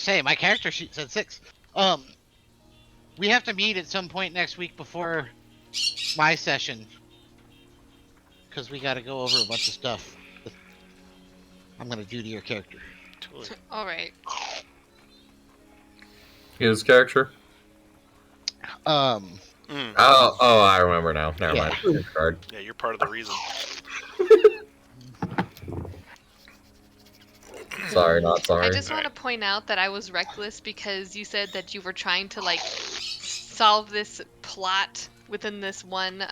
Say, my character sheet said 6. We have to meet at some point next week before my session. Because we got to go over a bunch of stuff that I'm going to do to your character. Totally. All right. His character? Mm. Oh, I remember now. Never mind. Card. Yeah, you're part of the reason. Sorry, not sorry. I just want to point out that I was reckless because you said that you were trying to solve this plot within this one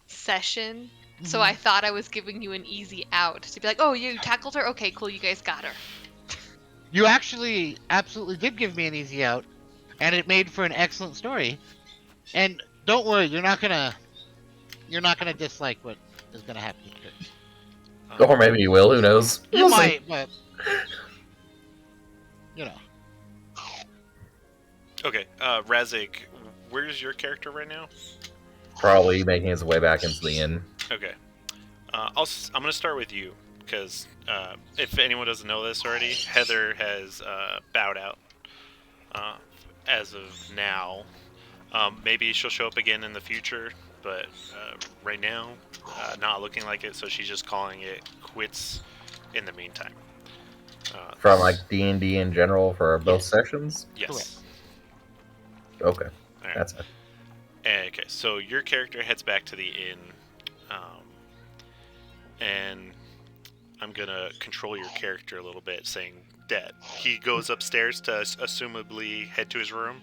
session. Mm-hmm. So I thought I was giving you an easy out to be like, oh, you tackled her? Okay, cool, you guys got her. You actually absolutely did give me an easy out, and it made for an excellent story. And don't worry, you're not gonna dislike what is gonna happen here. Or maybe you will. Who knows? You might, but you know. Okay, Razik, where's your character right now? Probably making his way back into the inn. Okay, I'm gonna start with you because if anyone doesn't know this already, Heather has bowed out as of now. Maybe she'll show up again in the future, but right now, not looking like it. So she's just calling it quits in the meantime. From D&D in general for both sessions? Yes. Correct. Okay. Right. That's it. Okay, so your character heads back to the inn, and I'm gonna control your character a little bit, saying that he goes upstairs to assumably head to his room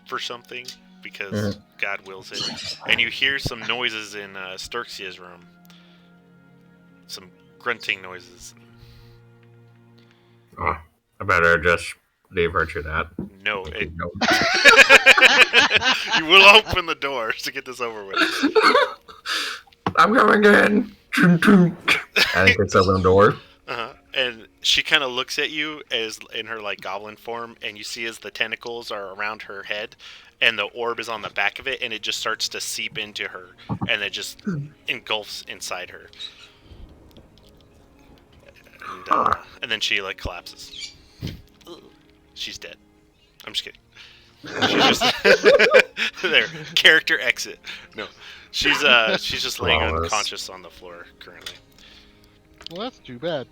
for something, because God wills it. And you hear some noises in Sturxia's room. Some grunting noises. Oh, I better just leave her to that. No, you will open the door to get this over with. I'm coming in. And he kicks open the door. And she kind of looks at you as in her goblin form, and you see as the tentacles are around her head, and the orb is on the back of it, and it just starts to seep into her, and it just engulfs inside her. And then she collapses. She's dead. I'm just kidding. She's just there. Character exit. No, she's just laying unconscious on the floor currently. Well, that's too bad.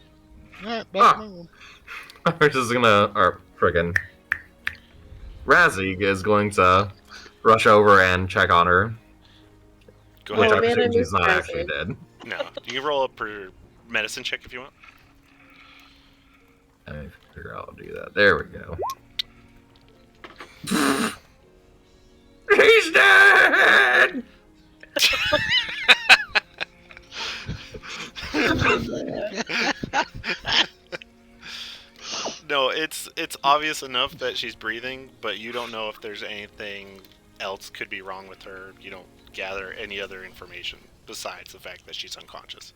Alright, back to my room. We're just friggin' Razzie is going to rush over and check on her. Go ahead. Which I presume she's not actually dead. No, you can roll up her medicine check if you want. I figure I'll do that. There we go. He's dead! No, it's obvious enough that she's breathing, but you don't know if there's anything else could be wrong with her. You don't gather any other information besides the fact that she's unconscious.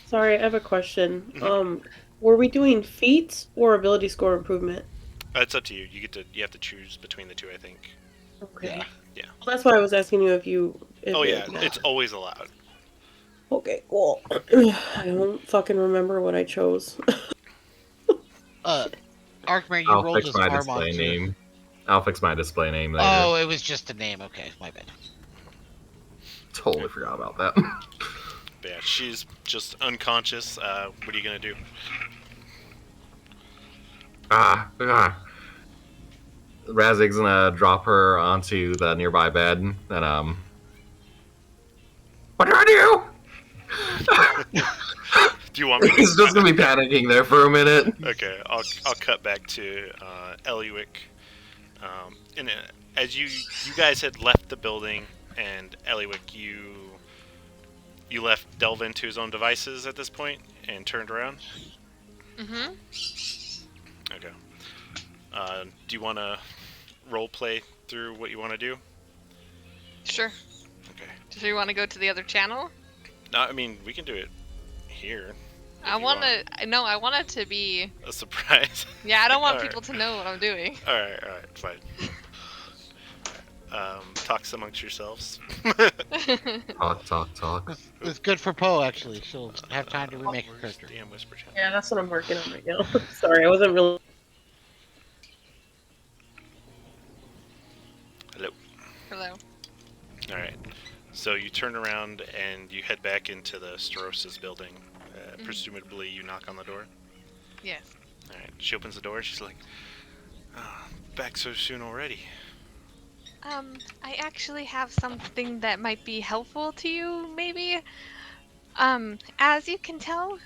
Sorry, I have a question. Were we doing feats or ability score improvement? It's up to you. You have to choose between the two, I think. Okay. Yeah. Well, that's why I was asking you if you. It's always allowed. Okay, cool. I don't fucking remember what I chose. Arkmare, you rolled his arm display name. I'll fix my display name later. Oh, it was just a name. Okay, my bad. Totally forgot about that. But yeah, she's just unconscious. What are you gonna do? Razzig's gonna drop her onto the nearby bed, and what do I do? Do you want me to... He's just gonna be panicking there for a minute. Okay, I'll cut back to Eliwick. And as you guys had left the building, and Eliwick, you left Delvin to his own devices at this point and turned around? Mm-hmm. Okay. Do you want to role play through what you want to do? Sure. Okay. Do you want to go to the other channel? No, I mean, we can do it here. I want it to be a surprise. Yeah, I don't want people to know what I'm doing. Alright, fine. talks amongst yourselves. Talk. It's good for Poe, actually. She'll have time to remake her Where's character. DM Whisper Chat? Yeah, that's what I'm working on right now. Sorry, I wasn't really. Hello. Hello. All right. So you turn around and you head back into the Sterosis building. Presumably, you knock on the door. Yes. All right. She opens the door. She's like, "Back so soon already." I actually have something that might be helpful to you, maybe. As you can tell,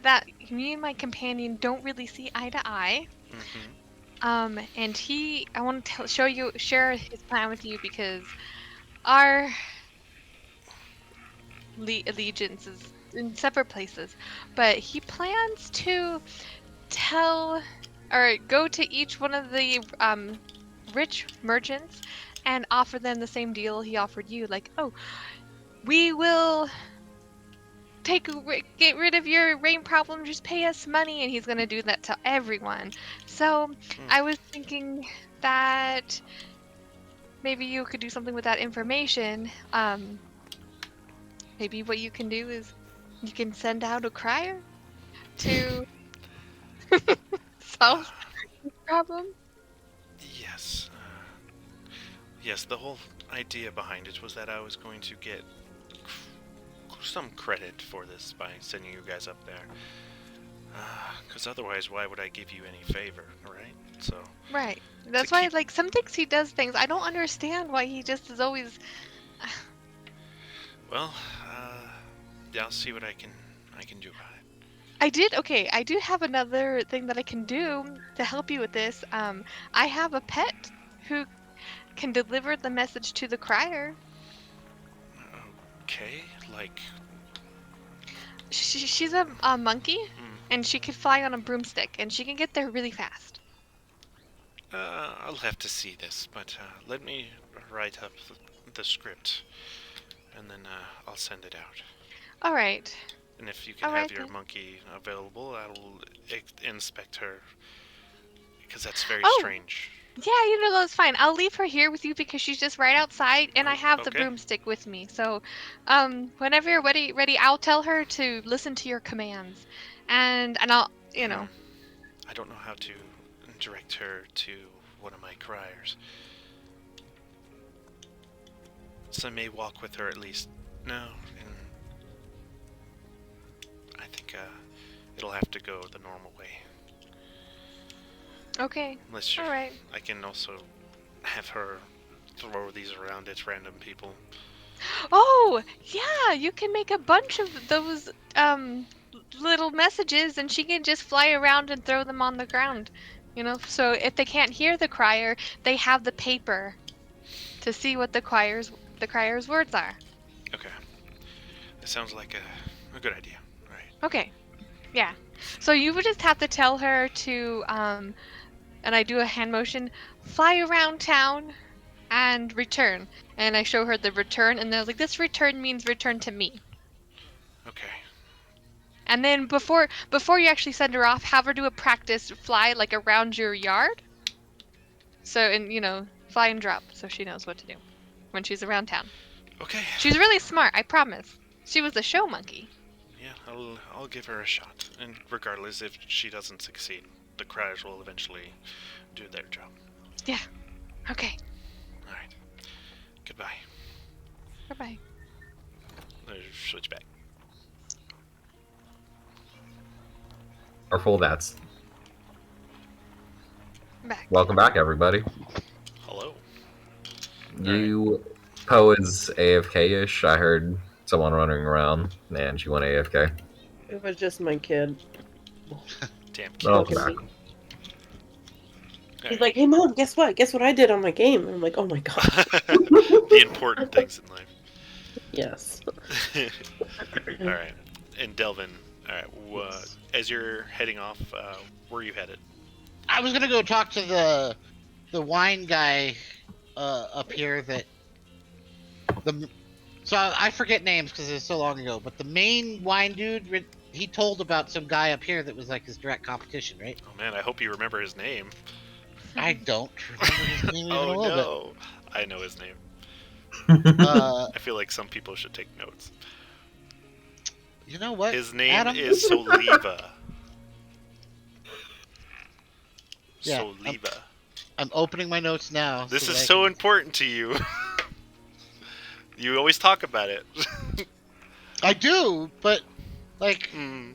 that me and my companion don't really see eye to eye. Mm-hmm. And I want to share his plan with you because our allegiance is in separate places. But he plans to tell or go to each one of the rich merchants and offer them the same deal he offered you. Like, oh, we will get rid of your rain problem, just pay us money, and he's gonna do that to everyone. So I was thinking that maybe you could do something with that information. Maybe what you can do is you can send out a crier to solve the problem. Yes. Yes, the whole idea behind it was that I was going to get some credit for this by sending you guys up there. Because otherwise, why would I give you any favor, right? So. Right. That's why, like, some things he does things. I don't understand why he just is always. Well, yeah, I'll see what I can do about it. I do have another thing that I can do to help you with this. I have a pet who can deliver the message to the crier. Okay, like. She's a monkey, and she can fly on a broomstick, and she can get there really fast. I'll have to see this, but let me write up the script, and then I'll send it out. All right. And if you can have your monkey available, I will inspect her, because that's very strange. Yeah, that's fine. I'll leave her here with you because she's just right outside, and I have the broomstick with me. So, whenever you're ready, I'll tell her to listen to your commands, and I'll, I don't know how to direct her to one of my criers, so I may walk with her at least. No, and I think it'll have to go the normal way. Okay. Unless all right. I can also have her throw these around at random people. Oh, yeah, you can make a bunch of those little messages, and she can just fly around and throw them on the ground. So if they can't hear the crier, they have the paper to see what the crier's words are. Okay. That sounds like a good idea. Right. Okay. Yeah. So you would just have to tell her to and I do a hand motion, fly around town and return. And I show her the return, and they're like, this return means return to me. Okay. And then before you actually send her off, have her do a practice fly, like, around your yard. So, and, fly and drop, so she knows what to do when she's around town. Okay. She's really smart, I promise. She was a show monkey. Yeah, I'll give her a shot. And regardless, if she doesn't succeed, the criers will eventually do their job. Yeah. Okay. All right. Goodbye. Bye-bye. Switch back. Our full dats. Back. Welcome back, everybody. Hello. Poe is AFK-ish. I heard someone running around, and she went AFK. It was just my kid. Damn kid. Welcome back. He's like, hey, Mom, guess what? Guess what I did on my game? And I'm like, oh my god. The important things in life. Yes. All right. And Delvin, all right. As you're heading off, where are you headed? I was gonna go talk to the wine guy up here. So I forget names because it's so long ago. But the main wine dude, he told about some guy up here that was like his direct competition, right? Oh man, I hope you remember his name. I don't remember his name even a little bit. I know his name. Uh, I feel like some people should take notes. you know what? His name Adam? is Soliva. Yeah, Soliva. I'm opening my notes now. This so is that I so can- important to you. You always talk about it. I do, but like Mm.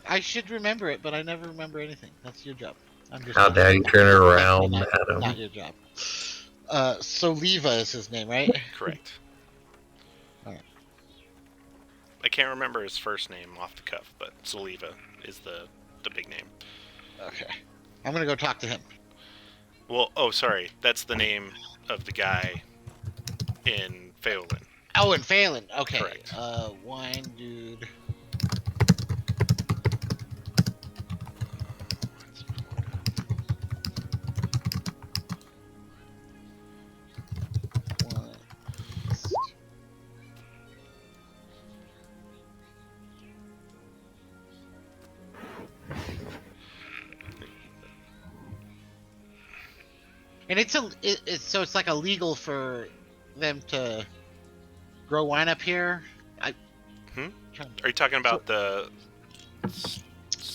I should remember it, but I never remember anything. That's your job. I'm just How kidding. dare you turn it Definitely around, not Adam? your job. Soliva is his name, right? Correct. Alright. I can't remember his first name off the cuff, but Soliva is the big name. Okay. I'm gonna go talk to him. Well, oh, sorry. That's the name of the guy in Phelan. Oh, and Phelan. Okay. Correct. Wine dude. And it's so it's like illegal for them to grow wine up here. Are you talking about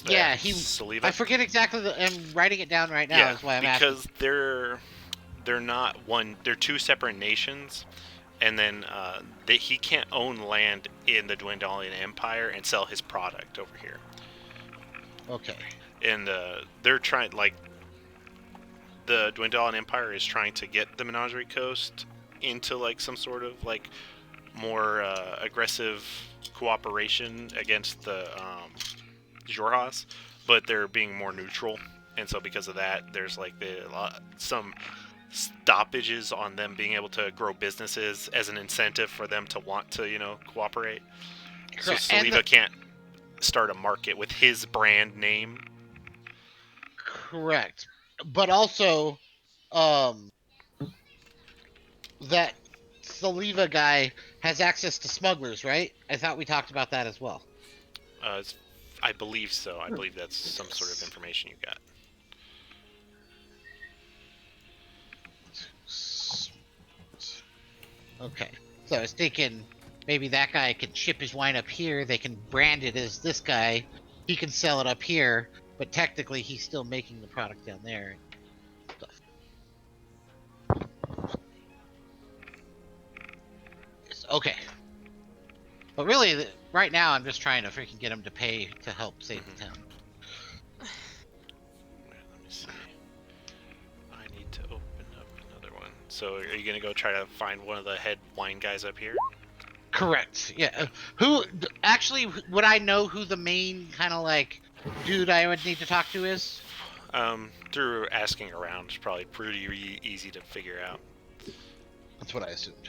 Yeah, Soliva? I forget exactly. I'm writing it down right now. Is why I'm asking. because they're not one. They're two separate nations, and then he can't own land in the Dwendalian Empire and sell his product over here. Okay. And they're trying, like, the Dwendalian Empire is trying to get the Menagerie Coast into like some sort of like more aggressive cooperation against the Jorhas, but they're being more neutral, and so because of that, there's like some stoppages on them being able to grow businesses as an incentive for them to want to, cooperate. Correct. So Soliva can't start a market with his brand name. Correct. But also, that Soliva guy has access to smugglers, right? I thought we talked about that as well. I believe so. I believe that's some sort of information you got. Okay. So I was thinking maybe that guy can ship his wine up here. They can brand it as this guy. He can sell it up here, but technically he's still making the product down there. Stuff. Yes, okay. But really, right now I'm just trying to freaking get him to pay to help save the town. Let me see. I need to open up another one. So are you going to go try to find one of the head wine guys up here? Correct. Yeah. Actually, would I know who the main kind of like dude I would need to talk to is? Through asking around, it's probably pretty easy to figure out. That's what I assumed.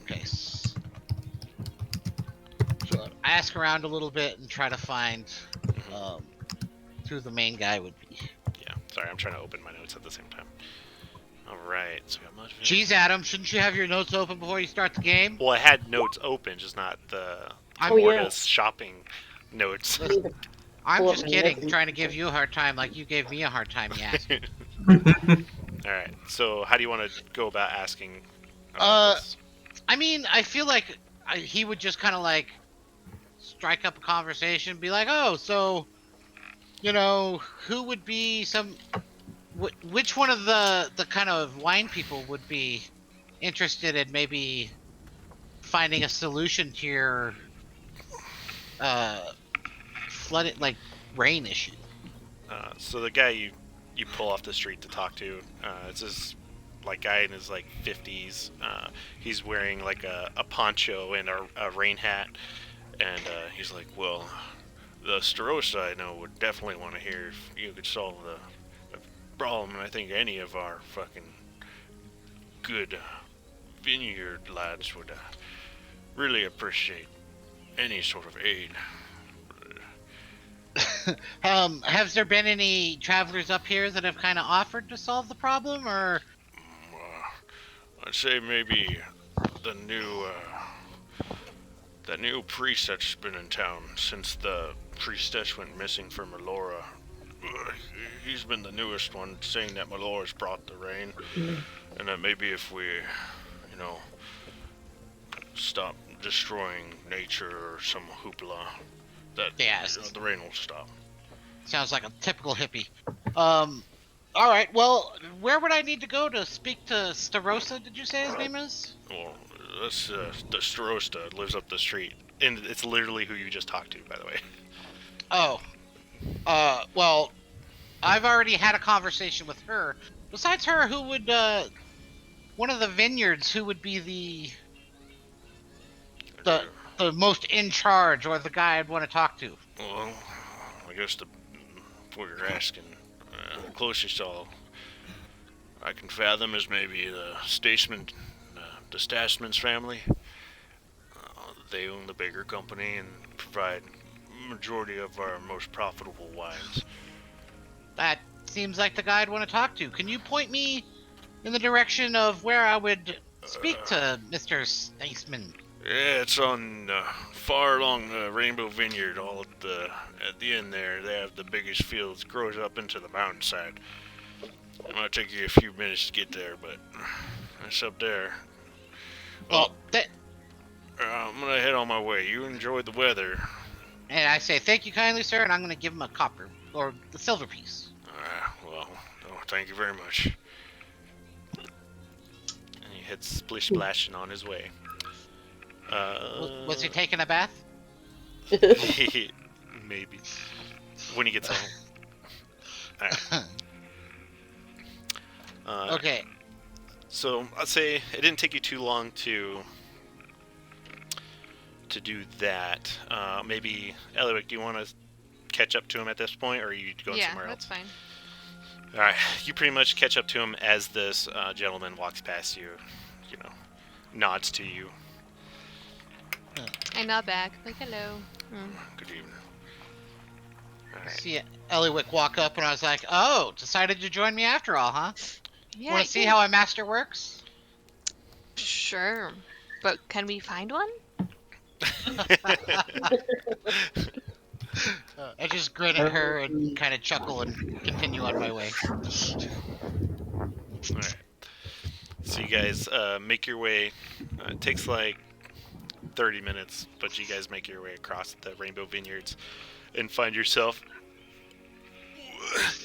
Okay. So I ask around a little bit and try to find who the main guy would be. Yeah, sorry, I'm trying to open my notes at the same time. Alright, so we got much. Jeez, Adam, shouldn't you have your notes open before you start the game? Well, I had notes open, just not the I'm, Morta's shopping notes. I'm Pull just up my kidding, notes. trying to give you a hard time like you gave me a hard time, you ass. Alright, so how do you want to go about asking? This? I mean, I feel like he would just kind of like strike up a conversation, be like, "Oh, so, who would be which one of the kind of wine people would be interested in maybe finding a solution to your flooded like rain issue?" So the guy you pull off the street to talk to, it's this like guy in his like 50s. He's wearing like a poncho and a rain hat, and he's like, "Well, the Starosta I know would definitely want to hear if you could solve the problem, and I think any of our fucking good vineyard lads would really appreciate any sort of aid." Has there been any travelers up here that have kind of offered to solve the problem, or? I'd say maybe the new priest that's been in town since the priestess went missing from Melora. He's been the newest one, saying that Melora's brought the rain. And that maybe if we, stop destroying nature or some hoopla, that the rain will stop. Sounds like a typical hippie. All right. Well, where would I need to go to speak to Starosta? Did you say his name is? Well, that's the Starosta lives up the street, and it's literally who you just talked to, by the way. Oh. Well, I've already had a conversation with her. Besides her, who would one of the vineyards? Who would be the most in charge, or the guy I'd want to talk to? Well, I guess what you're asking, the closest I can fathom is maybe the Stasman's family. They own the bigger company and provide majority of our most profitable wines. That seems like the guy I'd want to talk to. Can you point me in the direction of where I would speak to Mr. Staceman? Yeah, it's on far along the Rainbow Vineyard, all at the end there. They have the biggest fields, grows up into the mountainside. It might take you a few minutes to get there, but it's up there. Well, I'm gonna head on my way. You enjoy the weather. And I say, thank you kindly, sir, and I'm gonna give him a copper, or the silver piece. Well, thank you very much. And he heads splish splashing on his way. Was he taking a bath? Maybe. When he gets home. Alright. Okay. So, I'd say it didn't take you too long to do that. Maybe, Eliwick, do you want to catch up to him at this point, or are you going somewhere else? Yeah, that's fine. Alright, you pretty much catch up to him as this gentleman walks past you, nods to you. I nod back, like, hello. Good evening. Alright. See Eliwick walk up, and I was like, oh, decided to join me after all, huh? Yeah, Want to see how a master works? Sure. But can we find one? I just grin at her and kind of chuckle and continue on my way. Alright. So you guys make your way. It takes like 30 minutes, but you guys make your way across the Rainbow Vineyards and find yourself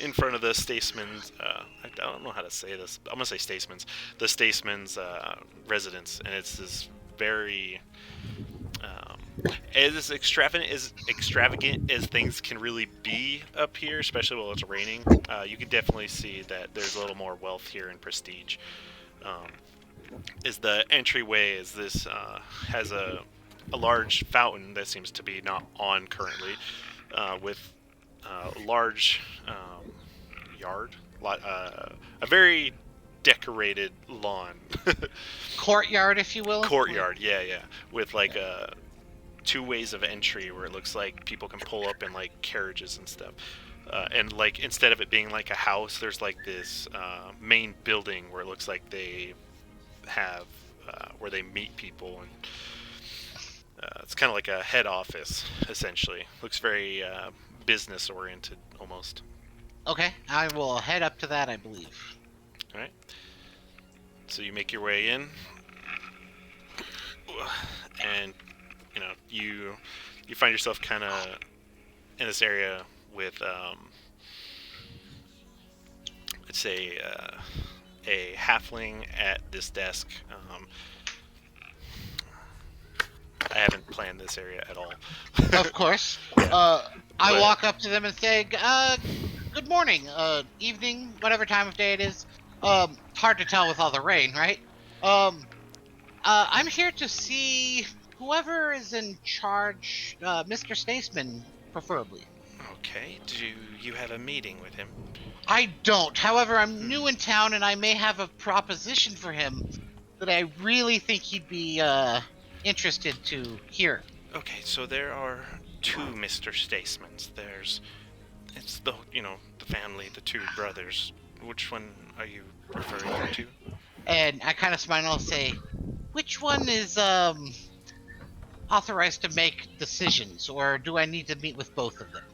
in front of the Staceman's, I don't know how to say this. I'm going to say Staceman's. The Staceman's residence, and it's this very... as extravagant as things can really be up here, especially while it's raining, you can definitely see that there's a little more wealth here and prestige. Is the entryway is this has a large fountain that seems to be not on currently, with a large yard, a very decorated lawn. Courtyard, if you will. Courtyard, yeah, with like two ways of entry where it looks like people can pull up in like carriages and stuff. And like instead of it being like a house, there's like this main building where it looks like they have where they meet people, and it's kind of like a head office essentially. Looks very business oriented almost. Okay, I will head up to that, I believe. All right. So you make your way in, and you find yourself kind of in this area with let's say a halfling at this desk. I haven't planned this area at all. Of course. I walk up to them and say, good morning, evening, whatever time of day it is. Hard to tell with all the rain, right? I'm here to see whoever is in charge, Mr. Staceman, preferably. Okay, do you have a meeting with him? I don't. However, I'm new in town, and I may have a proposition for him that I really think he'd be interested to hear. Okay, so there are two Mr. Stasmans. It's the family, the two brothers. Which one are you referring to? And I kind of smile and say, which one is authorized to make decisions, or do I need to meet with both of them?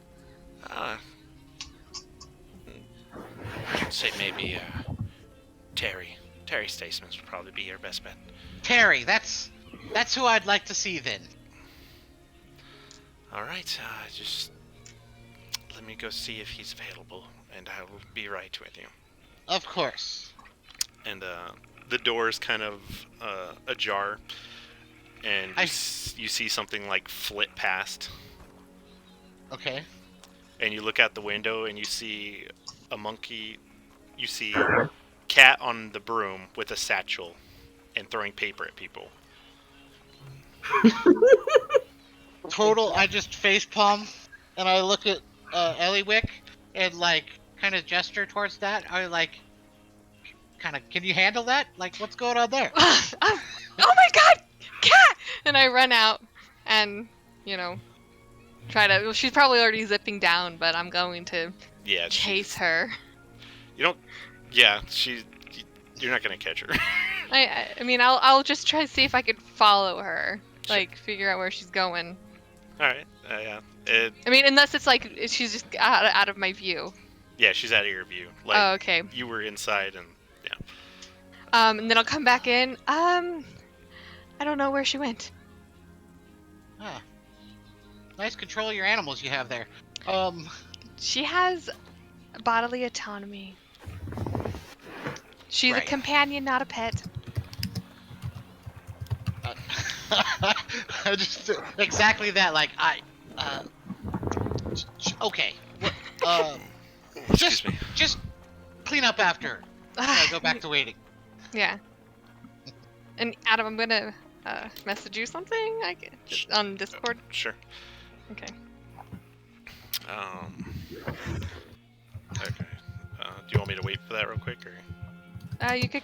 I'd say maybe Terry Terry Staceman's would probably be your best bet. Terry, that's who I'd like to see then. All right, just let me go see if he's available, and I will be right with you. Of course. And the door is kind of ajar, and you see something like flit past. Okay. And you look out the window, and you see a monkey. You see Cat on the broom with a satchel and throwing paper at people. Total, I just facepalm, and I look at Eliwick and like kind of gesture towards that. I like kind of, can you handle that? Like, what's going on there? Oh my god, Cat! And I run out and, try to. Well, she's probably already zipping down, but I'm going to chase her. You don't. Yeah, you're not gonna catch her. I mean, I'll just try to see if I could follow her, Sure. like figure out where she's going. All right. Yeah. I mean, unless it's like she's just out of my view. Yeah, she's out of your view. Like, Oh, okay. You were inside, and yeah. And then I'll come back in. I don't know where she went. Ah. Nice control of your animals you have there. She has bodily autonomy. She's a Right. companion, not a pet. I just exactly that. Like okay. Excuse me. Just clean up after her. I go back to waiting. Yeah. And Adam, I'm gonna message you something just on Discord. Sure. Okay. Okay. Do you want me to wait for that real quick, or? You could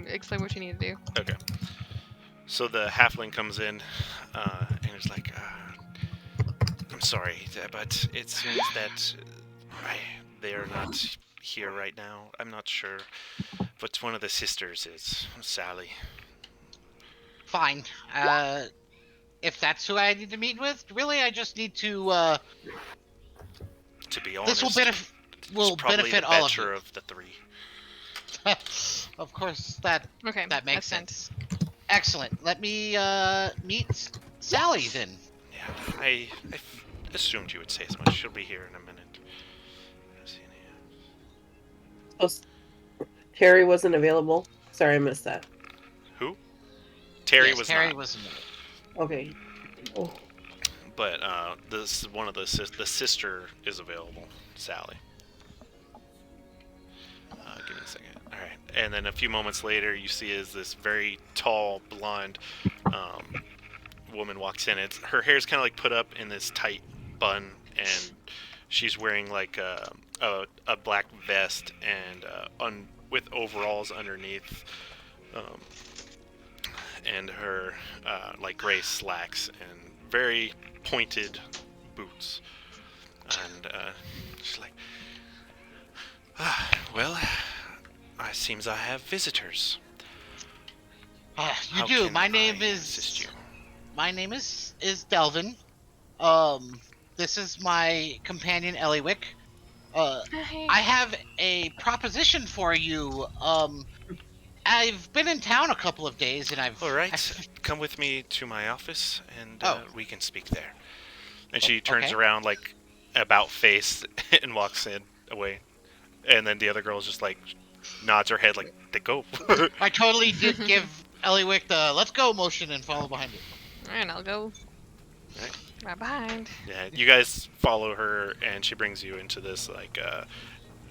explain what you need to do. Okay. So the halfling comes in, and is like, "I'm sorry, but it seems that they are not here right now. I'm not sure, but one of the sisters is Sally." Fine. If that's who I need to meet with, really, I just need to. To be honest, This will probably benefit the all of better you. of the three. Of course, that Okay. makes that's sense. Excellent. Let me meet Sally then. Yeah, I assumed you would say as much. She'll be here in a minute. Oh, Terry wasn't available. Sorry, I missed that. Who? Terry Yes, was Terry not. wasn't. Okay. Oh. But this one of the sister is available, Sally. Give me a second. All right, and then a few moments later, you see is this very tall, blonde woman walks in. Her hair's kind of like put up in this tight bun, and she's wearing like a black vest and with overalls underneath, and her like gray slacks and very pointed boots. And she's like, well, it seems I have visitors. You How do. can My I name assist is. you? My name is Delvin. This is my companion Eliwick. Hey. I have a proposition for you. I've been in town a couple of days, and I've. All right, come with me to my office, and Oh. we can speak there. And she turns okay. around like about face and walks away. And then the other girl just like nods her head like, "They go." I totally did give Eliwick the "let's go" motion and follow behind it. And I'll go Right. right behind. Yeah, you guys follow her, and she brings you into this like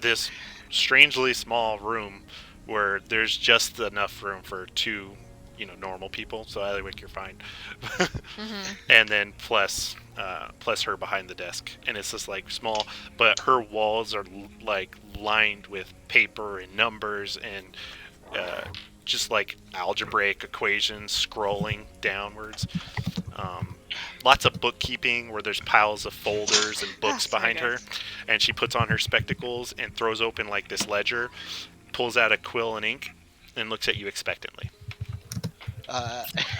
this strangely small room where there's just enough room for two, normal people. So Eliwick, you're fine. And then plus her behind the desk, and it's just like small, but her walls are like lined with paper and numbers and just like algebraic equations scrolling downwards. Lots of bookkeeping where there's piles of folders and books Sorry, behind her, guys. and she puts on her spectacles and throws open like this ledger, pulls out a quill and ink, and looks at you expectantly.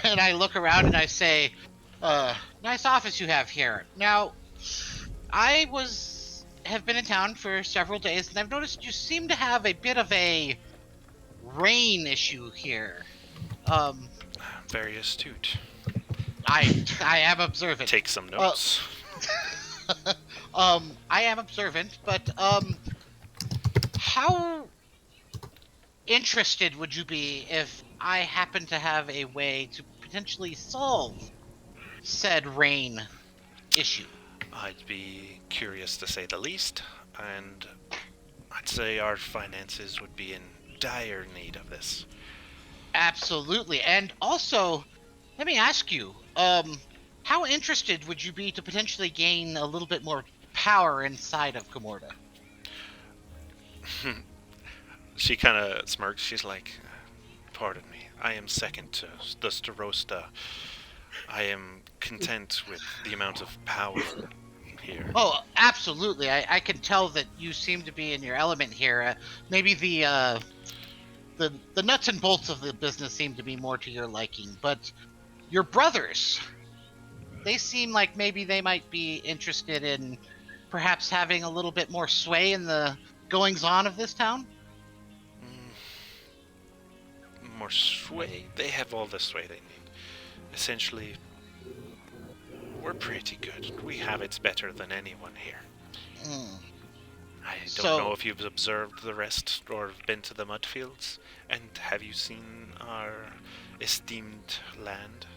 And I look around and I say, nice office you have here. Now, I have been in town for several days, and I've noticed you seem to have a bit of a rain issue here. Very astute. I am observant. Take some Uh, notes. I am observant, but how interested would you be if I happen to have a way to potentially solve said rain issue? I'd be curious to say the least, and I'd say our finances would be in dire need of this. Absolutely. And also, let me ask you, how interested would you be to potentially gain a little bit more power inside of Komorda? She kind of smirks. She's like, "Pardon me. I am second to the Starosta. I am content with the amount of power here." Oh, absolutely. I can tell that you seem to be in your element here. Maybe the nuts and bolts of the business seem to be more to your liking, but your brothers, they seem like maybe they might be interested in perhaps having a little bit more sway in the goings on of this town. More sway? They have all the sway they need. Essentially, we're pretty good. We have it better than anyone here. Mm. I don't So- know if you've observed the rest or been to the mudfields. And have you seen our esteemed land?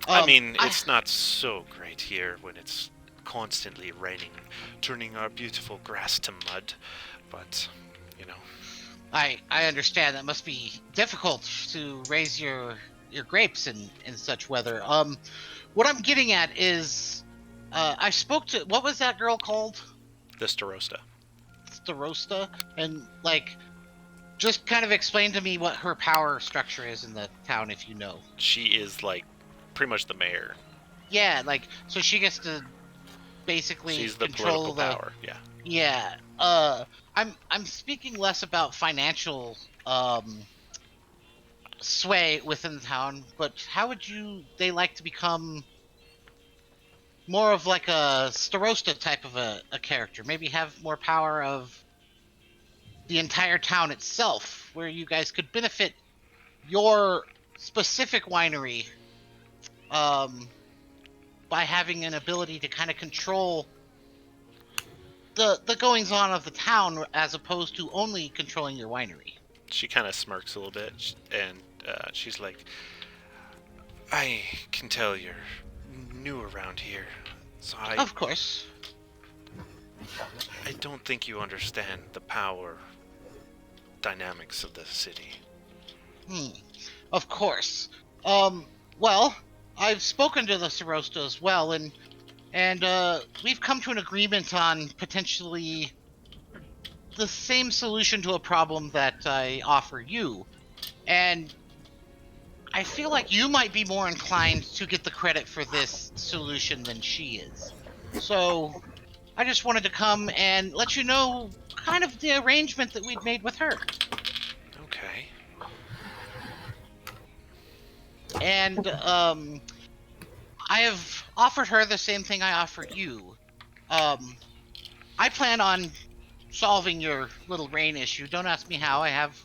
I mean, it's not so great here when it's constantly raining, turning our beautiful grass to mud. But, you know, I understand that must be difficult to raise your grapes in such weather. What I'm getting at is, I spoke to, what was that girl called? the Starosta. Starosta, and like, just kind of explain to me what her power structure is in the town, if you know. She is like pretty much the mayor. Yeah, like, so she gets to basically She's the control political power. Yeah. Yeah. I'm speaking less about financial sway within the town, but how would they like to become more of like a Starosta type of a character? Maybe have more power of the entire town itself, where you guys could benefit your specific winery by having an ability to kind of control the goings on of the town as opposed to only controlling your winery. She kind of smirks a little bit, and she's like, "I can tell you're new around here, so Of course. I don't think you understand the power dynamics of the city." Of course. Well, I've spoken to the Sarosta as well, and we've come to an agreement on potentially the same solution to a problem that I offer you. And I feel like you might be more inclined to get the credit for this solution than she is. So I just wanted to come and let you know kind of the arrangement that we'd made with her. Okay. And I have offered her the same thing I offered you. I plan on solving your little rain issue. Don't ask me how. I have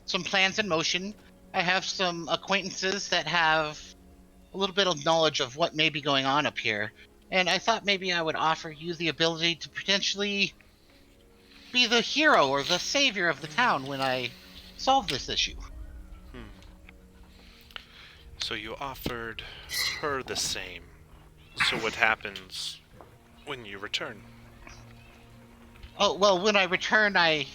some plans in motion. I have some acquaintances that have a little bit of knowledge of what may be going on up here. And I thought maybe I would offer you the ability to potentially be the hero or the savior of the town when I solve this issue. So you offered her the same. So what happens when you return? Oh, well, when I return, I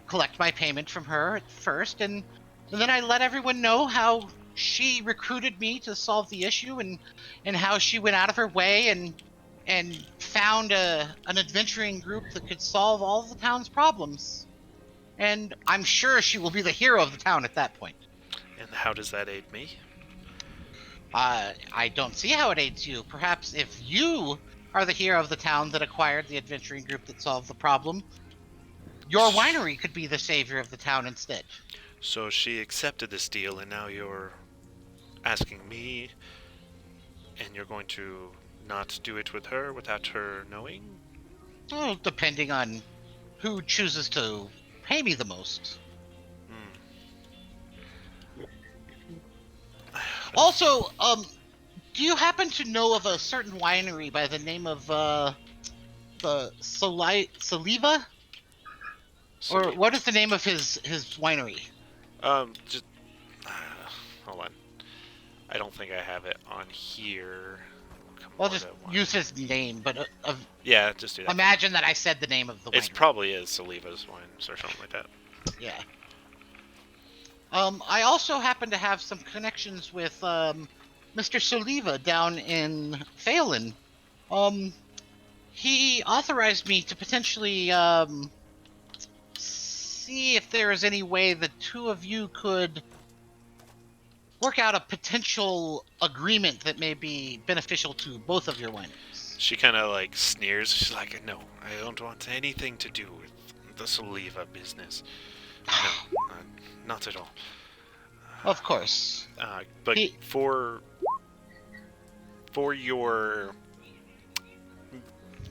collect my payment from her at first, and then I let everyone know how she recruited me to solve the issue, and how she went out of her way and found an adventuring group that could solve all of the town's problems. And I'm sure she will be the hero of the town at that point. And how does that aid me? I don't see how it aids you. Perhaps if you are the hero of the town that acquired the adventuring group that solved the problem, your winery could be the savior of the town instead. So she accepted this deal, and now you're asking me, and you're going to not do it with her without her knowing? Oh, depending on who chooses to pay me the most. Also, do you happen to know of a certain winery by the name of the Saliva? Or what is the name of his winery? Just hold on. I don't think I have it on here. Well, just use his name, but yeah, just do that. Imagine that I said the name of the winery. It probably is Saliva's Wines or something like that. Yeah. I also happen to have some connections with Mr. Saliva down in Phelan. He authorized me to potentially see if there is any way the two of you could work out a potential agreement that may be beneficial to both of your wineries. She kind of like sneers. She's like, "No, I don't want anything to do with the Saliva business. No, not at all." Of course. But for your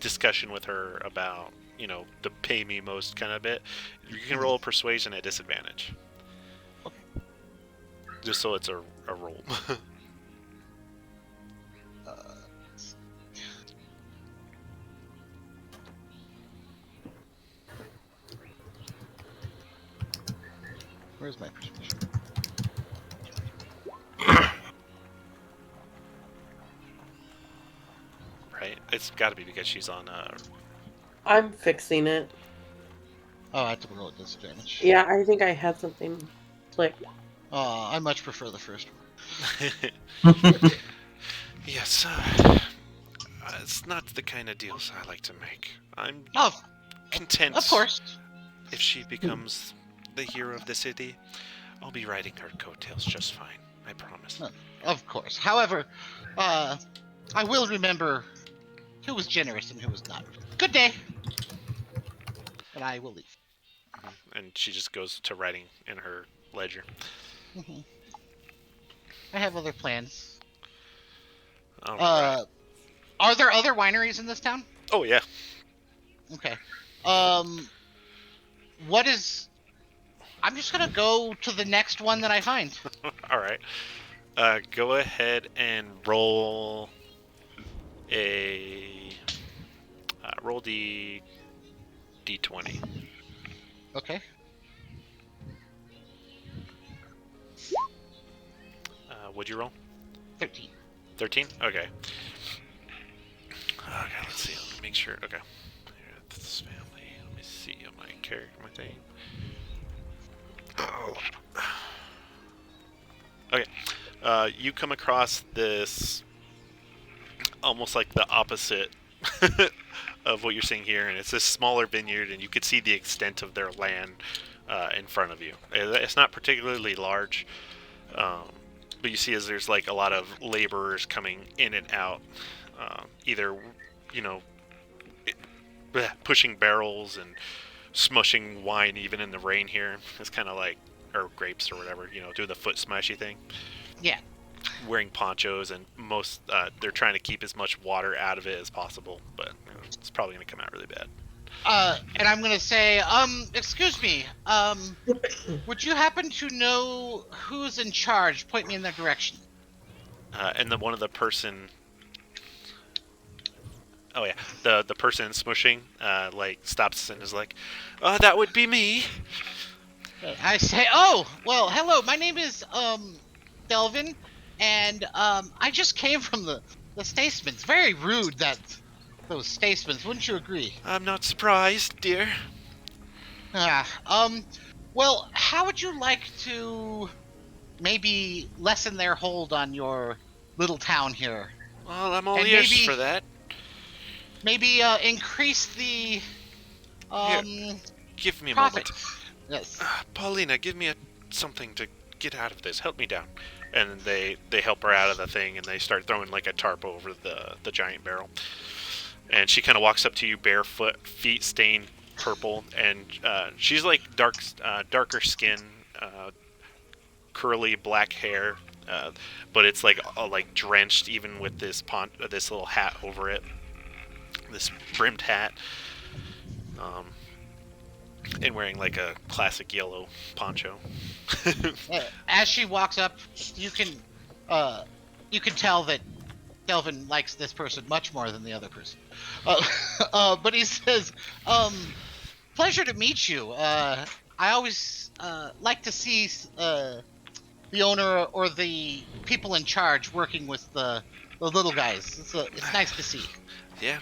discussion with her about, the pay me most kind of bit, you can roll a persuasion at disadvantage. Okay. Just so it's a roll. Where's my persuasion? Right? It's got to be because she's on. I'm fixing it. Oh, I have to roll at disadvantage. Yeah, I think I had something click. I much prefer the first one. Yes, it's not the kind of deals I like to make. I'm content. Of course. If she becomes the hero of the city, I'll be riding her coattails just fine. I promise. Of course. However, I will remember who was generous and who was not. Good day. And I will leave. And she just goes to writing in her ledger. I have other plans. Right. Are there other wineries in this town? Oh, yeah. Okay. What is... I'm just gonna go to the next one that I find. All right. Go ahead and roll a... roll D20. Okay. What'd you roll? 13. 13? Okay. Okay, let's see. Let me make sure. Okay. Here, this family. Let me see my character, my thing. Oh. Okay. You come across this almost like the opposite of what you're seeing here, and it's this smaller vineyard, and you could see the extent of their land in front of you. It's not particularly large, but you see as there's like a lot of laborers coming in and out, either, pushing barrels and smushing wine even in the rain here. It's kind of like, or grapes or whatever, do the foot smashy thing. Yeah. Wearing ponchos, and most they're trying to keep as much water out of it as possible, but it's probably going to come out really bad. And I'm gonna say, excuse me, would you happen to know who's in charge? Point me in that direction. And then one of the person... Oh yeah, the person smushing, stops and is like, that would be me. I say, oh, well, hello, my name is, Delvin, and, I just came from the Statesmen. It's very rude that those Statesmen, wouldn't you agree? I'm not surprised, dear. Well, how would you like to maybe lessen their hold on your little town here? Well, I'm all ears for that. Maybe, increase the, Here, give me a profit. moment. Yes. Paulina, give me something to get out of this. Help me down. And they help her out of the thing, and they start throwing like a tarp over the giant barrel. And she kind of walks up to you barefoot, feet stained purple, and she's like darker skin, curly black hair, but it's like drenched even with this little hat over it, this brimmed hat. and wearing like a classic yellow poncho. As she walks up, you can tell that Delvin likes this person much more than the other person. But he says, pleasure to meet you. I always like to see the owner or the people in charge working with the little guys. It's nice to see. Yeah,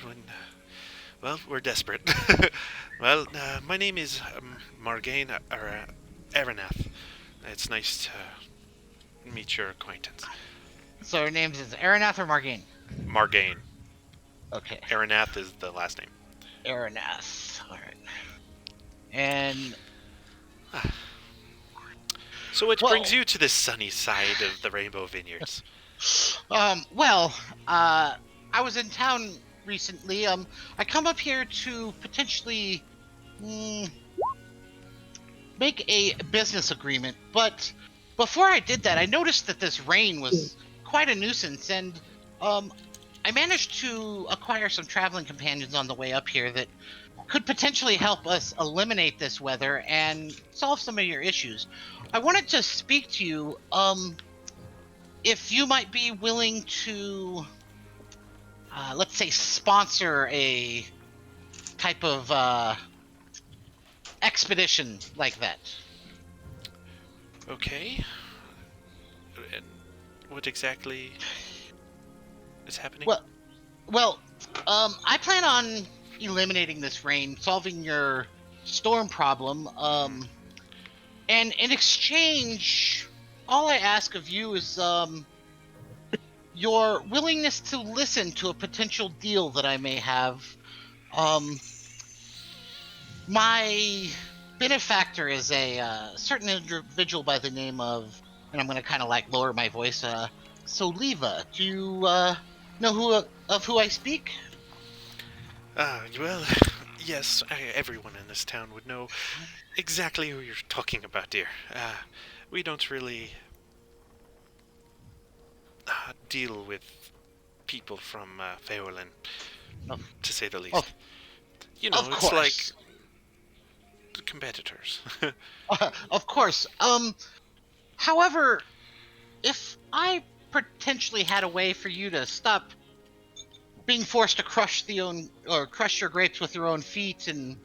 well, we're desperate. Well, my name is Margain or Aranath. It's nice to meet your acquaintance. So her name's is Aranath or Margain? Margain. Okay. Aranath is the last name. Aranath. All right. And So what brings you to the sunny side of the Rainbow Vineyards? well, I was in town recently. I come up here to potentially make a business agreement, but before I did that, I noticed that this rain was quite a nuisance, and I managed to acquire some traveling companions on the way up here that could potentially help us eliminate this weather and solve some of your issues. I wanted to speak to you, if you might be willing to, let's say, sponsor a type of expedition like that. Okay. And what exactly is happening? Well, I plan on eliminating this rain, solving your storm problem, and in exchange, all I ask of you is your willingness to listen to a potential deal that I may have. My benefactor is a certain individual by the name of, and I'm going to kind of like lower my voice, Soliva. Do you know who I speak? Well, yes, everyone in this town would know exactly who you're talking about, dear. We don't really deal with people from Faerlin, to say the least. You know, of it's course. like competitors. Of course. However, if I potentially had a way for you to stop being forced to crush your grapes with your own feet and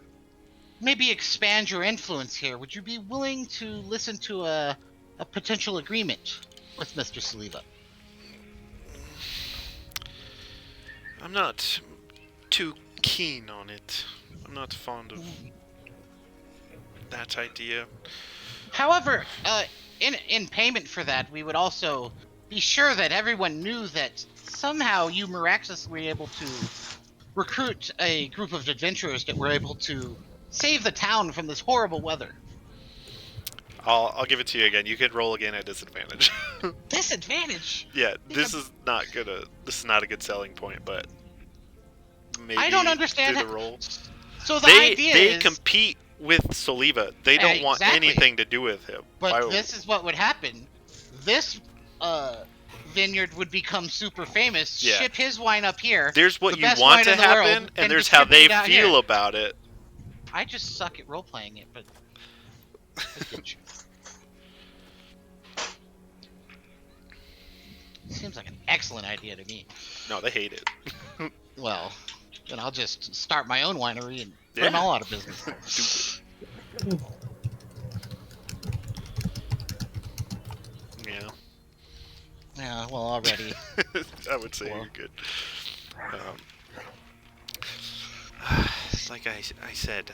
maybe expand your influence here, would you be willing to listen to a potential agreement with Mr. Saliva? I'm not too keen on it. I'm not fond of that idea. However, in payment for that, we would also be sure that everyone knew that somehow you miraculously were able to recruit a group of adventurers that were able to save the town from this horrible weather. I'll give it to you again. You could roll again at disadvantage. Disadvantage? Yeah, this is not a good selling point, but maybe I don't understand do the roll. So the They idea is compete with Soliva. They don't want Exactly. anything to do with him. But this is what would happen. This vineyard would become super famous, Yeah. ship his wine up here. There's what the you best want wine to in the world, happen, and there's how distribute they it out feel here. about it. I just suck at role-playing it, but I get you. Seems like an excellent idea to me. No, they hate it. Well, then I'll just start my own winery and put Yeah. them all out of business. Stupid. Yeah. Yeah, well, already. I would say Well. you're good. Like I said,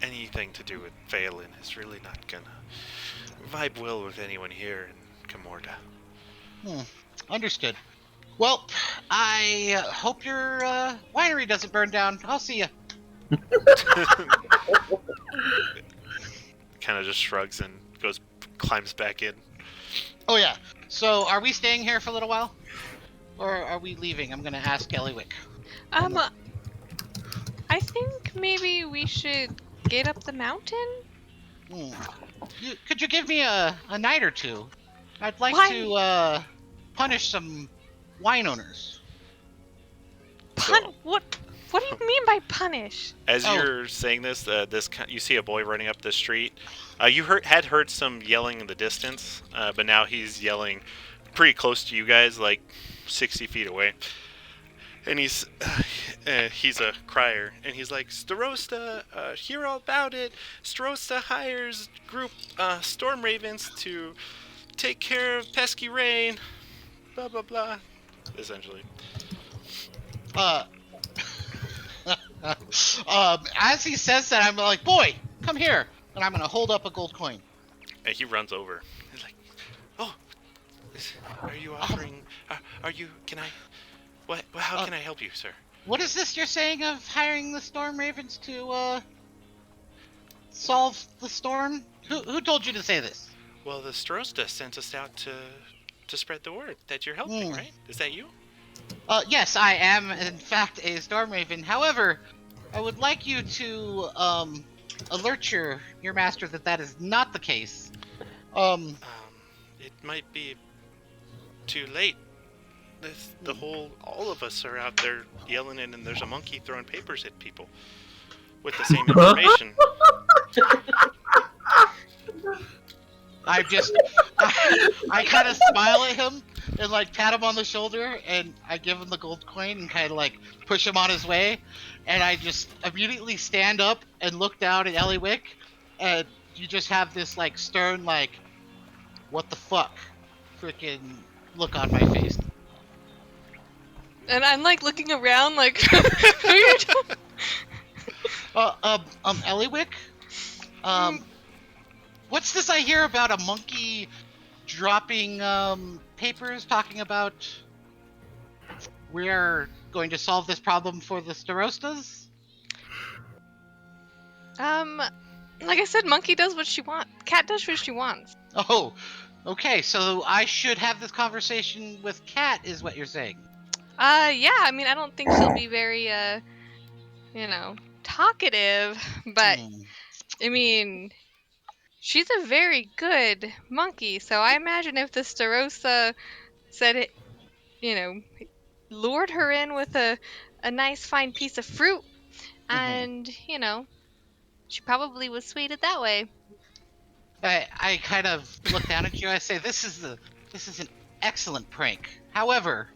anything to do with Phelan is really not gonna vibe well with anyone here in Kamorda. Understood. Well, I hope your winery doesn't burn down. I'll see you. Kind of just shrugs and climbs back in. Oh yeah. So, are we staying here for a little while, or are we leaving? I'm gonna ask Eliwick. I think maybe we should get up the mountain. Could you give me a night or two? I'd like Why? to punish some wine owners. What? What do you mean by punish? As Oh. you're saying this, you see a boy running up the street. You had heard some yelling in the distance, but now he's yelling pretty close to you guys, like 60 feet away. And he's a crier, and he's like, Starosta, hear all about it. Starosta hires group storm ravens to take care of pesky rain. Blah blah blah. Essentially. As he says that, I'm like, boy, come here, and I'm gonna hold up a gold coin. And he runs over. He's like, "Oh, are you offering? Are you? Can I? What? How can I help you, sir?" What is this you're saying of hiring the storm ravens to solve the storm? Who told you to say this? Well, the Starosta sent us out to spread the word that you're helping, right? Is that you? Yes, I am in fact a storm raven. However, I would like you to alert your master that is not the case. It might be too late. All of us are out there yelling, and there's a monkey throwing papers at people with the same information. I kind of smile at him and like pat him on the shoulder, and I give him the gold coin and kind of like push him on his way, and I just immediately stand up and look down at Eliwick, and you just have this like stern like, what the fuck, freaking look on my face. And I'm like looking around like, who are you talking? Eliwick, what's this I hear about a monkey dropping papers talking about we're going to solve this problem for the Starostas? Like I said, monkey does what she wants. Cat does what she wants. Oh, okay, so I should have this conversation with Cat, is what you're saying. Yeah, I mean, I don't think she'll be very, talkative, but, I mean, she's a very good monkey, so I imagine if the Starosta said it, lured her in with a nice fine piece of fruit, and, she probably was sweeted that way. I kind of look down at you, I say, this is an excellent prank. However,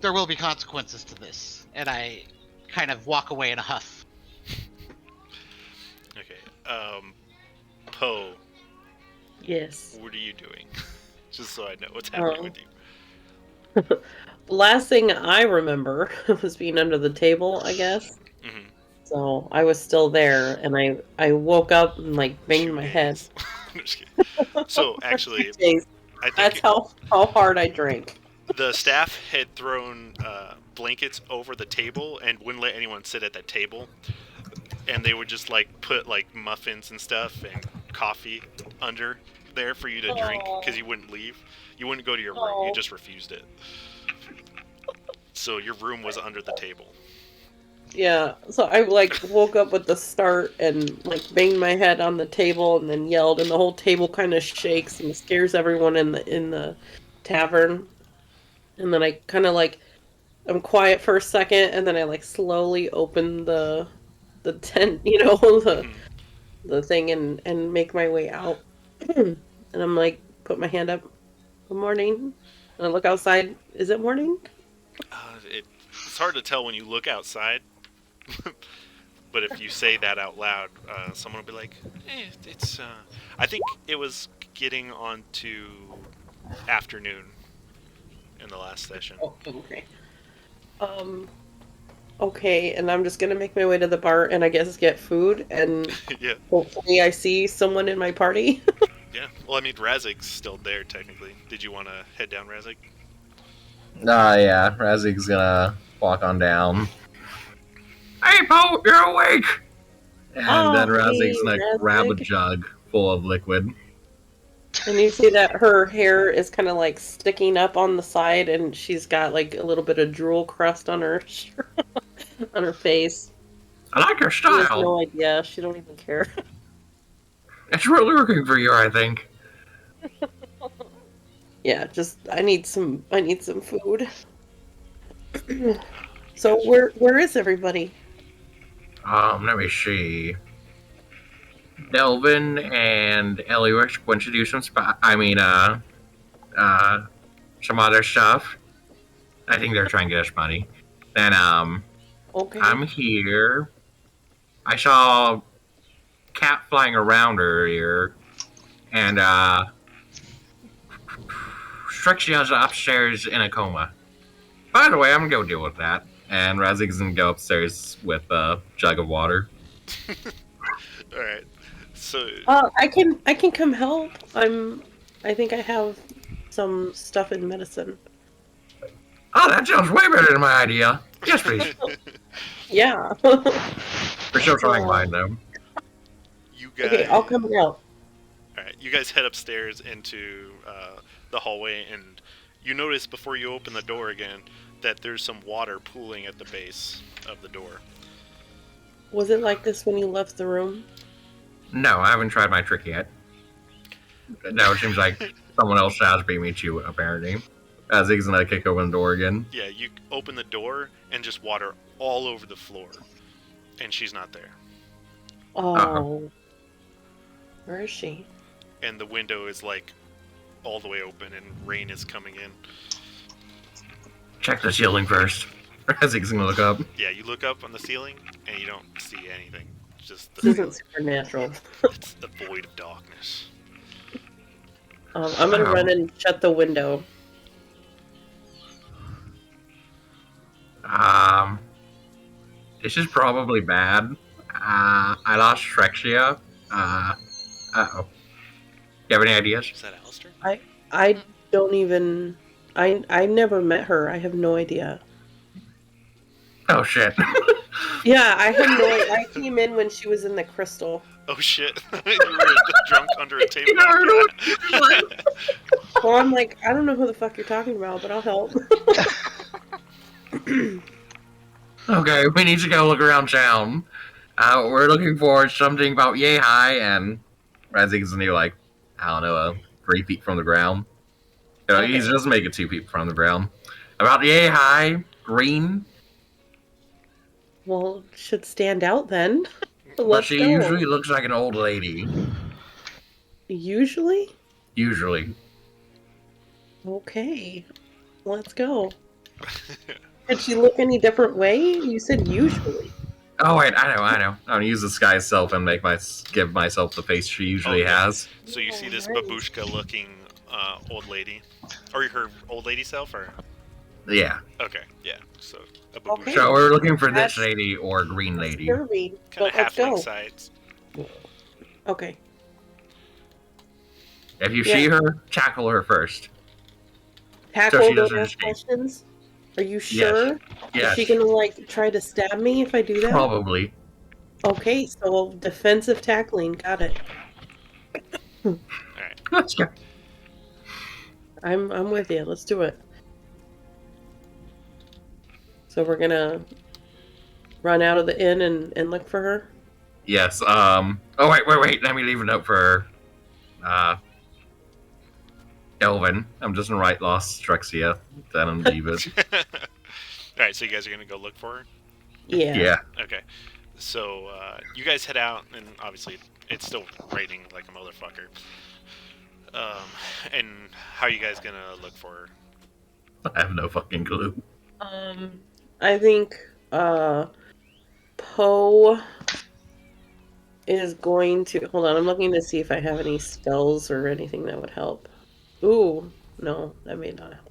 there will be consequences to this, and I kind of walk away in a huff. Okay. Poe, Yes. what are you doing? Just so I know what's happening with you. The last thing I remember was being under the table, I guess. Mm-hmm. So I was still there, and I woke up and like banged my head. I'm just kidding. So actually, Jeez, I think that's how hard I drank. the staff had thrown blankets over the table and wouldn't let anyone sit at that table. And they would just like put like muffins and stuff and coffee under there for you to drink because you wouldn't leave. You wouldn't go to your room. You just refused it. So your room was under the table. Yeah, so I like woke up with the start and like banged my head on the table and then yelled, and the whole table kind of shakes and scares everyone in the tavern. And then I kind of like I'm quiet for a second, and then I like slowly open the tent, the thing, and make my way out. And I'm like put my hand up. Good morning. And I look outside. Is it morning? It's hard to tell when you look outside. But if you say that out loud, someone will be like, it's... I think it was getting on to afternoon in the last session. Oh, okay. Okay, and I'm just gonna make my way to the bar and I guess get food, and Yeah. hopefully I see someone in my party. Yeah. Well, I mean, Razig's still there, technically. Did you want to head down, Razig? Yeah, Razig's gonna walk on down. Hey, Poe, you're awake! And then Razig's gonna grab a Razig. jug full of liquid. And you see that her hair is kind of like sticking up on the side, and she's got like a little bit of drool crust on her on her face. I like your She has style. no idea. She don't even care. It's really working for you, I think. Yeah, just I need some food. So guys- where is everybody? Let me see. Delvin and Eliwish went to do some some other stuff. I think they're trying to get us money. Then, Okay. I'm here. I saw a cat flying around earlier, and, Strexia's upstairs in a coma. By the way, I'm gonna go deal with that. And Razik's gonna go upstairs with a jug of water. All right. So I can come help. I think I have some stuff in medicine. Oh, that sounds way better than my idea. Yes, please. Yeah. We're still trying mine, though. you guys. Okay, I'll come help. All right. You guys head upstairs into the hallway, and you notice before you open the door again that there's some water pooling at the base of the door. Was it like this when you left the room? No, I haven't tried my trick yet. No, it seems like someone else has beat me to, apparently. Razik's gonna kick open the door again. Yeah, you open the door and just water all over the floor, and she's not there. Oh. Uh-huh. Where is she? And the window is like all the way open, and rain is coming in. Check the ceiling first. Razik's gonna look up. Yeah, you look up on the ceiling and you don't see anything. It's just This isn't supernatural. it's the void of darkness. I'm gonna Oh. run and shut the window. This is probably bad. I lost Strexia. Uh-oh. You have any ideas? Is that Alistair? I don't even. I never met her. I have no idea. Oh, shit. Yeah, I have no idea. I came in when she was in the crystal. Oh shit! You were drunk under a table. So I'm like, I don't know who the fuck you're talking about, but I'll help. Okay, we need to go look around town. We're looking for something about yay high, and Razik's gonna be like, I don't know, 3 feet from the ground. You know, Okay. He's just make it 2 feet from the ground. About yay high, green, Well, should stand out then. but Let's she go. usually looks like an old lady. Usually? Usually. Okay. Let's go. Did she look any different way? You said usually. Oh wait, I know. I'm gonna use this guy's self and give myself the face she usually Okay. has. So you see this Nice. babushka-looking old lady, or her old lady self, or Yeah. okay, yeah. So a babushka, Okay. So we're looking for this That's- lady or green lady. Disturbing, kind of but let's go. halfling sides. Okay. If you Yeah. see her, tackle her first. Tackle, she don't doesn't ask escape. questions. Are you sure? Yes, Is she gonna like try to stab me if I do that? probably. Okay, so defensive tackling, got it. All right. Let's go. I'm with you. Let's do it. So we're gonna run out of the inn and look for her. Yes. Oh wait. Let me leave a note for Elvin. I'm just gonna write lost Strexia. Then I'm leave it. All right. So you guys are gonna go look for her. Yeah. Yeah. Okay. So you guys head out, and obviously it's still raining like a motherfucker. And how are you guys gonna look for her? I have no fucking clue. I think Poe is going to hold on. I'm looking to see if I have any spells or anything that would help. Ooh, no, that may not help.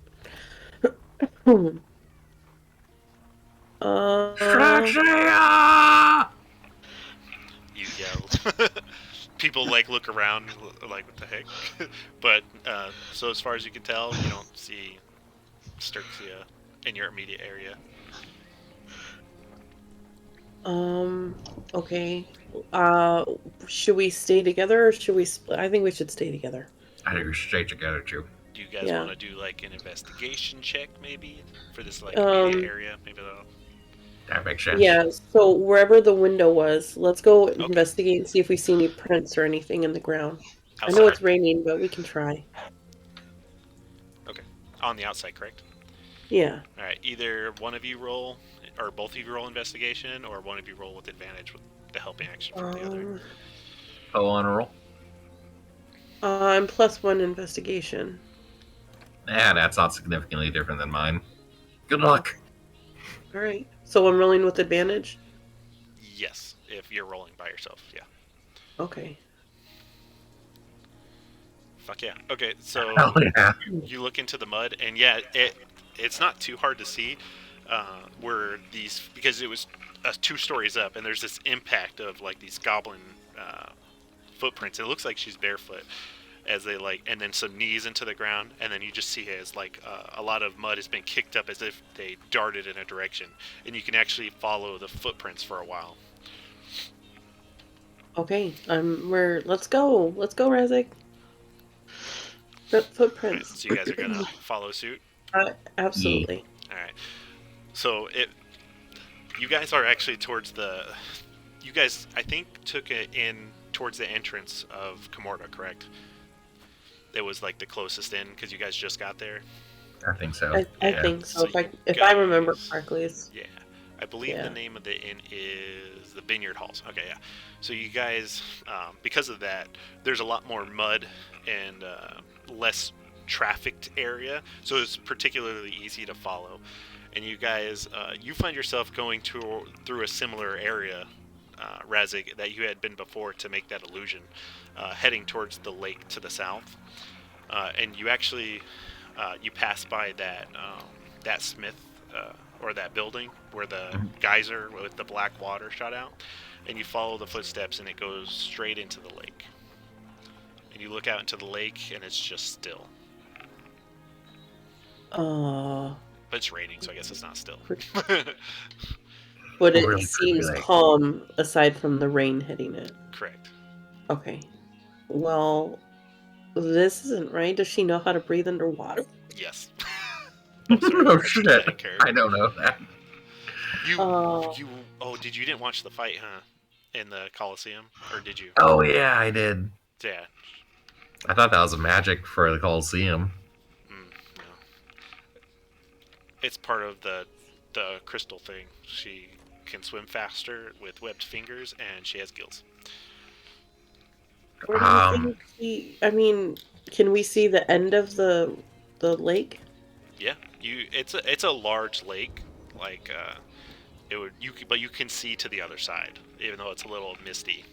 Strexia! You yelled. People like look around, like what the heck? But so as far as you can tell, you don't see Sturxia in your immediate area. Okay. Should we stay together or should we split? I think we should stay together. I think we should stay together too. Do you guys Yeah. want to do like an investigation check maybe for this like Um, immediate area? Maybe that'll. That makes sense. Yeah, so wherever the window was, let's go investigate and see if we see any prints or anything in the ground. I know it's Outside. raining, but we can try. On the outside, correct? Yeah. All right. Either one of you roll, or both of you roll investigation, or one of you roll with advantage with the helping action from the other. Go on a roll. I'm +1 investigation. That's not significantly different than mine. Good luck. All right. So I'm rolling with advantage. Yes, if you're rolling by yourself, yeah. Okay. Fuck yeah. Okay, so Oh yeah. you look into the mud, and yeah, it's not too hard to see where these, because it was 2 stories up, and there's this impact of like these goblin footprints. It looks like she's barefoot as they like, and then some knees into the ground, and then you just see as like a lot of mud has been kicked up as if they darted in a direction, and you can actually follow the footprints for a while. Okay. Let's go. Let's go, Razik. Right, Footprints. so you guys are gonna follow suit. Absolutely. All right. So you guys are actually towards you guys, I think, took it in towards the entrance of Comorta, correct? It was like the closest in because you guys just got there. I think so. I Yeah. think so. So If I remember guys- correctly, it's Yeah, I believe Yeah. the name of the inn is the Vineyard Halls. Okay, yeah. So you guys, because of that, there's a lot more mud and less trafficked area, so it's particularly easy to follow. And you guys, you find yourself going through a similar area, Razik, that you had been before to make that illusion, heading towards the lake to the south. And you actually, you pass by that smith, or that building where the geyser with the black water shot out, and you follow the footsteps, and it goes straight into the lake. And you look out into the lake, and it's just still. But it's raining, so I guess it's not still. but it Really seems pretty lake. calm aside from the rain hitting it. Correct. Okay. Well, this isn't right. Does she know how to breathe underwater? Yes. Oh, sorry. Oh I shit! didn't care. I don't know that. You didn't watch the fight, huh? In the Coliseum, or did you? Oh yeah, I did. Yeah. I thought that was a magic for the Coliseum. No. It's part of the crystal thing. She can swim faster with webbed fingers, and she has gills. Where do you think I mean, can we see the end of the lake? Yeah. It's a large lake, like but you can see to the other side, even though it's a little misty.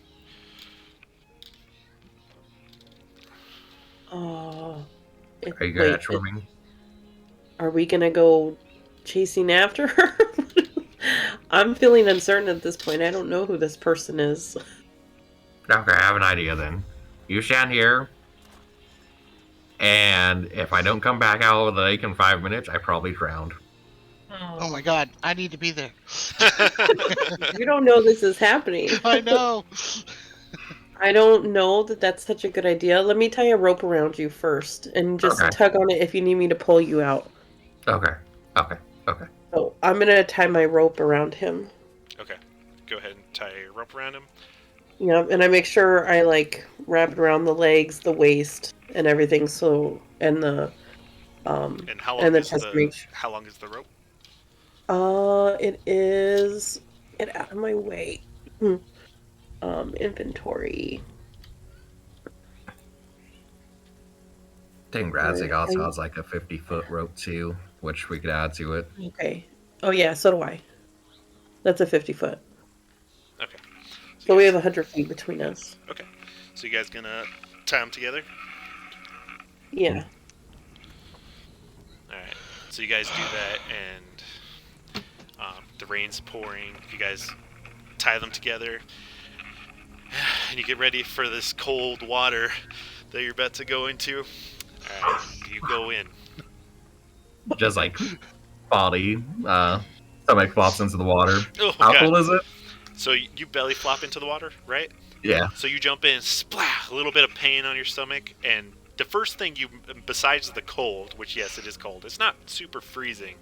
Oh. Are you good at swimming? Are we gonna go chasing after her? I'm feeling uncertain at this point. I don't know who this person is. Okay, I have an idea then. You stand here, and if I don't come back out of the lake in 5 minutes, I probably drowned. Oh my god, I need to be there. You don't know this is happening. I know. I don't know that that's such a good idea. Let me tie a rope around you first and just Okay. tug on it if you need me to pull you out. Okay. So I'm gonna tie my rope around him. Okay. Go ahead and tie a rope around him. Yeah, and I make sure I wrap it around the legs, the waist, and everything. So and the And how long and the is test how long is the rope? it is get out of my way. Inventory. I think Razik also has like a 50-foot rope too, which we could add to it. Okay. Oh yeah, so do I. That's a 50-foot. Okay. So we have 100 feet between us. Okay. So you guys gonna tie them together? Yeah. All right. So you guys do that, and the rain's pouring. You guys tie them together, and you get ready for this cold water that you're about to go into. All right. You go in. Just like body, stomach flops into the water. Oh How god. cold is it? So you belly flop into the water, right? Yeah. So you jump in, splat, a little bit of pain on your stomach, and the first thing besides the cold, which yes, it is cold. It's not super freezing,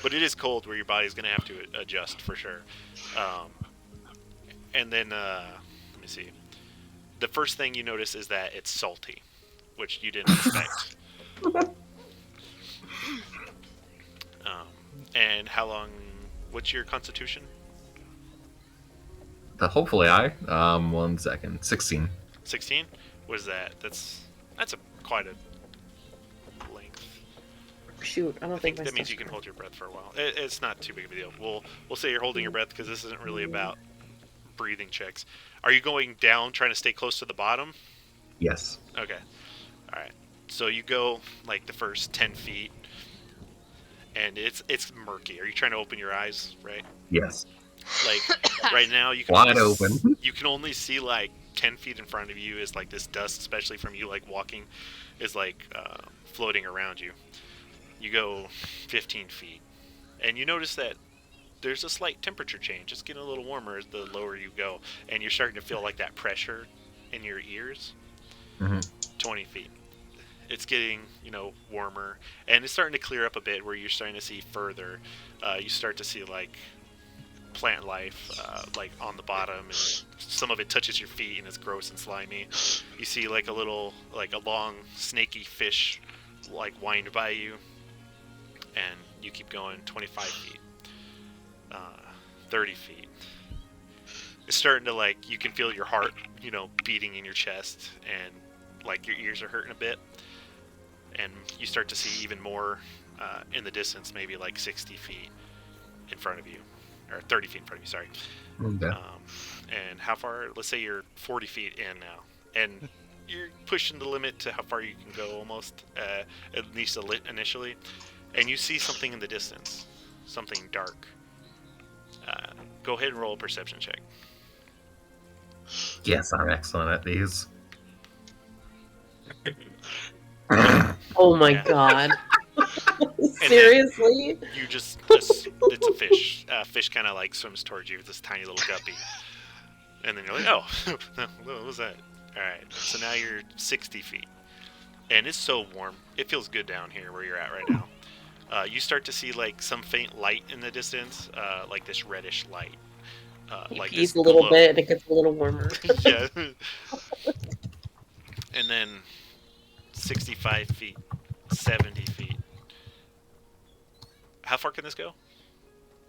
but it is cold where your body's going to have to adjust for sure. And then, let me see. The first thing you notice is that it's salty, which you didn't expect. And how long What's your constitution? Hopefully I. 1 second. 16. 16. What is that? That's a quite a length. Shoot, I don't I think think my that means stuff's you can hold your breath for a while. It's not too big of a deal. We'll say you're holding your breath because this isn't really about breathing checks. Are you going down, trying to stay close to the bottom? Yes. Okay. All right. So you go like the first 10 feet, and it's murky. Are you trying to open your eyes? Right. Yes. Like right now, you can Wide only open. you can only see like 10 feet in front of you is like this dust, especially from you like walking, is like floating around you. You go 15 feet, and you notice that there's a slight temperature change. It's getting a little warmer as the lower you go, and you're starting to feel like that pressure in your ears. 20 feet. It's getting, warmer, and it's starting to clear up a bit where you're starting to see further. You start to see like plant life, like on the bottom, and some of it touches your feet, and it's gross and slimy. You see like a long snaky fish, like wind by you, and you keep going 25 feet, 30 feet. It's starting to like you can feel your heart, beating in your chest, and like your ears are hurting a bit, and you start to see even more in the distance, maybe like 60 feet in front of you, or 30 feet in front of you, sorry. Okay. And how far? Let's say you're 40 feet in now, and you're pushing the limit to how far you can go almost, at least initially, and you see something in the distance, something dark. Go ahead and roll a perception check. Yes, I'm excellent at these. Oh my Yeah. god. then Seriously? You just it's a fish. Fish kind of like swims towards you with this tiny little guppy, and then you're like, oh, what was that? All right, so now you're 60 feet, and it's so warm. It feels good down here where you're at right now. You start to see like some faint light in the distance, like this reddish light. You Like pees this a little glow. bit and it gets a little warmer. Yeah. And then 65 feet, 70 feet. How far can this go?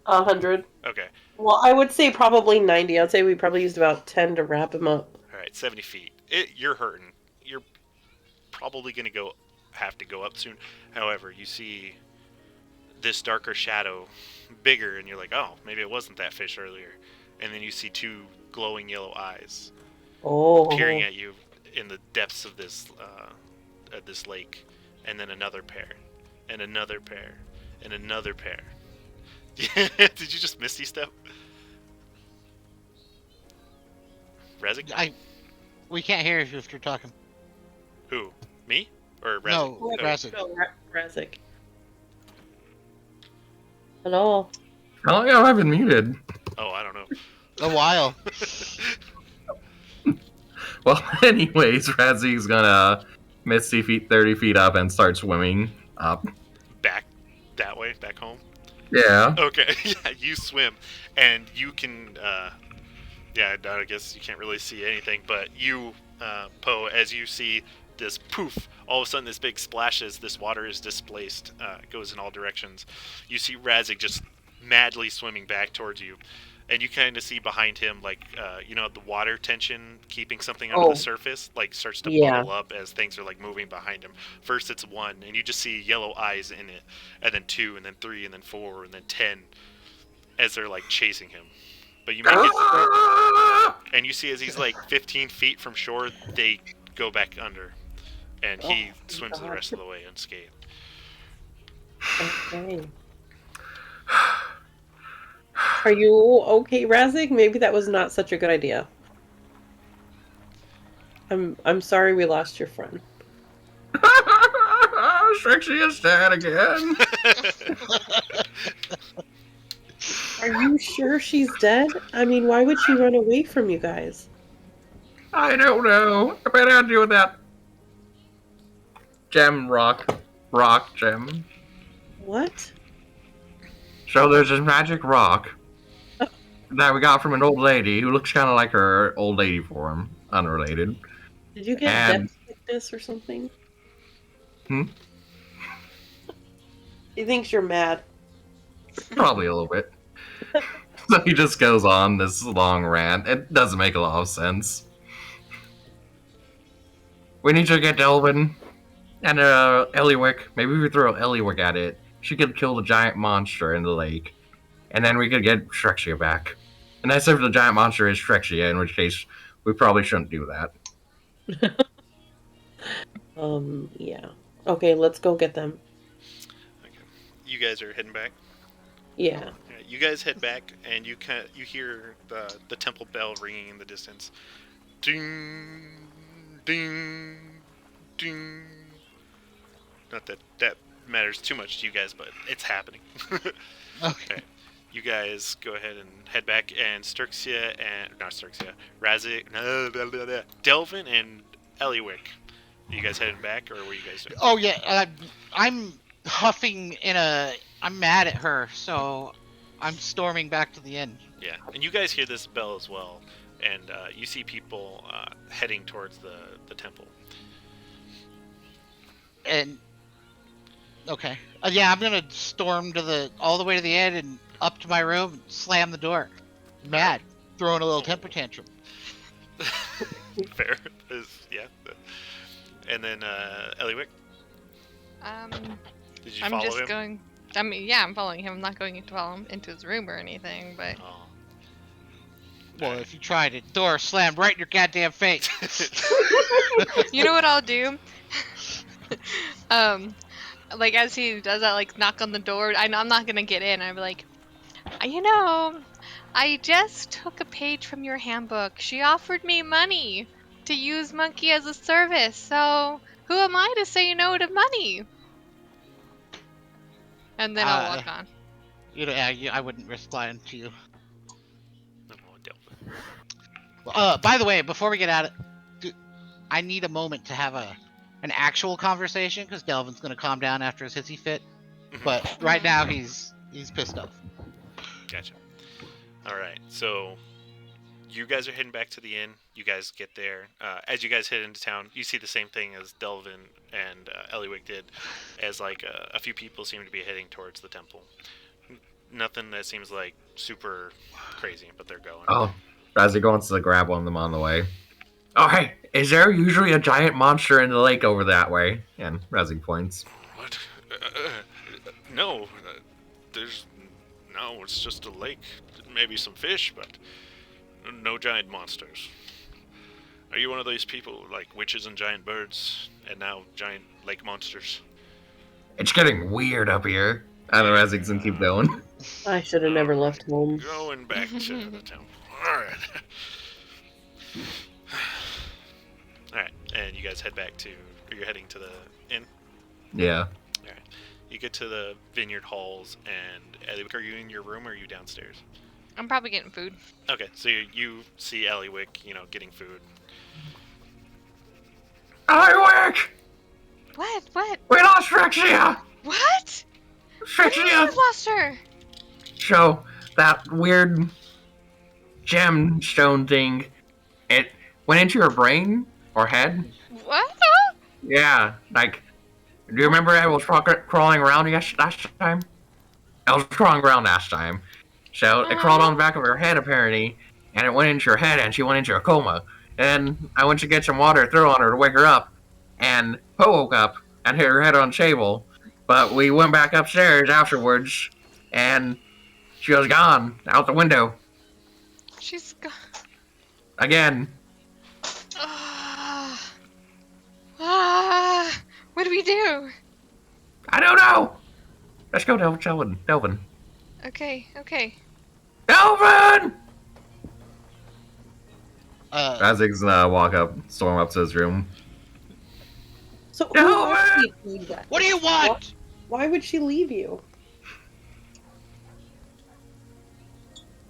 100. Okay. Well, I would say probably 90. I'd say we probably used about 10 to wrap him up. All right, 70 feet. You're hurting. You're probably going to have to go up soon. However, you see this darker shadow, bigger, and you're like, oh, maybe it wasn't that fish earlier. And then you see two glowing yellow eyes peering at you in the depths of this lake, and then another pair, and another pair, and another pair. Did you just misty step? Rezik? We can't hear you if you're talking. Who? Me? Or Rezik? No, Oh. Razik. No, Razik. Hello? Oh, yeah, I've been muted. Oh, I don't know. A while. Well, anyways, Razzy's gonna misty feet 30 feet up and start swimming up. Back that way? Back home? Yeah. Okay, yeah, you swim, and you can, I guess you can't really see anything, but you, Poe, as you see this poof, all of a sudden this big splashes, this water is displaced, goes in all directions. You see Razik just madly swimming back towards you, and you kind of see behind him, like, the water tension keeping something under the surface, like, starts to bubble up as things are, like, moving behind him. First it's 1, and you just see yellow eyes in it, and then 2, and then 3, and then 4, and then 10, as they're, like, chasing him. But you make it, and you see as he's, like, 15 feet from shore, they go back under, and he swims the rest of the way unscathed. Okay. Are you okay, Razik? Maybe that was not such a good idea. I'm sorry we lost your friend. Strixie is dead again. Are you sure she's dead? I mean, why would she run away from you guys? I don't know. I bet I had to do with that gem rock gem. What? So there's this magic rock that we got from an old lady who looks kind of like her old lady form, unrelated. Did you get And- death sickness or something? Hmm? He thinks you're mad. Probably a little bit. So he just goes on this long rant. It doesn't make a lot of sense. We need to get Delvin and Eliwick. Maybe if we throw Eliwick at it, she could kill the giant monster in the lake. And then we could get Shrexia back. And that's if the giant monster is Shrexia, in which case we probably shouldn't do that. Yeah. Okay, let's go get them. Okay. You guys are heading back. Yeah. Yeah, you guys head back, and you hear the temple bell ringing in the distance. Ding, ding, ding. Not that that matters too much to you guys, but it's happening. Okay. You guys go ahead and head back, and Razik, Delvin, and Eliwick. You guys heading back, or were you guys doing? Oh yeah, I'm huffing I'm mad at her, so I'm storming back to the inn. Yeah, and you guys hear this bell as well, and you see people heading towards the temple. And okay, yeah, I'm gonna storm to all the way to the inn and up to my room, and slam the door. Mad, throwing a little temper tantrum. Fair, yeah. And then Eliwick, did you I'm follow just him? going. I mean, yeah, I'm following him. I'm not going to follow him into his room or anything, but Oh. Well, if you tried it, door slammed right in your goddamn face. you know what I'll do? Like as he does that, like knock on the door. I'm not gonna get in. I'm like, I just took a page from your handbook. She offered me money to use Monkey as a service. So who am I to say no to money? And then I'll walk on. I wouldn't risk lying to you. No, Delvin. By the way, before we get at it, I need a moment to have an actual conversation because Delvin's gonna calm down after his hissy fit. But right now he's pissed off. Gotcha. All right, so you guys are heading back to the inn. You guys get there. As you guys head into town, you see the same thing as Delvin and Eliwick did, as like a few people seem to be heading towards the temple. Nothing that seems like super crazy, but they're going. Oh, Razik wants to grab one of them on the way. Oh, hey, is there usually a giant monster in the lake over that way? And Razik points. What? No, no, it's just a lake. Maybe some fish, but no giant monsters. Are you one of those people like witches and giant birds, and now giant lake monsters? It's getting weird up here. And Razik's gonna keep going. I should have never left home. Going back to the temple. Alright. Alright, and you guys head back you're heading to the inn? Yeah. Alright. You get to the vineyard halls, and Eliwick, are you in your room or are you downstairs? I'm probably getting food. Okay, so you see Eliwick, getting food. Eliwick! What? We lost Shrexia! What? Shrexia! I lost her. So, that weird gemstone thing, it went into your brain or head? What? Yeah, like, do you remember I was crawling around last time? I was crawling around last time. So, it crawled on the back of her head, apparently, and it went into her head, and she went into a coma. And I went to get some water, threw on her to wake her up, and Poe woke up and hit her head on the table. But we went back upstairs afterwards, and she was gone, out the window. She's gone. Again. What do we do? I don't know! Let's go, Delvin. Okay. Delvin! Razik's Razik's storm up to his room. So No, who would she leave that? what do you want? Why would she leave you?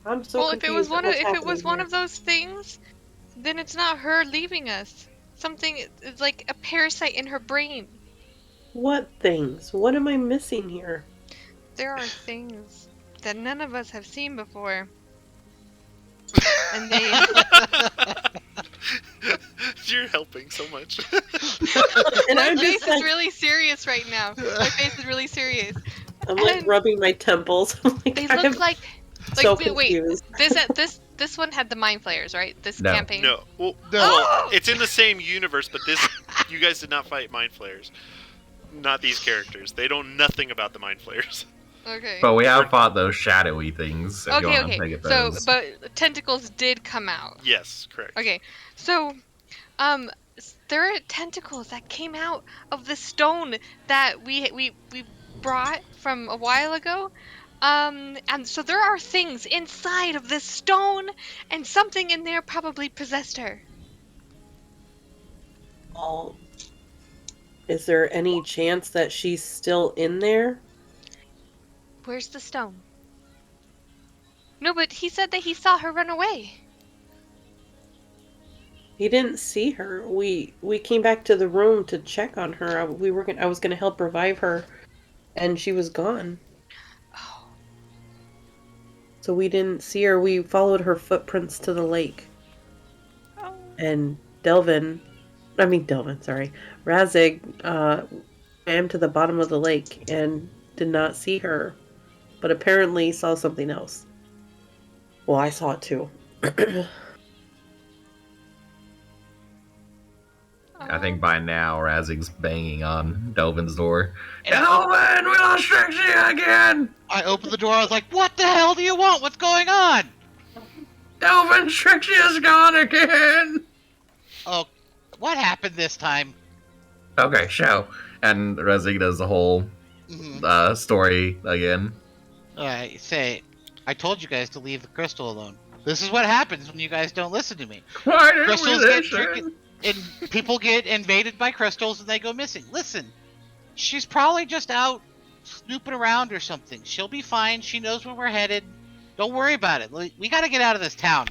I'm so Well, if it was confused one at of those things, then it's not her leaving us. Something is like a parasite in her brain. what things? What am I missing here? There are things that none of us have seen before. And they You're helping so much. And My I'm face just like, is really serious right now. My face is really serious. I'm like and- rubbing my temples. I'm like, They I look have- like so wait, confused. this one had the mind flayers, right? This No. campaign. No. Well, No. well, it's in the same universe, but this you guys did not fight mind flayers. Not these characters. They know nothing about the mind flayers. Okay. But we have fought those shadowy things. If you Okay, want to okay. take it So, those. but tentacles did come out. Yes, correct. Okay, so, there are tentacles that came out of the stone that we brought from a while ago. And so there are things inside of this stone, and something in there probably possessed her. Oh, is there any chance that she's still in there? Where's the stone? No, but he said that he saw her run away. He didn't see her. We came back to the room to check on her. I was gonna help revive her, and she was gone. Oh, So we didn't see her. We followed her footprints to the lake. oh. And Razig swam to the bottom of the lake and did not see her, but apparently saw something else. Well, I saw it too. I think by now Razig's banging on Delvin's door. And Delvin, we lost Trixie again! I opened the door. I was like, "What the hell do you want? What's going on?" Delvin, Trixie is gone again! Oh, what happened this time? Okay, show. And Razig does the whole Mhm. story again. I say, I told you guys to leave the crystal alone. This is what happens when you guys don't listen to me. Why didn't Crystals we get listen? tricked, and people get invaded by crystals and they go missing. Listen, she's probably just out snooping around or something. She'll be fine. She knows where we're headed. Don't worry about it. We gotta get out of this town.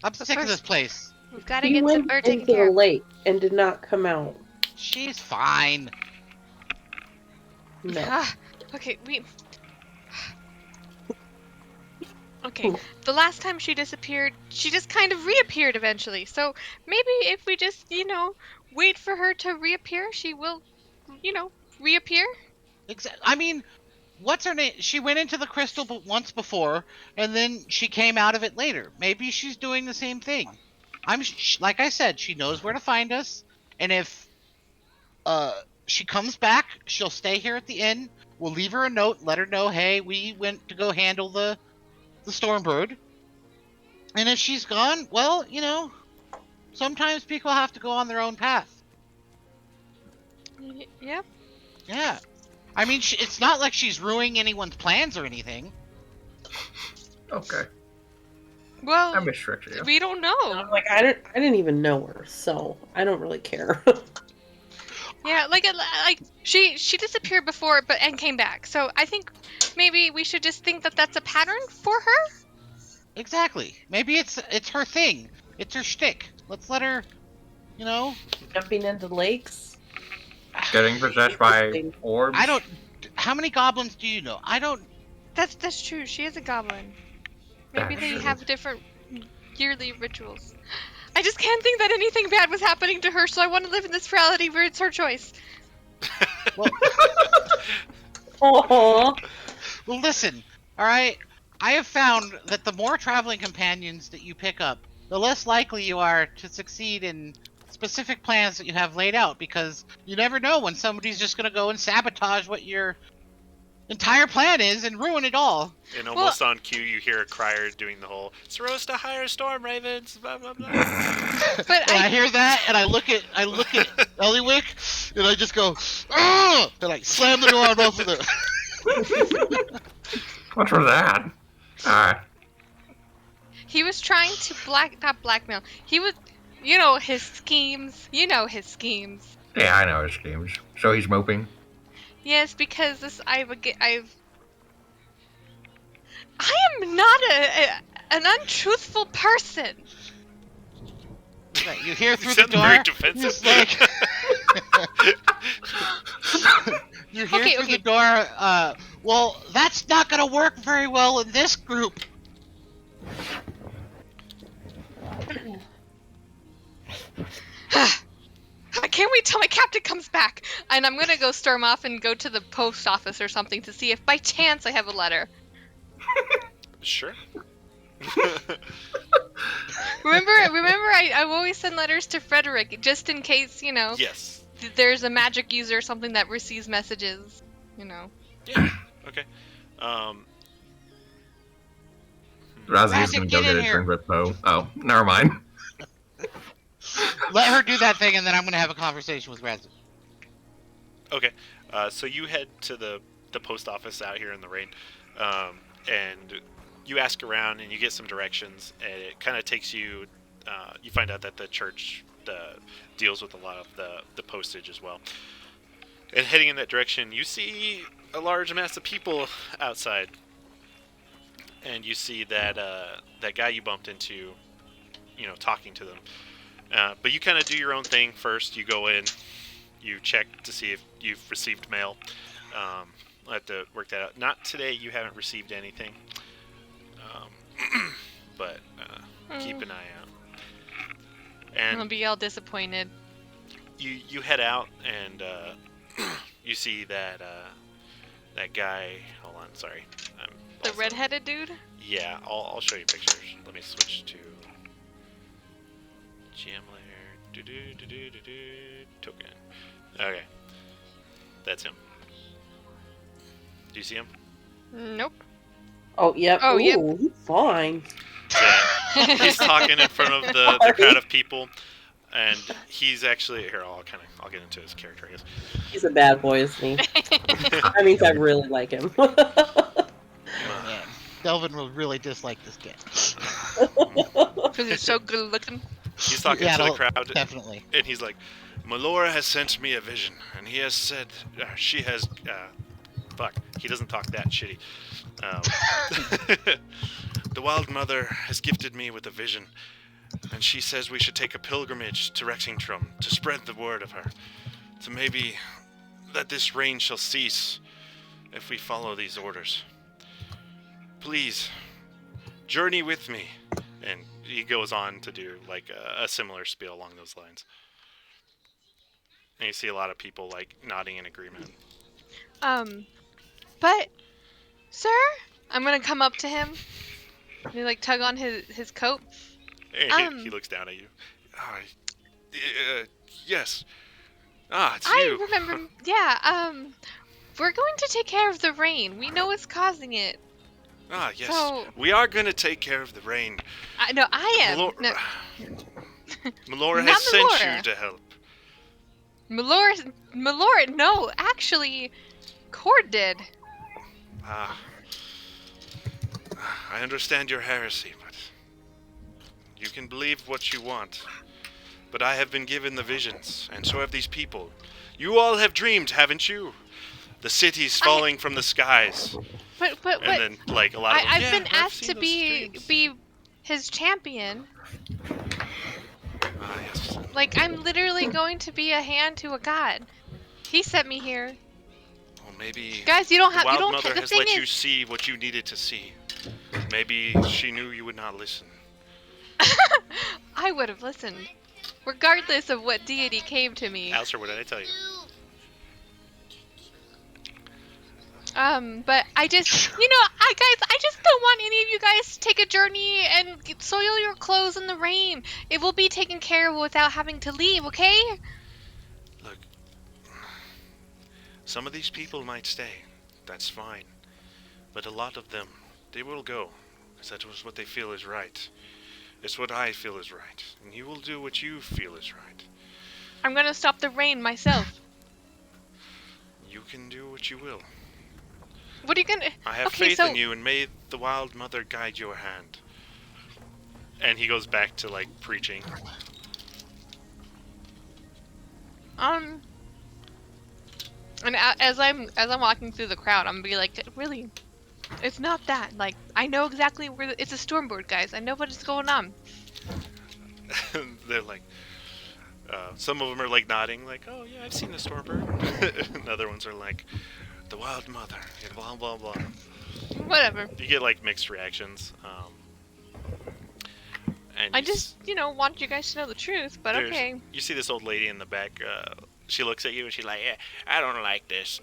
I'm sick of this place. We've got to He get went her taken into care the of. lake and did not come out. She's fine. No. Ah, okay, Okay, the last time she disappeared, she just kind of reappeared eventually. So maybe if we just, wait for her to reappear, she will, reappear. I mean, what's her name? She went into the crystal once before, and then she came out of it later. Maybe she's doing the same thing. Like I said, she knows where to find us, and if she comes back, she'll stay here at the inn. We'll leave her a note, let her know, hey, we went to go handle the Stormbird. And if she's gone, well, sometimes people have to go on their own path. Yeah. Yeah. I mean, it's not like she's ruining anyone's plans or anything. Okay. Well, I miss Trixie. we don't know. I'm like, I didn't even know her, so I don't really care. Yeah, like she disappeared before, and came back. So I think maybe we should just think that that's a pattern for her. Exactly. Maybe it's her thing. It's her shtick. Let's let her, Jumping into lakes. Getting possessed by orbs. How many goblins do you know? That's true. She is a goblin. Maybe That's they true. have different yearly rituals. I just can't think that anything bad was happening to her, so I want to live in this reality where it's her choice. Well, Aww. well, listen. All right. I have found that the more traveling companions that you pick up, the less likely you are to succeed in specific plans that you have laid out, because you never know when somebody's just going to go and sabotage what your entire plan is and ruin it all. And almost on cue, you hear a crier doing the whole "Supposed to hire storm ravens," blah blah blah. But And I hear that, and I look at Eliwick, and I just go, "Ugh!" and I slam the door on both of them. What was that? Alright. he was trying to not blackmail. He was, his schemes. You know his schemes. Yeah, I know his games. So he's moping. Yes, because I am not an untruthful person. Right, you hear through You the sound door. very defensive. It's like, you hear Okay, through okay. the door. Well, that's not gonna work very well in this group. I can't wait till my captain comes back, and I'm gonna go storm off and go to the post office or something to see if by chance I have a letter. Sure. Remember, I've always sent letters to Frederick just in case, Yes. There's a magic user or something that receives messages, Yeah. Okay. Um. Razzie is Razzie, gonna go get get in a here. drink with Poe. Oh, never mind. Let her do that thing, and then I'm gonna have a conversation with Razzie. Okay. So you head to the post office out here in the rain, and you ask around and you get some directions, and it kind of takes you. You find out that the church deals with a lot of the postage as well. And heading in that direction, you see a large mass of people outside, and you see that that guy you bumped into, talking to them. But you kind of do your own thing first. You go in, you check to see if you've received mail. I'll have to work that out. Not today. You haven't received anything, but keep an eye out. I'll And be all disappointed. you head out and you see that that guy. Hold on, sorry. The redheaded dude? Yeah, I'll show you pictures. Let me switch to jam layer. Token. Okay, that's him. Do you see him? Nope. Oh, yep. Oh, Ooh, yep. he's fine. Yeah, he's talking in front of the crowd of people, and he's actually here. I'll get into his character, I guess. He's a bad boy, isn't he? That means I really like him. Man, Delvin will really dislike this game. Because he's so good looking. He's talking Yeah, to the it'll- crowd, Definitely. and he's like, "Melora has sent me a vision, and he has said she has." Fuck, he doesn't talk that shitty. The Wild Mother has gifted me with a vision, and she says we should take a pilgrimage to Rexingtrum to spread the word of her, to maybe that this rain shall cease if we follow these orders. Please, journey with me. And he goes on to do like a similar spiel along those lines. And you see a lot of people like nodding in agreement. But, sir, I'm gonna come up to him. And like tug on his coat. And he looks down at you. Yes. It's I you. remember. Yeah. We're going to take care of the rain. We know what's causing it. Yes. So- We are going to take care of the rain. I am. No, Melora Not has sent Melora. you to help. Malora. No, actually, Cord did. I understand your heresy, but you can believe what you want. But I have been given the visions, and so have these people. You all have dreamed, haven't you? The city's falling from the skies. But And then, like, a lot of them, I've "Yeah, been asked seen to those be dreams." his champion. Yes. Like I'm literally going to be a hand to a god. He sent me here. Well, maybe Guys, you don't the have. You Wild don't. Mother The has thing let you is, see what you needed to see. Maybe she knew you would not listen. I would have listened, regardless of what deity came to me. Alistair, what did I tell you? But I just, I just don't want any of you guys to take a journey and soil your clothes in the rain. It will be taken care of without having to leave, okay? Look, some of these people might stay. That's fine. But a lot of them, they will go. Because that was what they feel is right. It's what I feel is right. And you will do what you feel is right. I'm gonna stop the rain myself. You can do what you will. What are you gonna... I have Okay, faith so- in you, and may the Wild Mother guide your hand. And he goes back to, like, preaching. And as I'm walking through the crowd, I'm gonna be like, really, it's not that. Like, I know exactly where it's a stormboard, guys. I know what is going on. They're like, some of them are like nodding, like, oh yeah, I've seen the Stormbird. And other ones are like, the Wild Mother, and blah blah blah. Whatever. You get like mixed reactions. And I you just, want you guys to know the truth. But there's- okay. You see this old lady in the back. She looks at you and she's like, yeah, I don't like this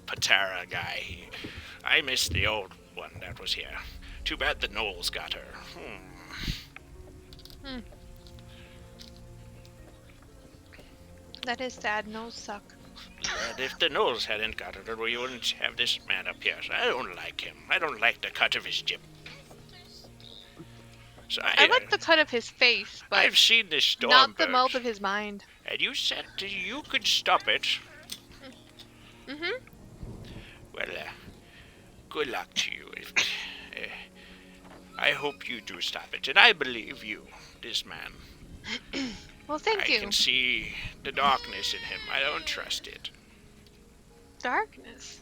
Patara guy. I miss the old one that was here. Too bad the gnolls got her. That is sad. No suck. And if the gnolls hadn't got her, we wouldn't have this man up here. So I don't like him. I don't like the cut of his jib. So I like the cut of his face, but I've seen this storm not the bird, mold of his mind. and you said you could stop it. Mm-hmm. Well, good luck to you. I hope you do stop it, and I believe you, this man. Well, thank I you. can see the darkness in him. I don't trust it. Darkness.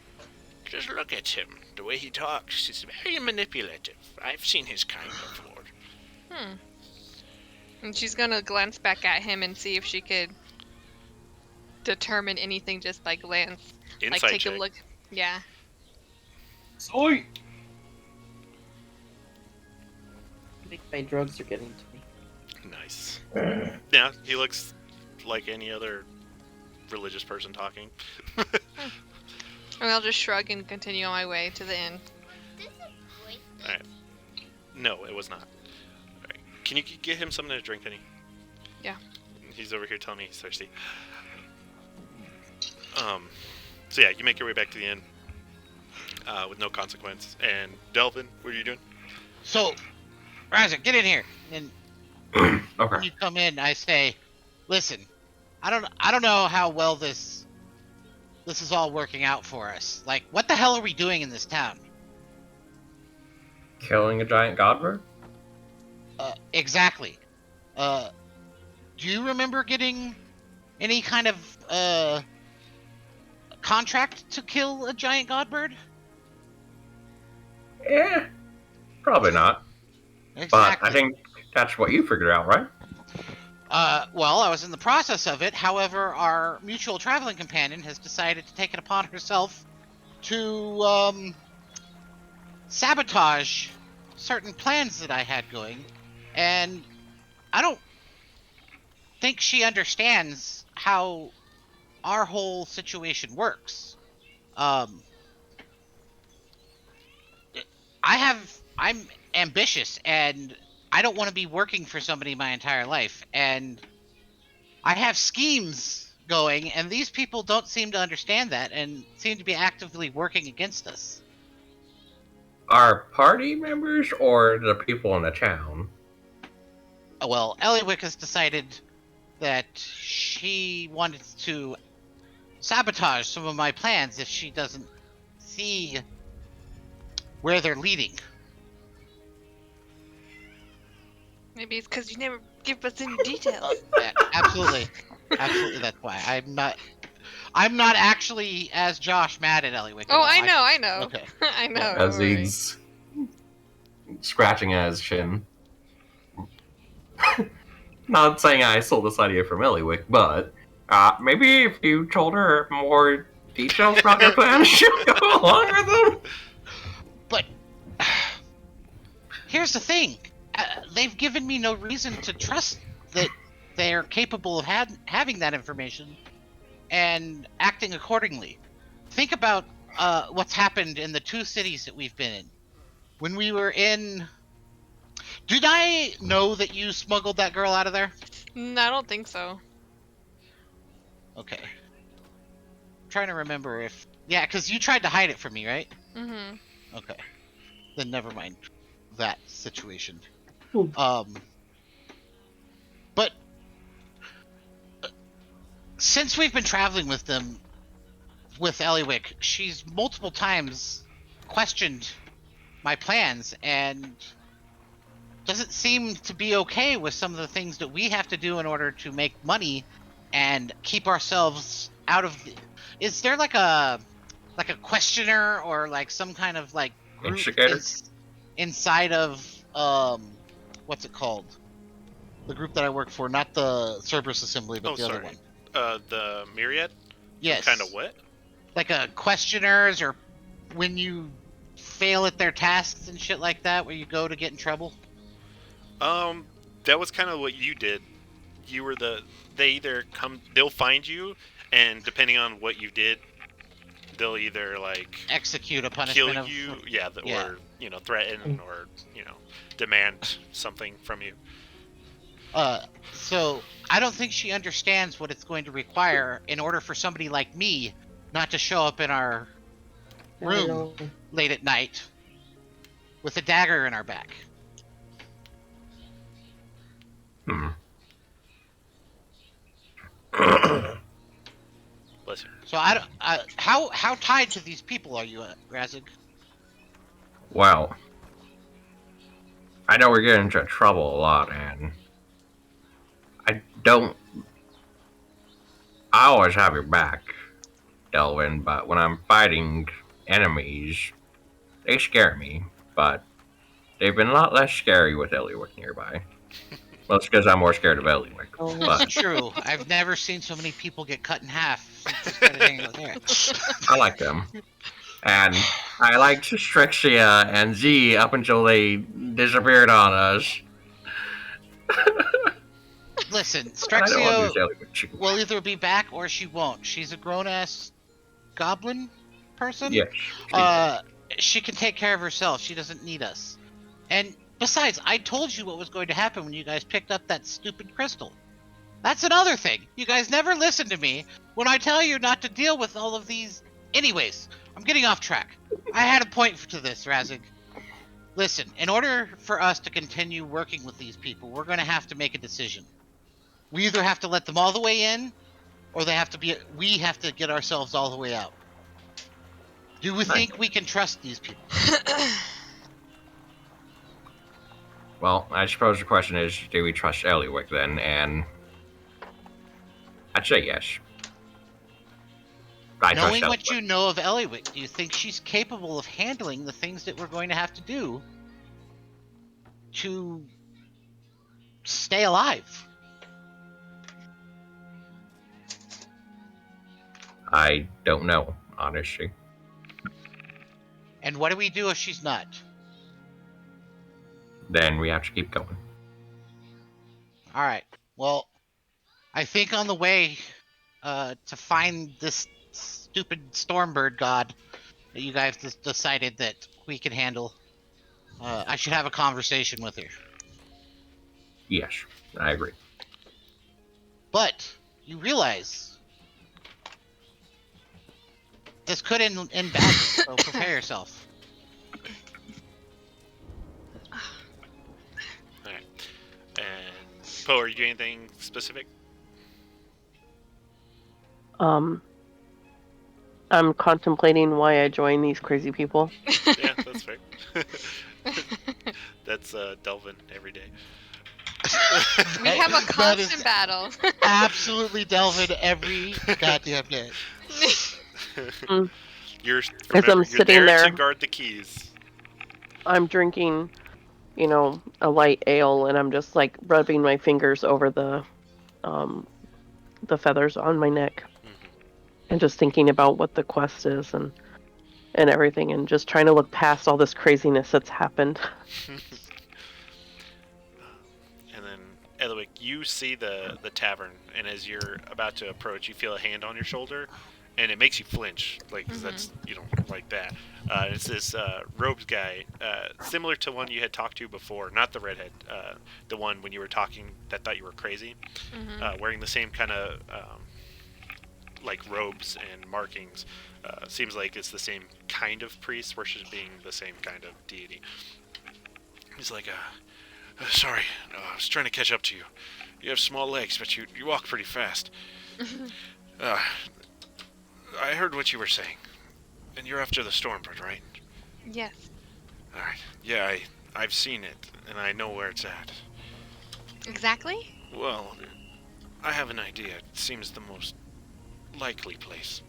Just look at him. The way he talks is very manipulative. I've seen his kind before. And she's gonna glance back at him and see if she could determine anything just by glance. Insight like take check. a look. Yeah. Soy. I think my drugs are getting to me. Nice. Yeah, he looks like any other religious person talking. And I'll just shrug and continue on my way to the inn. Alright. No, it was not. Alright. Can you get him something to drink, Penny? Yeah. He's over here telling me he's thirsty. So yeah, you make your way back to the inn with no consequence. And Delvin, what are you doing? So, Razak, get in here. And when Okay. you come in, I say, "Listen, I don't know how well this is all working out for us. Like, what the hell are we doing in this town?" Killing a giant godbird? Exactly. Do you remember getting any kind of contract to kill a giant godbird? Yeah, probably not. Exactly. But I think that's what you figured out, right? Well, I was in the process of it. However, our mutual traveling companion has decided to take it upon herself to sabotage certain plans that I had going, and I don't think she understands how our whole situation works. I'm ambitious, and I don't want to be working for somebody my entire life, and I have schemes going, and these people don't seem to understand that and seem to be actively working against us. Our party members or the people in the town? Well, Eliwick has decided that she wanted to sabotage some of my plans if she doesn't see where they're leading. Maybe it's because you never give us any details. Yeah, absolutely. Absolutely, that's why. I'm not actually, as Josh, mad at Eliwick. Oh, I know. Okay. I know. Yeah, As don't worry. he's scratching at his chin. Not saying I stole this idea from Eliwick, but maybe if you told her more details about your plan, she would go along with them. But here's the thing. They've given me no reason to trust that they're capable of having that information and acting accordingly. Think about what's happened in the two cities that we've been in. When we were in... Did I know that you smuggled that girl out of there? No, I don't think so. Okay. I'm trying to remember if... Yeah, because you tried to hide it from me, right? Mm-hmm. Okay. Then never mind that situation. Hmm. But since we've been traveling with them, with Eliwick, she's multiple times questioned my plans and doesn't seem to be okay with some of the things that we have to do in order to make money and keep ourselves out of the... Is there like a questioner or like some kind of like group Instigator? inside of what's it called? The group that I work for, not the Cerberus Assembly, but the other one. The Myriad? Yes. Kind of what? Like a questioners, or when you fail at their tasks and shit like that, where you go to get in trouble. That was kind of what you did. You were they either they'll find you, and depending on what you did, they'll either like execute a kill punishment of you, yeah. or threaten, or demand something from you. So I don't think she understands what it's going to require in order for somebody like me not to show up in our I room know. late at night with a dagger in our back. Hmm. Bless you. So I don't. How tied to these people are you, Razig? Well, I know we're getting into trouble a lot, and I don't. I always have your back, Delvin, but when I'm fighting enemies, they scare me. But they've been a lot less scary with Eliwick nearby. Well, it's because I'm more scared of Eliwick. Oh. It's But true. I've never seen so many people get cut in half since I started hanging with her. I like them. And I liked Strixia and Z up until they disappeared on us. Listen, I don't want to Strexio use Eliwick too. will either be back or she won't. She's a grown-ass goblin person. Yes. She can take care of herself. She doesn't need us. And besides, I told you what was going to happen when you guys picked up that stupid crystal. That's another thing. You guys never listen to me when I tell you not to deal with all of these. Anyways, I'm getting off track. I had a point to this, Razig. Listen, in order for us to continue working with these people, we're going to have to make a decision. We either have to let them all the way in, or we have to get ourselves all the way out. Do we think we can trust these people? Well, I suppose the question is, do we trust Eliwick then? And I'd say yes. I trust Knowing what Eliwick. you know of Eliwick, do you think she's capable of handling the things that we're going to have to do to stay alive? I don't know, honestly. And what do we do if she's not? Then we have to keep going. All right. Well, I think on the way to find this stupid Stormbird god that you guys decided that we can handle, I should have a conversation with her. Yes, I agree. But you realize this could end badly, so prepare yourself. Alright. And Poe, are you doing anything specific? I'm contemplating why I joined these crazy people. Yeah, that's fair. That's Delvin every day. We have a That constant is battle. absolutely Delvin every goddamn day. You're As I'm sitting there there, to guard the keys. I'm drinking, a light ale, and I'm just like rubbing my fingers over the feathers on my neck, and just thinking about what the quest is and everything, and just trying to look past all this craziness that's happened. And then, Eliwick, you see the tavern, and as you're about to approach, you feel a hand on your shoulder, and it makes you flinch, like, 'cause that's, you don't like that. It's this robed guy, similar to one you had talked to before, not the redhead, the one when you were talking that thought you were crazy, wearing the same kind of, like, robes and markings. Seems like it's the same kind of priest, worshipping the same kind of deity. He's like, sorry, I was trying to catch up to you. You have small legs, but you walk pretty fast. I heard what you were saying. And you're after the Stormbird, right? Yes. Alright. Yeah, I've seen it, and I know where it's at. Exactly? Well, I have an idea. It seems the most likely place.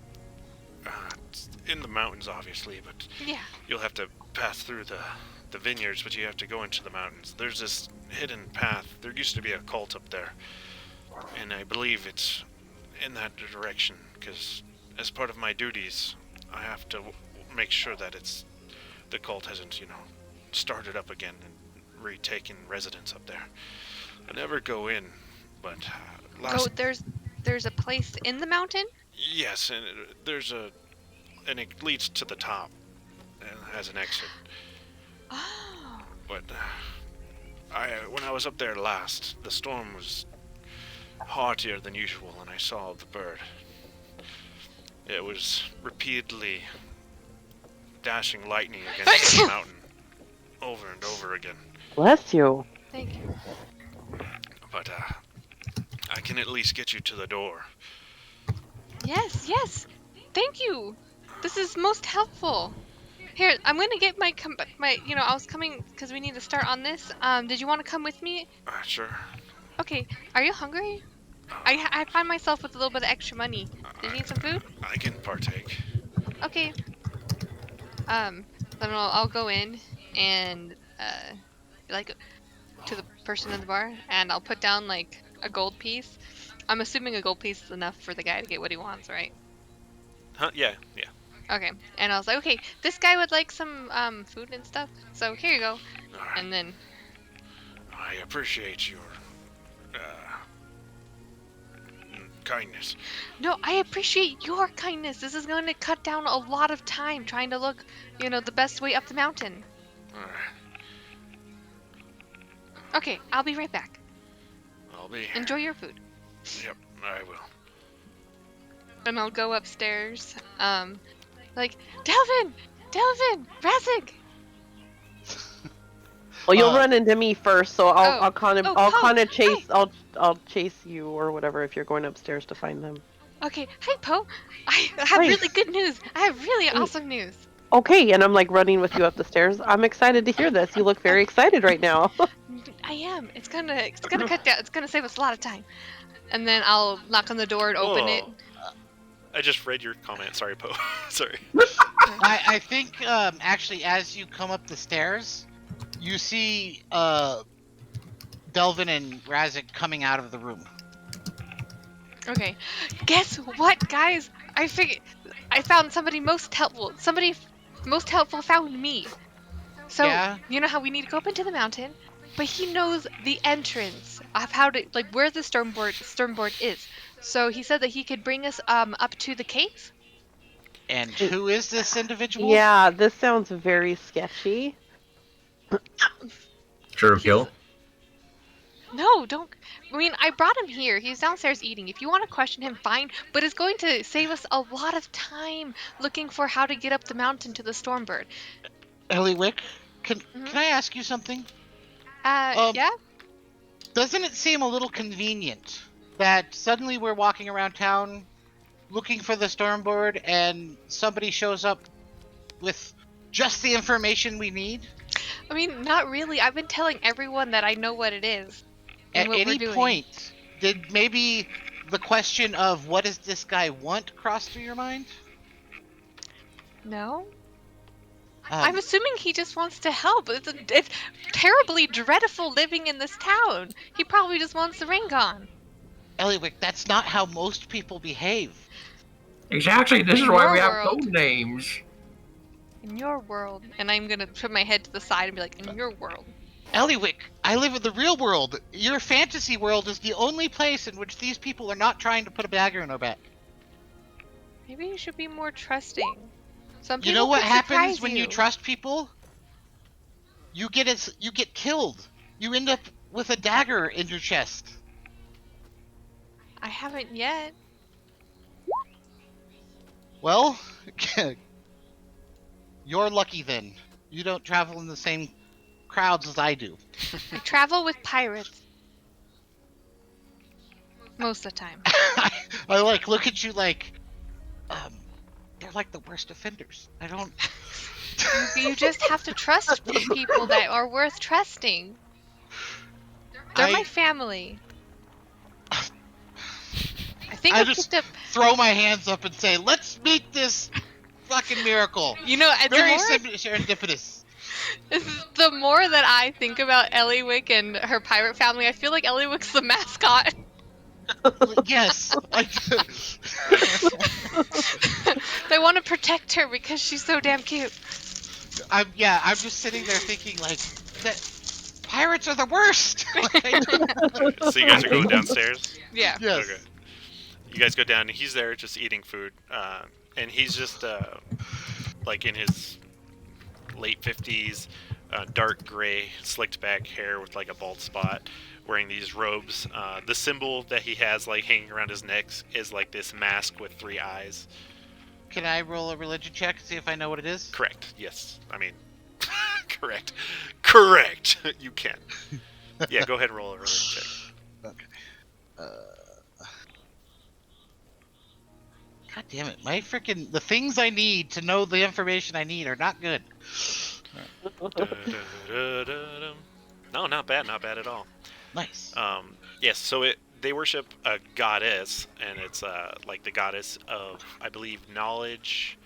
It's in the mountains, obviously, but Yeah. you'll have to pass through the vineyards, but you have to go into the mountains. There's this hidden path. There used to be a cult up there, and I believe it's in that direction, because as part of my duties, I have to make sure that the cult hasn't, started up again and retaken residence up there. I never go in, but There's a place in the mountain? Yes, and there's and it leads to the top and has an exit. Oh. But when I was up there last, the storm was heartier than usual, and I saw the bird. It was repeatedly dashing lightning against the mountain over and over again. Bless you. Thank you. But I can at least get you to the door. Yes, yes. Thank you. This is most helpful. Here, I'm gonna get my I was coming because we need to start on this. Did you want to come with me? Sure. Okay. Are you hungry? I find myself with a little bit of extra money. Do you need some food? I can partake. Okay. Then I'll go in and like to the person in the bar, and I'll put down like a gold piece. I'm assuming a gold piece is enough for the guy to get what he wants, right? Huh? Yeah. Okay. And I was like, okay, this guy would like some food and stuff, so here you go. All right. And then I appreciate your kindness. no, I appreciate your kindness. This is going to cut down a lot of time trying to look, the best way up the mountain. All right. Okay, I'll be right back. I'll be. Enjoy your food. Yep, I will. And I'll go upstairs. Like, Delvin, Razig. Well, you'll run into me first, so I'll kind of chase. Hi. I'll chase you or whatever if you're going upstairs to find them. Okay, hi Poe. I have Hi. really good news. I have really awesome news. Okay, and I'm like running with you up the stairs. I'm excited to hear this. You look very excited right now. I am. It's gonna cut down. It's gonna save us a lot of time. And then I'll knock on the door and open it. I just read your comment. Sorry, Poe. Sorry. I think actually as you come up the stairs, you see Delvin and Razzik coming out of the room. Okay. Guess what, guys? I found somebody most helpful. Somebody most helpful found me. So, Yeah? you know how we need to go up into the mountain? But he knows the entrance of how to, like, where the stormboard is. So he said that he could bring us up to the cave. And who is this individual? Yeah, this sounds very sketchy. Sure, kill. No, don't. I mean, I brought him here. He's downstairs eating. If you want to question him, fine. But it's going to save us a lot of time looking for how to get up the mountain to the stormbird. Eliwick, can I ask you something? Yeah? Doesn't it seem a little convenient that suddenly we're walking around town looking for the stormboard and somebody shows up with just the information we need? I mean, not really. I've been telling everyone that I know what it is. At what we're any doing. point, did maybe the question of what does this guy want cross through your mind? No? Um, I'm assuming he just wants to help. It's terribly dreadful living in this town. He probably just wants the ring gone. Eliwick, that's not how most people behave. Exactly, this is In why your we have world. code names. In your world. And I'm gonna put my head to the side and be like, in your world. Eliwick, I live in the real world. Your fantasy world is the only place in which these people are not trying to put a dagger in our back. Maybe you should be more trusting. Some people You know what could happens surprise when you trust people? You get killed. You end up with a dagger in your chest. I haven't yet. Well, you're lucky then. You don't travel in the same crowds as I do. I travel with pirates. Most of the time. I like look at you like, they're like the worst offenders. I don't. You just have to trust people that are worth trusting. They're my family. I think I I've just picked up. throw my hands up and say, "Let's meet this fucking miracle." You know, Very serendipitous. the more that I think about Eliwick and her pirate family, I feel like Eliwick's the mascot. Yes. They want to protect her because she's so damn cute. I'm just sitting there thinking like that. Pirates are the worst. So you guys are going downstairs? Yeah. Yes. Okay. You guys go down, and he's there just eating food. and he's just like in his late 50s, dark gray, slicked back hair with like a bald spot, wearing these robes. The symbol that he has like hanging around his neck is like this mask with 3 eyes. Can I roll a religion check and see if I know what it is? Correct. Yes. I mean, correct. Correct. You can. Yeah, go ahead and roll a religion check. Okay. God damn it! The things I need to know the information I need are not good. Da-da-da-da-dum. No, not bad. Not bad at all. Nice. Yes. So they worship a goddess, and it's like the goddess of, I believe, knowledge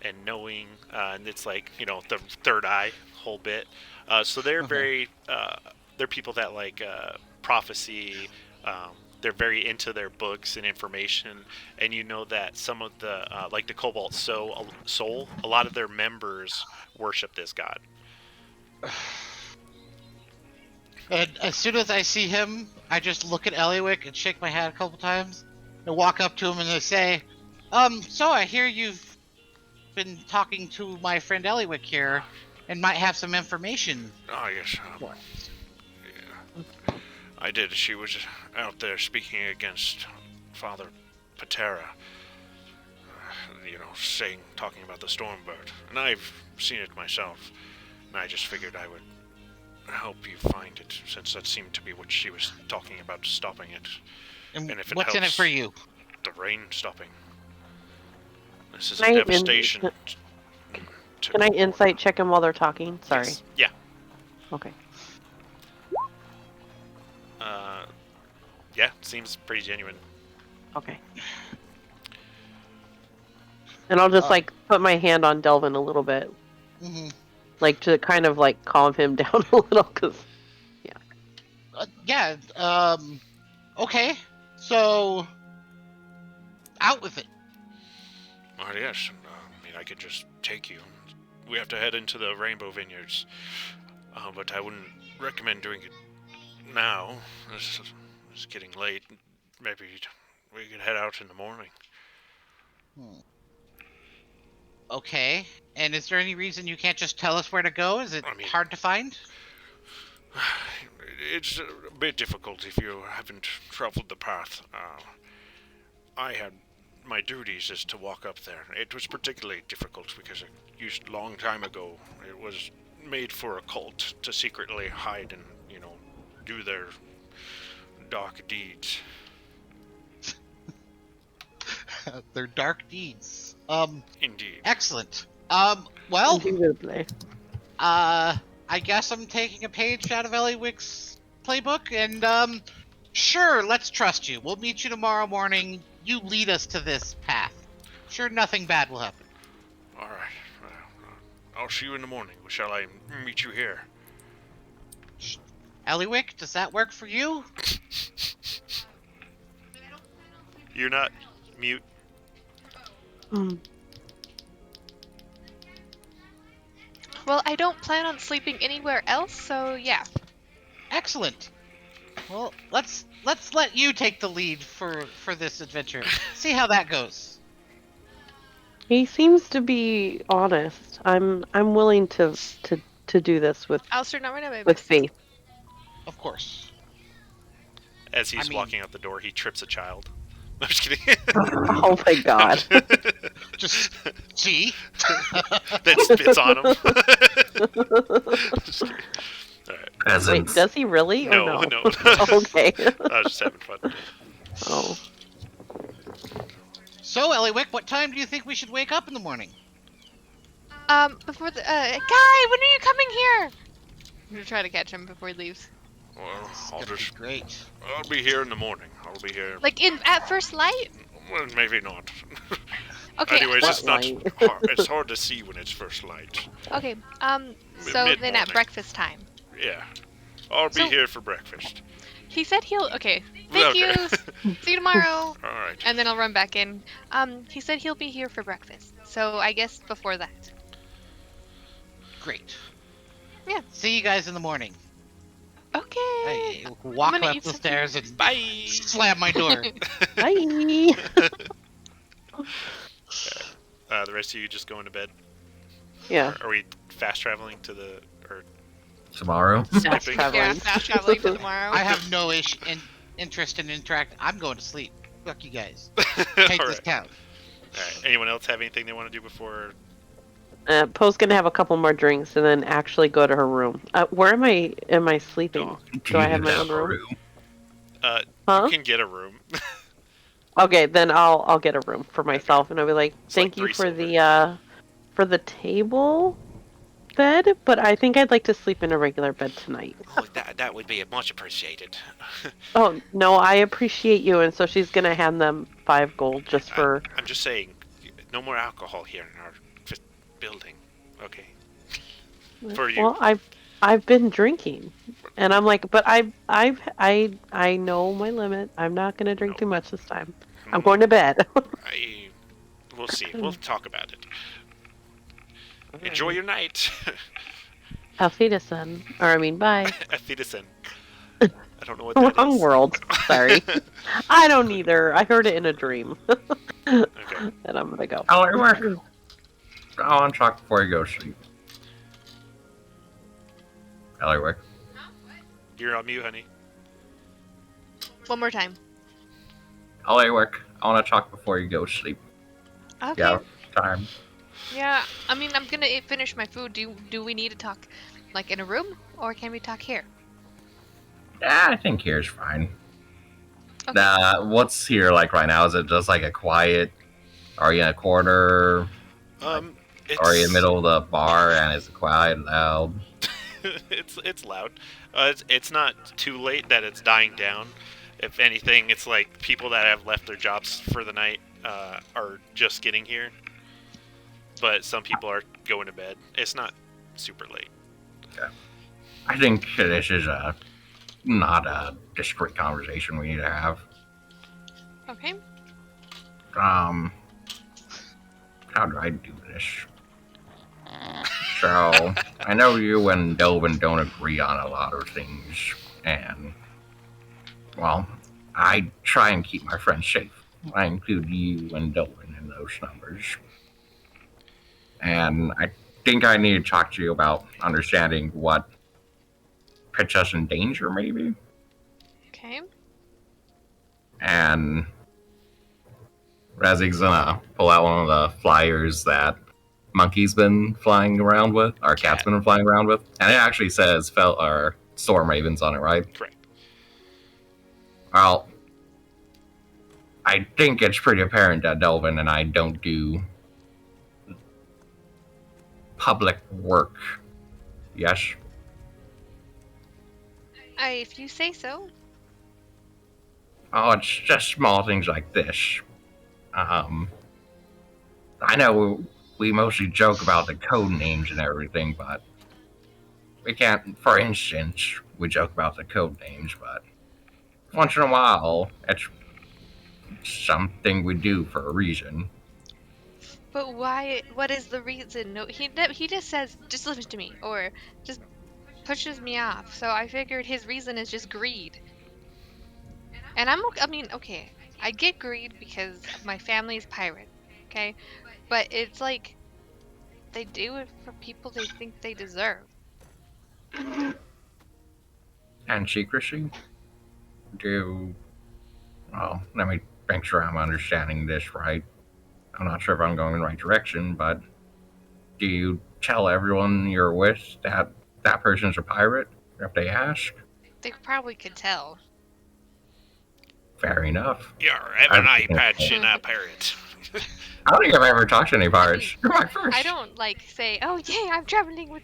and knowing, and it's like, you know, the third eye whole bit. So they're very they're people that like prophecy. They're very into their books and information, and you know that some of the like the Cobalt Soul, a lot of their members worship this god. And as soon as I see him, I just look at Eliwick and shake my head a couple times, and walk up to him and I say, so I hear you've been talking to my friend Eliwick here, and might have some information. Oh yes. Yeah. I did. She was out there speaking against Father Patera. You know, talking about the Stormbird, and I've seen it myself. And I just figured I would help you find it, since that seemed to be what she was talking about, stopping it. And if it what's in it helps, for you? The rain stopping. This is Can I devastation. Can I insight check them while they're talking? Sorry. Yes. Yeah. Okay. Yeah, seems pretty genuine. Okay. And I'll just like put my hand on Delvin a little bit, like to kind of like calm him down a little, cause okay. So out with it. Well, yes. I mean, I could just take you. We have to head into the Rainbow Vineyards, but I wouldn't recommend doing it now. It's getting late. Maybe we could head out in the morning. Okay. And is there any reason you can't just tell us where to go? Is it hard to find? It's a bit difficult if you haven't traveled the path. I had my duties is to walk up there. It was particularly difficult because it used a long time ago. It was made for a cult to secretly hide and, you know, do their dark deeds. Their dark deeds. Indeed. Excellent. Well, indubitably. I guess I'm taking a page out of Eliwick's playbook, and sure, let's trust you. We'll meet you tomorrow morning. You lead us to this path. Sure, nothing bad will happen. All right. I'll see you in the morning. Shall I meet you here? Eliwick, does that work for you? You're not mute. Well, I don't plan on sleeping anywhere else, so yeah. Excellent. Well, let's let you take the lead for this adventure. See how that goes. He seems to be honest. I'm willing to do this with faith. Of course. As he's walking out the door, he trips a child. I'm just kidding. Oh my god. Just see? That spits on him. Alright. Wait, does he really? Or No. Okay. I was just having fun. Oh. So, Eliwick, what time do you think we should wake up in the morning? Before the Guy, when are you coming here? I'm gonna try to catch him before he leaves. Well, great. I'll be here in the morning. I'll be here. Like at first light? Well, maybe not. Okay. Anyways, it's not hard. It's hard to see when it's first light. Okay. So then at breakfast time. Yeah. I'll be here for breakfast. He said he'll. Okay. Thank you. See you tomorrow. All right. And then I'll run back in. He said he'll be here for breakfast. So I guess before that. Great. Yeah. See you guys in the morning. Okay. I walk up the stairs and slam my door. Bye. The rest of you just going to bed? Yeah. Are we fast traveling to the... or Tomorrow. Fast skipping? traveling. Yeah, fast traveling to tomorrow. I have no interest in interact. I'm going to sleep. Fuck you guys. Take All this right. town. All right. Anyone else have anything they want to do before? Poe's gonna have a couple more drinks and then actually go to her room. Where am I? Am I sleeping? Do I have my own room? You Huh? can get a room. Okay, then I'll get a room for myself, and I'll be like, It's thank like you 3 for the table bed, but I think I'd like to sleep in a regular bed tonight. Oh, that would be much appreciated. Oh no, I appreciate you, and so she's gonna hand them 5 gold just for. I'm just saying, no more alcohol here in our building. Okay. For you. Well, I've been drinking, and I'm like, but I know my limit. I'm not gonna drink too much this time. I'm going to bed. We'll see. We'll talk about it. Enjoy your night. Auf Wiedersehen. Or I mean, bye. Auf Wiedersehen. I don't know what that Wrong is. world. Sorry. I don't either. I heard it in a dream. Okay. And I'm gonna go. Oh, it worked. Go on, talk before you go to sleep. Elliwick. You're on mute, honey. One more time. Elliwick, I want to talk before you go to sleep. Okay. Yeah, time. Yeah, I mean, I'm gonna finish my food. Do we need to talk, like, in a room, or can we talk here? Yeah, I think here's fine. Okay. What's here like right now? Is it just like a quiet? Are you in a corner? It's... Are you in the middle of the bar and is it quiet, loud? it's loud. It's not too late that it's dying down. If anything, it's like people that have left their jobs for the night are just getting here. But some people are going to bed. It's not super late. Okay. I think this is not a discreet conversation we need to have. Okay. How do I do this? So, I know you and Delvin don't agree on a lot of things, and, well, I try and keep my friends safe. I include you and Delvin in those numbers. And I think I need to talk to you about understanding what puts us in danger, maybe? Okay. And Razik's gonna pull out one of the flyers that Monkey's been flying around with, or Cat's been flying around with, and it actually says Storm Ravens on it, right? Correct. Well, I think it's pretty apparent that Delvin and I don't do public work. Yes? If you say so. Oh, it's just small things like this. I know we mostly joke about the code names and everything, but we can't, for instance, we joke about the code names, but once in a while, it's something we do for a reason. But why? What is the reason? No, he just says, just listen to me, or just pushes me off. So I figured his reason is just greed. And I mean, okay, I get greed because my family is pirate, okay? But it's like, they do it for people they think they deserve. And secrecy? Well, let me make sure I'm understanding this right. I'm not sure if I'm going in the right direction, but do you tell everyone you're with that that person's a pirate if they ask? They probably could tell. Fair enough. You're an eye patch and a pirate. I don't think I've ever talked to any pirates. You're my first. I don't like say, oh yeah, I'm traveling with,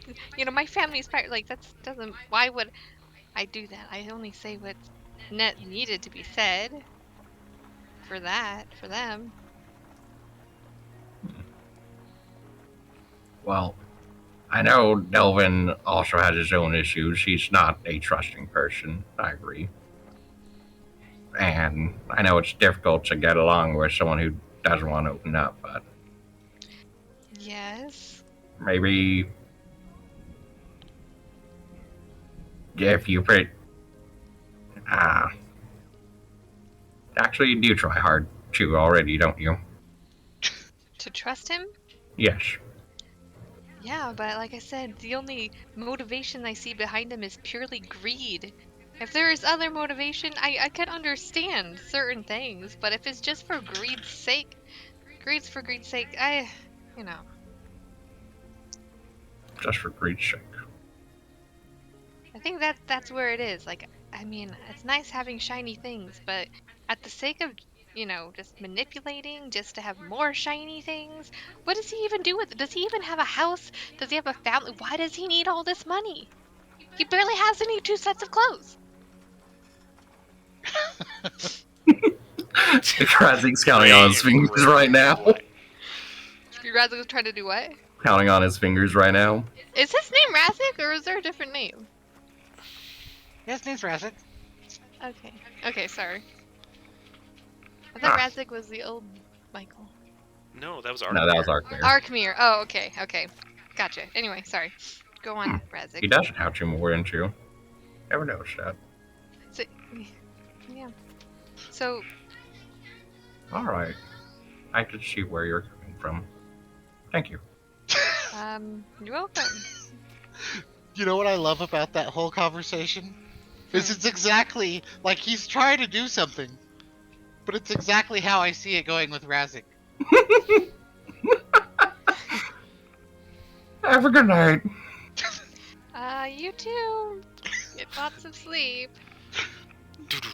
my family's pirate. Like doesn't. Why would I do that? I only say what's needed to be said. For them. Well, I know Delvin also has his own issues. He's not a trusting person. I agree. And I know it's difficult to get along with someone who doesn't want to open up, but Yes. maybe if you put actually you do try hard too already, don't you? To trust him? Yes. Yeah, but like I said, the only motivation I see behind him is purely greed. If there is other motivation, I could understand certain things, but if it's just for greed's sake, you know. Just for greed's sake. I think that's where it is. Like, I mean, it's nice having shiny things, but at the sake of, just manipulating just to have more shiny things, what does he even do with it? Does he even have a house? Does he have a family? Why does he need all this money? He barely has any 2 sets of clothes. Razik's counting on his fingers right now. Razik was trying to do what? Counting on his fingers right now. Is his name Razik or is there a different name? Yeah, his name's Razik. Okay. Okay, sorry. I thought Ah. Razik was the old Michael. No, that was Ark. No, that was Ark. Arkmir. Oh, okay. Okay. Gotcha. Anyway, sorry. Go on, Razik. He does have you more, didn't you? Never noticed that. So, yeah. So, Alright. I can see where you're coming from. Thank you. you're welcome. You know what I love about that whole conversation? Is it's exactly like he's trying to do something, but it's exactly how I see it going with Razik. Have a good night. You too. Get lots of sleep.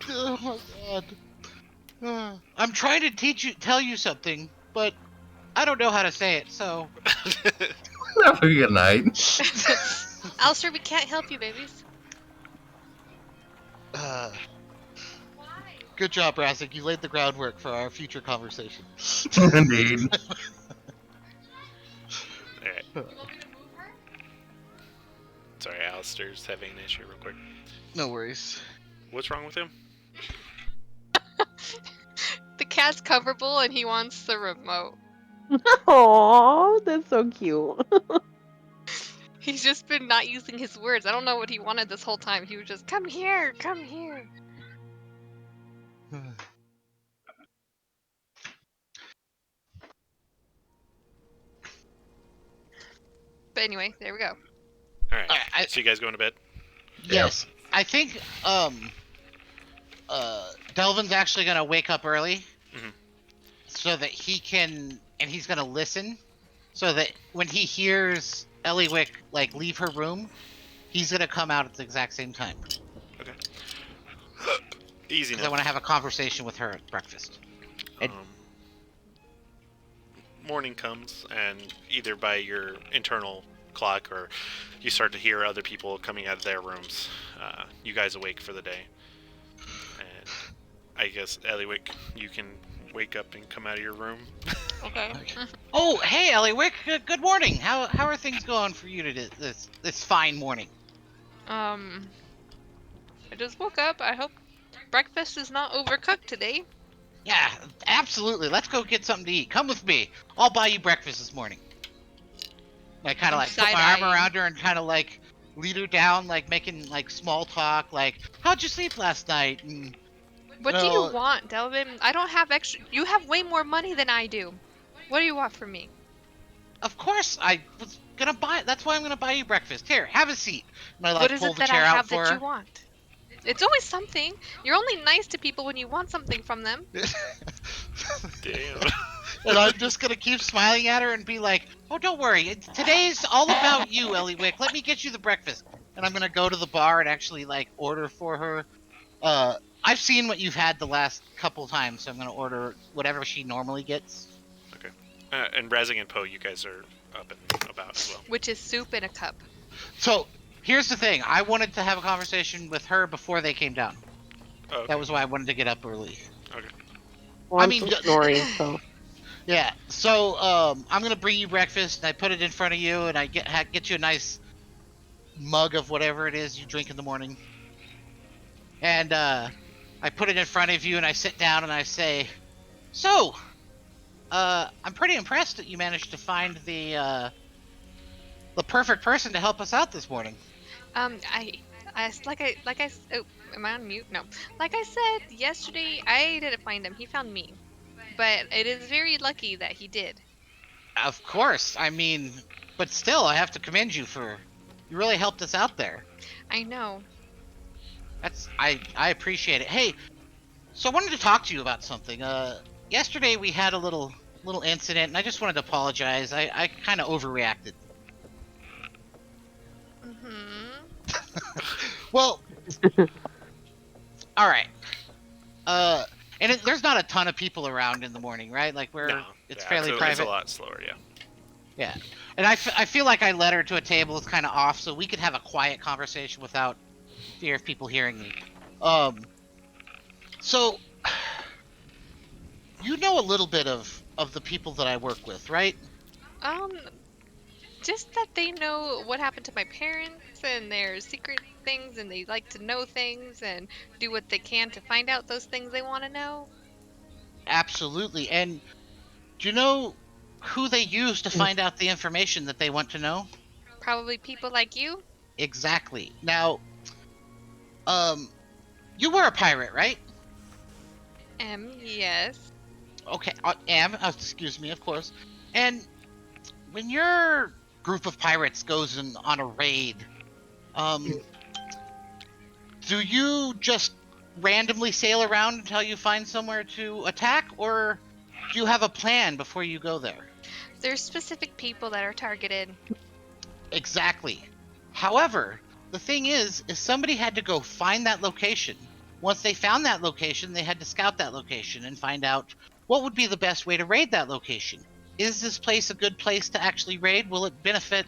Oh my god. I'm trying to tell you something, but I don't know how to say it, so. Have a good night. Alistair, we can't help you, babies. Good job, Razik. You laid the groundwork for our future conversation. Indeed. Alright. Sorry, Alistair's having an issue real quick. No worries. What's wrong with him? The cat's comfortable and he wants the remote. Oh, that's so cute. He's just been not using his words. I don't know what he wanted this whole time. He was just, come here, come here. But anyway, there we go. Alright, Alright, so you guys going to bed? Yes. I think, Delvin's actually gonna wake up early. Mhm. So that he can, and he's gonna listen, so that when he hears Eliwick, like, leave her room, he's gonna come out at the exact same time. Okay. Easy Because I enough. want to have a conversation with her at breakfast. Morning comes, and either by your internal clock or you start to hear other people coming out of their rooms, you guys awake for the day. And I guess, Eliwick, you can wake up and come out of your room. Okay. Oh, hey, Eliwick. Good morning. How are things going for you today? This fine morning. I just woke up. I hope breakfast is not overcooked today. Yeah, absolutely. Let's go get something to eat. Come with me. I'll buy you breakfast this morning. I kind of like put my arm Side-eyeing. around her and kind of like lead her down, like making like small talk, like how'd you sleep last night? And What do you want, Delvin? I don't have extra. You have way more money than I do. What do you want from me? of course I was gonna buy. That's why I'm gonna buy you breakfast. Here, have a seat. And I like What is pull it the that I chair out have for that her. you want? It's always something. You're only nice to people when you want something from them. Damn. And I'm just gonna keep smiling at her and be like, "Oh, don't worry. Today's all about you, Eliwick. Let me get you the breakfast." And I'm gonna go to the bar and actually like order for her. I've seen what you've had the last couple times, so I'm gonna order whatever she normally gets. Okay. And Razing and Poe, you guys are up and about as well. Which is soup in a cup. So here's the thing: I wanted to have a conversation with her before they came down. Oh, okay. That was why I wanted to get up early. Okay. Well, I I'm mean, still snoring, so. Yeah. So I'm gonna bring you breakfast, and I put it in front of you, and I get you a nice mug of whatever it is you drink in the morning. And I put it in front of you, and I sit down, and I say, "So, I'm pretty impressed that you managed to find the perfect person to help us out this morning." Oh, am I on mute? No. Like I said yesterday, I didn't find him. He found me. But it is very lucky that he did. Of course. I mean, but still, I have to commend you for you really helped us out there. I know. I appreciate it. Hey, so I wanted to talk to you about something. Yesterday we had a little incident, and I just wanted to apologize. I kind of overreacted. Well, all right. And there's not a ton of people around in the morning, right? Like it's fairly It's private. a lot slower, yeah. Yeah, and I feel like I led her to a table that's kind of off, so we could have a quiet conversation without fear of people hearing me. So you know a little bit of the people that I work with, right? Um, just that they know what happened to my parents and their secret things, and they like to know things and do what they can to find out those things they want to know. Absolutely. And do you know who they use to find out the information that they want to know? Probably people like you. Exactly. Now, um, you were a pirate, right? Yes. Okay, excuse me, of course. And when your group of pirates goes on a raid, um, do you just randomly sail around until you find somewhere to attack, or do you have a plan before you go there? There's specific people that are targeted. Exactly. However, the thing is somebody had to go find that location. Once they found that location, they had to scout that location and find out what would be the best way to raid that location. Is this place a good place to actually raid? Will it benefit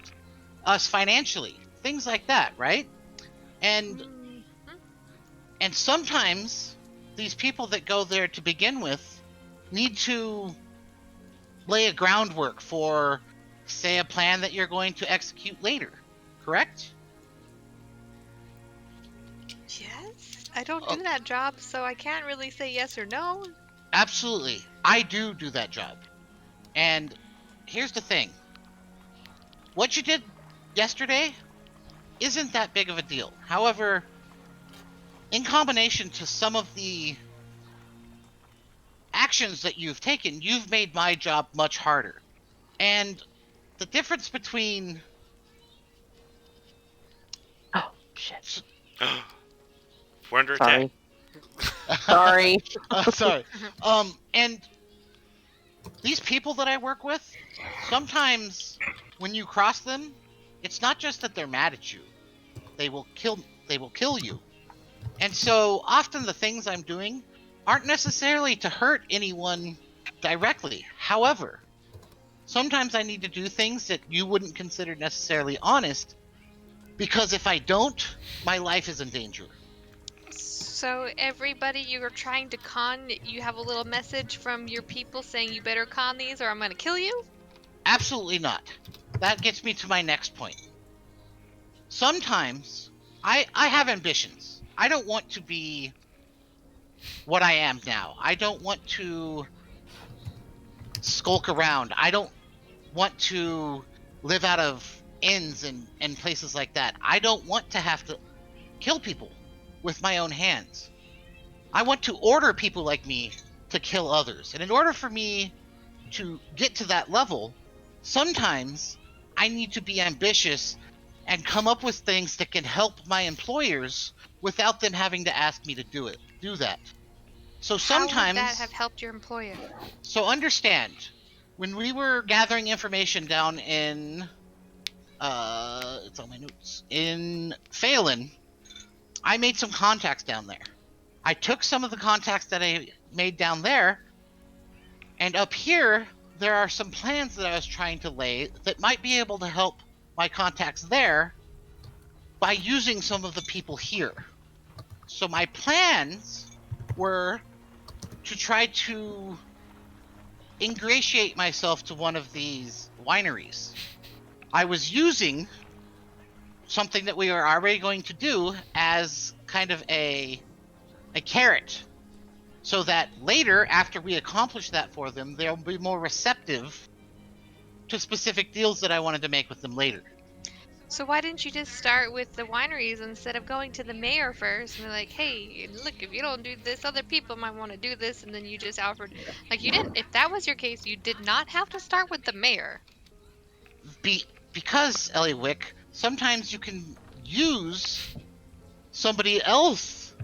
us financially? Things like that, right? And Mhm. and sometimes these people that go there to begin with need to lay a groundwork for, say, a plan that you're going to execute later, correct? Yes. I don't Oh, do that job, so I can't really say yes or no. absolutely. I do that job. And here's the thing. What you did yesterday isn't that big of a deal. However, in combination to some of the actions that you've taken, you've made my job much harder. And the difference between Oh shit! We're under attack. Sorry. sorry. And these people that I work with, sometimes when you cross them, it's not just that they're mad at you. They will kill you. And so often the things I'm doing aren't necessarily to hurt anyone directly. However, sometimes I need to do things that you wouldn't consider necessarily honest, because if I don't, my life is in danger. So everybody you're trying to con, you have a little message from your people saying you better con these or I'm gonna kill you? Absolutely not. That gets me to my next point. Sometimes I have ambitions. I don't want to be what I am now. I don't want to skulk around. I don't want to live out of inns and places like that. I don't want to have to kill people with my own hands. I want to order people like me to kill others. And in order for me to get to that level, sometimes I need to be ambitious and come up with things that can help my employers without them having to ask me to do that. So How would that sometimes, have helped your employer? so understand, when we were gathering information down in, it's on my notes, in Phelan, I made some contacts down there. I took some of the contacts that I made down there, and up here, there are some plans that I was trying to lay that might be able to help my contacts there by using some of the people here. So my plans were to try to ingratiate myself to one of these wineries. I was using something that we are already going to do as kind of a carrot, so that later, after we accomplish that for them, they'll be more receptive to specific deals that I wanted to make with them later. So why didn't you just start with the wineries instead of going to the mayor first and be like, hey, look, if you don't do this, other people might want to do this, and then you just offered, like, you didn't. If that was your case, you did not have to start with the mayor. Because Eliwick, sometimes you can use somebody else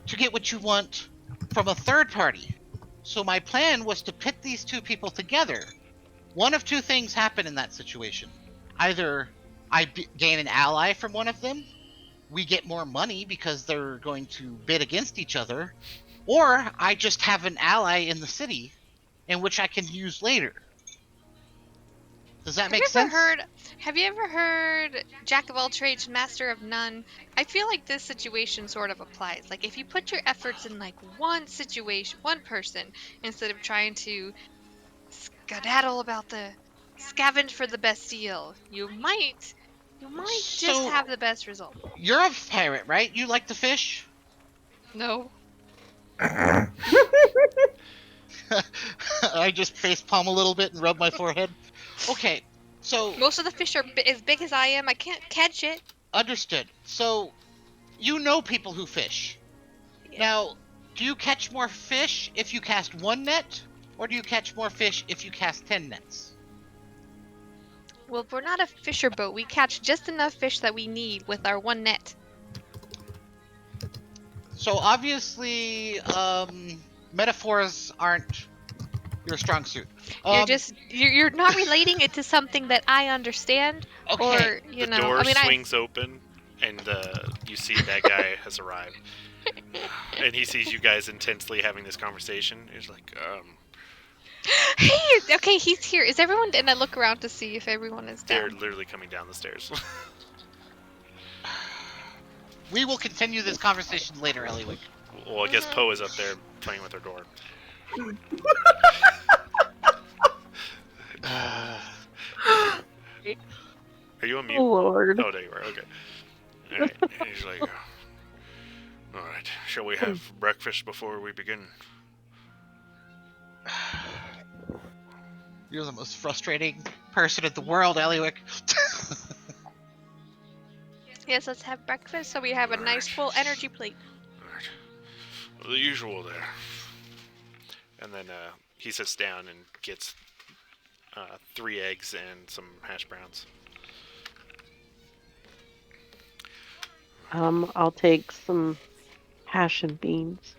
to get what you want from a third party. So my plan was to pit these two people together. One of two things happen in that situation. Either gain an ally from one of them, we get more money because they're going to bid against each other, or I just have an ally in the city in which I can use later. Does that make sense? Have you ever heard Jack of all trades, master of none? I feel like this situation sort of applies. Like, if you put your efforts in, like, one situation, one person, instead of trying to skedaddle about the scavenge for the best deal, you might just So- have the best result. You're a pirate, right? You like to fish? No. I just facepalm a little bit and rub my forehead. Okay, so Most of the fish are as big as I am. I can't catch it. understood. So you know people who fish. Yeah. Now, do you catch more fish if you cast one net, or do you catch more fish if you cast 10 nets? Well, we're not a fisher boat. We catch just enough fish that we need with our one net. So obviously, metaphors aren't your strong suit. You're not relating it to something that I understand, Okay. or you The know. door I mean, swings open, and you see that guy has arrived. And he sees you guys intensely having this conversation. He's like, Hey, okay, he's here. Is everyone? And I look around to see if everyone is they're down. literally coming down the stairs. We will continue this conversation later, Eliwick. Well, I guess Poe is up there playing with her door. Are you on mute? Oh, Lord. Oh, there you are. Okay. Alright. And he's like, alright, shall we have breakfast before we begin? You're the most frustrating person in the world, Eliwick. Yes, let's have breakfast so we have a nice full energy plate. Alright. Well, the usual there. And then he sits down and gets 3 eggs and some hash browns. I'll take some hash and beans.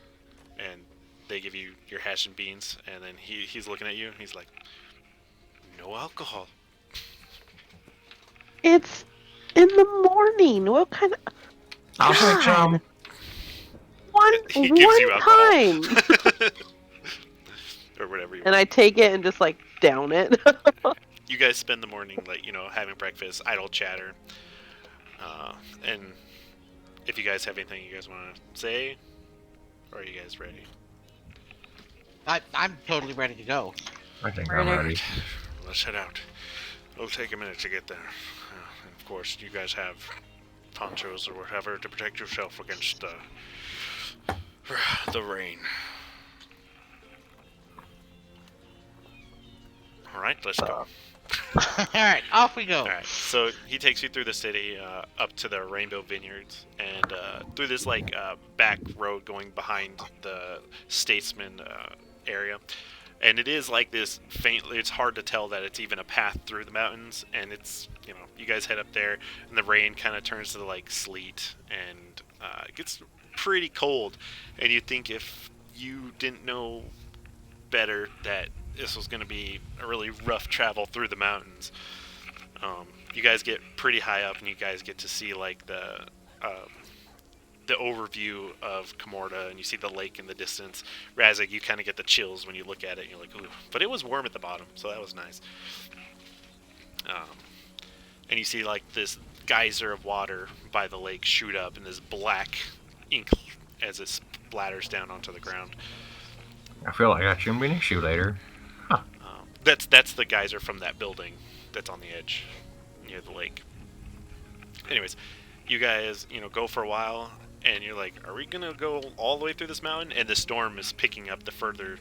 And they give you your hash and beans, and then he's looking at you, and he's like, no alcohol. It's in the morning. What kind of... I'll take some. He gives you One alcohol. time. Or whatever you And want. I take it and just, like, down it. You guys spend the morning, like, having breakfast, idle chatter. And if you guys have anything you guys want to say, or are you guys ready? I'm totally ready to go. I think I'm ready. Let's head out. It'll take a minute to get there. And of course, you guys have ponchos or whatever to protect yourself against the rain. Alright, let's go. Alright, off we go. Alright, so he takes you through the city, up to the Rainbow Vineyards, and through this, back road going behind the Statesman area. And it is like this faintly, it's hard to tell that it's even a path through the mountains, and it's, you guys head up there, and the rain kind of turns to, sleet, and it gets pretty cold, and you think if you didn't know better that this was going to be a really rough travel through the mountains. You guys get pretty high up, and you guys get to see the overview of Comorta, and you see the lake in the distance. Razak, you kind of get the chills when you look at it, and you're like, ooh. But it was warm at the bottom, so that was nice. And you see this geyser of water by the lake shoot up, and this black ink as it splatters down onto the ground. I feel like that shouldn't be an issue later. That's the geyser from that building that's on the edge near the lake. Anyways, you guys, go for a while, and you're like, are we gonna go all the way through this mountain? And the storm is picking up the further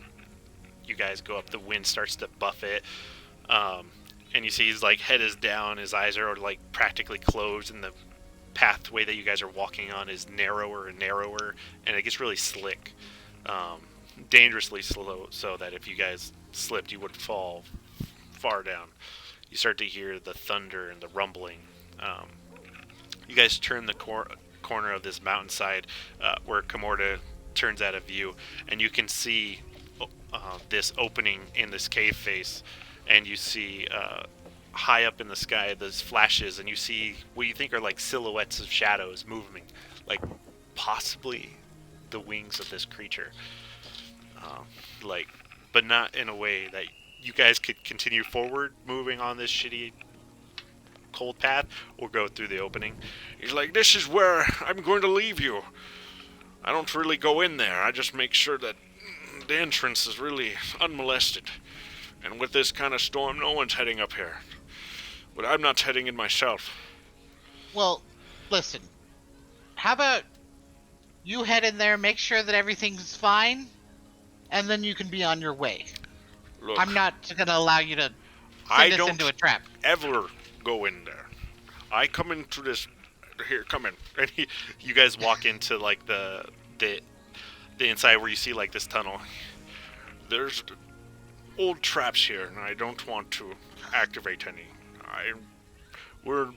you guys go up. The wind starts to buffet. and you see his like head is down, his eyes are like practically closed, and the pathway that you guys are walking on is narrower and narrower, and it gets really slick, dangerously slow, so that if you guys slipped, you would fall far down. You start to hear the thunder and the rumbling. You guys turn the corner of this mountainside where Kamorda turns out of view, and you can see this opening in this cave face, and you see high up in the sky those flashes, and you see what you think are like silhouettes of shadows moving, like possibly the wings of this creature, but not in a way that you guys could continue forward moving on this shitty cold path or go through the opening. He's like, this is where I'm going to leave you. I don't really go in there. I just make sure that the entrance is really unmolested. And with this kind of storm, no one's heading up here. But I'm not heading in myself. Well, listen. How about you head in there, make sure that everything's fine, and then you can be on your way. Look, I'm not going to allow you to I send us don't into a trap. ever go in there. I come into this... Here, come in. And you guys walk into like the inside where you see like this tunnel. There's old traps here, and I don't want to activate any. We're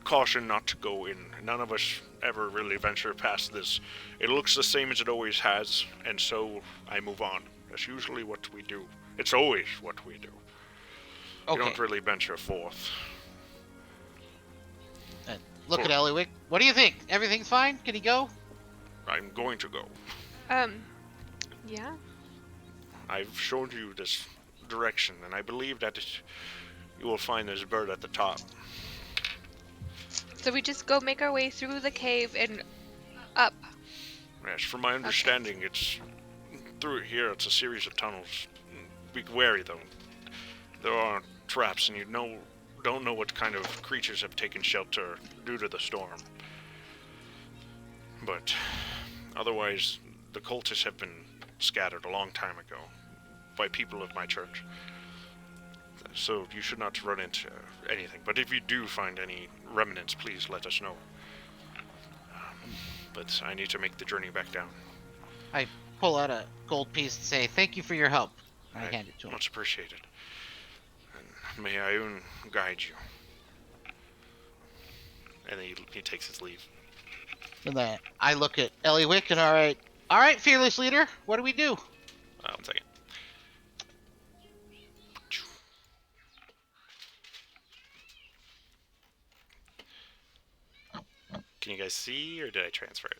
cautioned not to go in. None of us ever really venture past this. It looks the same as it always has, and so I move on. That's usually what we do. It's always what we do. We Okay. don't really venture forth. Look at Eliwick. What do you think? Everything's fine? Can he go? I'm going to go. Yeah. I've shown you this direction, and I believe that you will find this bird at the top. So we just go make our way through the cave and up. Yes, from my understanding, it's through here. It's a series of tunnels. Be wary, though. There are traps, and you don't know what kind of creatures have taken shelter due to the storm. But otherwise, the cultists have been scattered a long time ago by people of my church. So you should not run into anything. But if you do find any remnants, please let us know. But I need to make the journey back down. I pull out a gold piece and say, thank you for your help. I hand it to him. Much appreciated. And may Ioun guide you. And then he takes his leave. And then I look at Eliwick and all right, fearless leader, what do we do? 1 second. Can you guys see, or did I transfer it?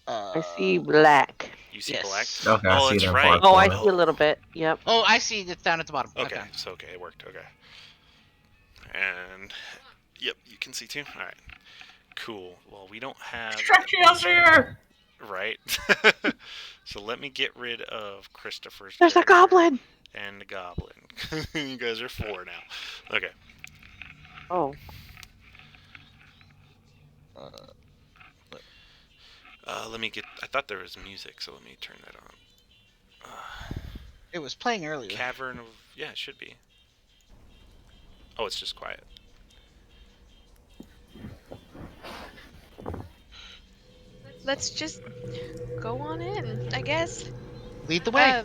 I see black. You see Yes. black? Okay, I Oh, see that's them right. far Oh, I corner. see a little bit. Yep. Oh, I see. It's down at the bottom. Okay, so okay, it worked. Okay. And yep, you can see too. All right, cool. Well, we don't have right. So let me get rid of Christopher's. There's a character goblin. and the goblin. You guys are 4 now. Okay. Oh. Let me get. I thought there was music, so let me turn that on. It was playing earlier. Cavern of. Yeah, it should be. Oh, it's just quiet. Let's just go on in, I guess. Lead the way.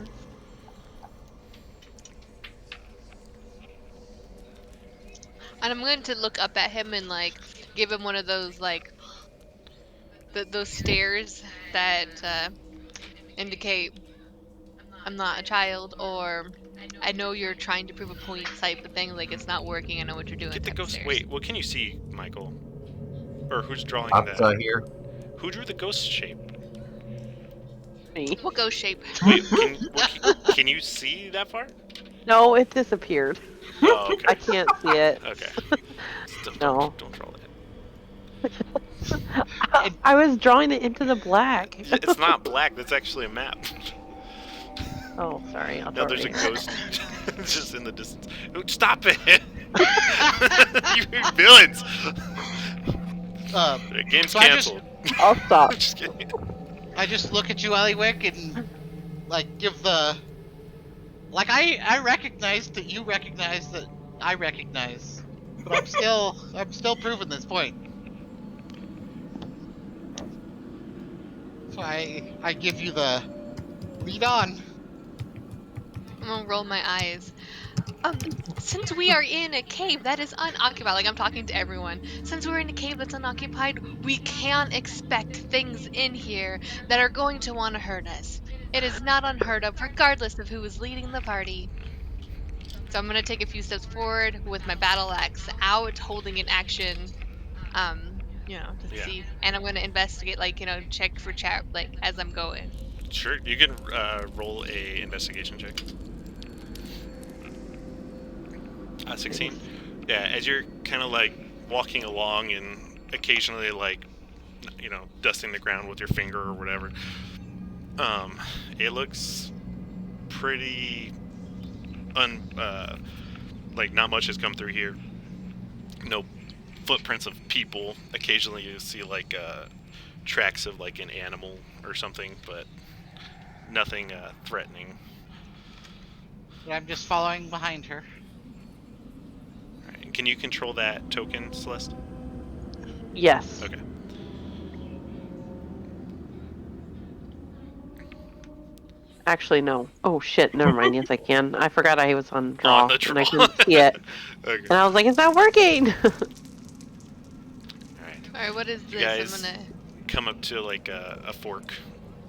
And I'm going to look up at him and like give him one of those like those stares that indicate I'm not a child, or I know you're trying to prove a point type of thing. Like it's not working. I know what you're doing. Get the type of ghost. stares. Wait, what can you see, Michael? Or who's drawing Up that? here. Who drew the ghost shape? Me. What ghost shape? Wait, can you see that far? No, it disappeared. Oh, okay. I can't see it. Okay. No. Don't draw that. I was drawing it into the black. It's not black. That's actually a map. Oh, sorry. I'll No, draw there's a it. ghost just in the distance. Oh, stop it! You villains! Game's So I just- canceled. I'll stop. Just kidding. I just look at you, Eliwick, and like give the like I recognize that you recognize that I recognize. But I'm still proving this point. So I give you the lead on. I'm gonna roll my eyes. Since we are in a cave that is unoccupied, like I'm talking to everyone, since we're in a cave that's unoccupied, we can expect things in here that are going to want to hurt us. It is not unheard of, regardless of who is leading the party. So I'm gonna take a few steps forward with my battle axe out, holding an action, to Yeah. see, and I'm gonna investigate, like, check for chat, like, as I'm going. Sure. You can roll a investigation check. 16. Yeah. As you're kind of like walking along and occasionally like dusting the ground with your finger or whatever, it looks pretty like not much has come through here. No footprints of people. Occasionally you see like tracks of like an animal or something, but nothing threatening. But I'm just following behind her. All right. Can you control that token, Celeste? Yes. Okay. Actually, no. Oh shit! Never mind. Yes, I can. I forgot I was on draw, On the and I draw. couldn't see it, Okay. and I was like, "It's not working." All right. All right, what is You this? guys I'm gonna. come up to like a fork,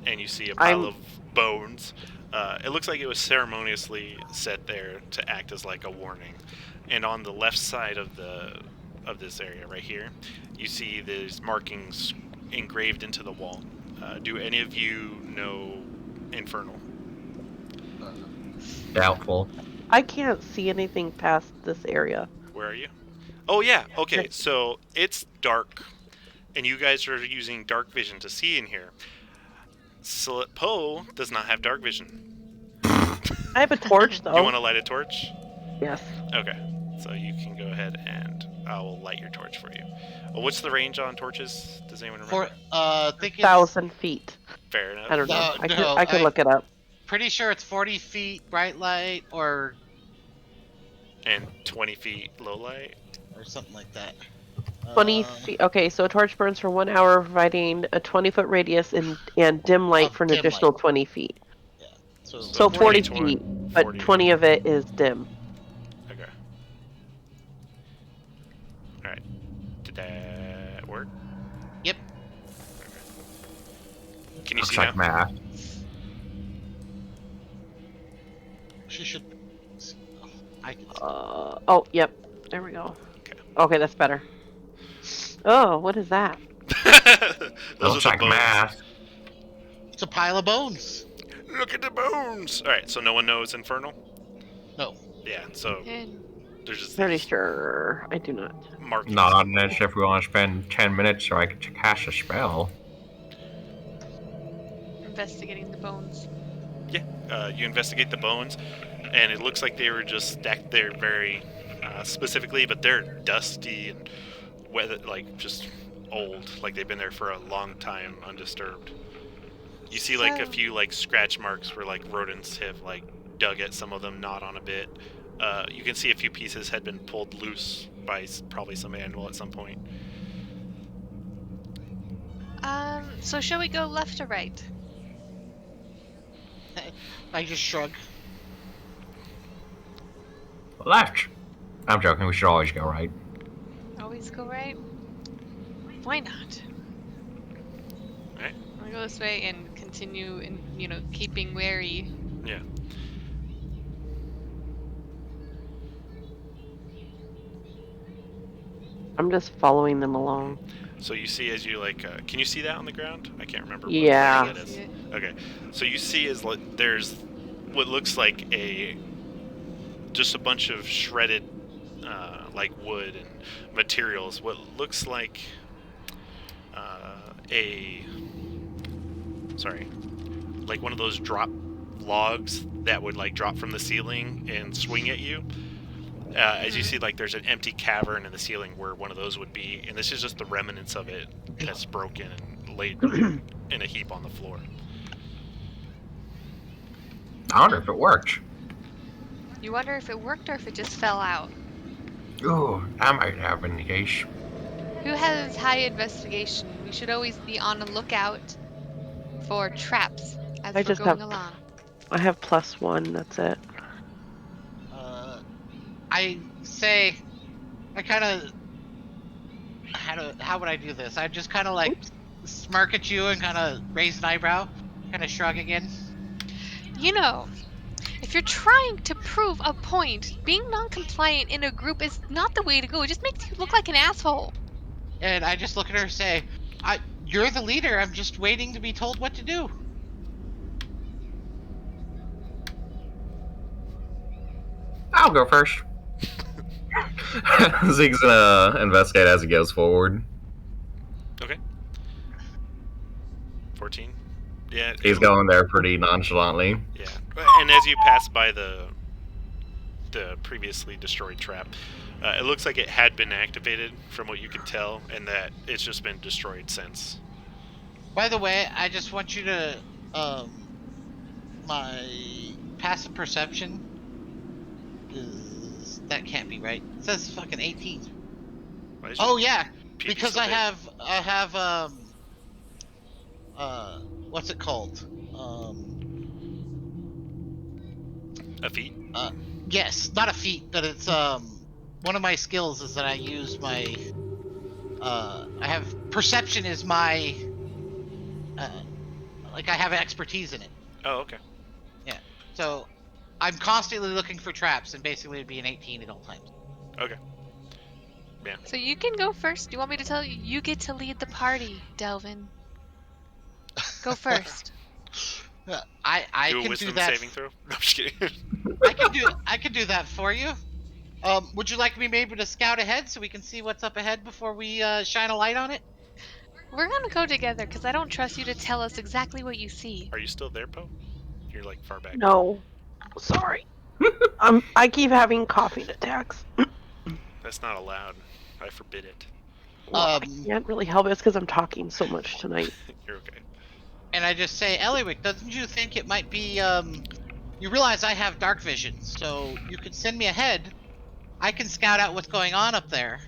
and you see a I'm- pile of bones. It looks like it was ceremoniously set there to act as like a warning. And on the left side of this area right here, you see these markings engraved into the wall. Do any of you know Infernal? Doubtful. I can't see anything past this area. Where are you? Oh yeah. Okay. Right. So it's dark, and you guys are using dark vision to see in here. Poe does not have dark vision. I have a torch though. You want to light a torch? Yes. Okay. So you can go ahead and I will light your torch for you. What's the range on torches? Does anyone remember? I think it's 1,000 feet. Fair enough. I don't know. No, I could look it up. pretty sure it's 40 feet bright light or And 20 feet low light. something like that. 20 feet. Okay, so a torch burns for 1 hour, providing a 20-foot radius and dim light Of for an dim additional light. 20 feet. So, So 40 20 feet, but 40. 20 of it is dim. Okay. Alright. Did that work? Yep. Can you Looks see like now? math. She should. I can. Oh, yep. There we go. Okay. Okay, that's better. Oh, what is that? Those Looks are the like bones. math. It's a pile of bones. Look at the bones! Alright, so no one knows Infernal? No. Yeah, so And there's just Pretty these sure I do not. markings. Not on this if we want to spend 10 minutes so I can cast a spell. investigating the bones. You investigate the bones, and it looks like they were just stacked there very specifically, but they're dusty and weathered, like just old, like they've been there for a long time undisturbed. You see like a So- few like scratch marks where like rodents have like dug at some of them, gnawed on a bit. You can see a few pieces had been pulled loose by probably some animal at some point. So shall we go left or right? I just shrug. Left. I'm joking. We should always go right. Always go right? Why not? Right. I'm gonna go this way and continue in, keeping wary. Yeah. I'm just following them along. So you see as you like, can you see that on the ground? I can't remember. Yeah. What that is. Okay. So you see is like there's what looks like just a bunch of shredded like wood and materials. What looks like like one of those drop logs that would like drop from the ceiling and swing at you. As you see, like there's an empty cavern in the ceiling where one of those would be, and this is just the remnants of it that's broken and laid in a heap on the floor. I wonder if it worked. You wonder if it worked or if it just fell out. Oh, that might have been the case. Who has high investigation? We should always be on the lookout for traps as I we're just going have along. I have +1. That's it. I say, I kind of, how would I do this? I just kind of like smirk at you and kind of raise an eyebrow, kind of shrug again. You know, if you're trying to prove a point, being non-compliant in a group is not the way to go. It just makes you look like an asshole. And I just look at her and say, you're the leader. I'm just waiting to be told what to do. I'll go first. Zeke's gonna investigate as he goes forward. Okay. 14. Yeah. He's going there pretty nonchalantly. Yeah. And as you pass by the previously destroyed trap, it looks like it had been activated from what you can tell, and that it's just been destroyed since. By the way, I just want you to, my passive perception is, that can't be right. It says fucking 18. Why is Oh your yeah, PP because so I big? have what's it called? A feat? Yes, not a feat, but it's one of my skills is that I use my I have perception is my like I have expertise in it. Oh, okay. Yeah. So I'm constantly looking for traps, and basically it'd be an 18 at all times. Okay. So you can go first. Do you want me to tell you? You get to lead the party, Delvin. Go first. I Do a can wisdom do that. saving throw? No, I'm just kidding. I can do that for you. Would you like me maybe to scout ahead so we can see what's up ahead before we shine a light on it? We're gonna go together because I don't trust you to tell us exactly what you see. Are you still there, Poe? You're like far back. No, sorry. I keep having coughing attacks. That's not allowed. I forbid it. Well, I can't really help it. It's because I'm talking so much tonight. You're okay. And I just say, Eliwick, doesn't you think it might be you realize I have dark vision, so you could send me ahead. I can scout out what's going on up there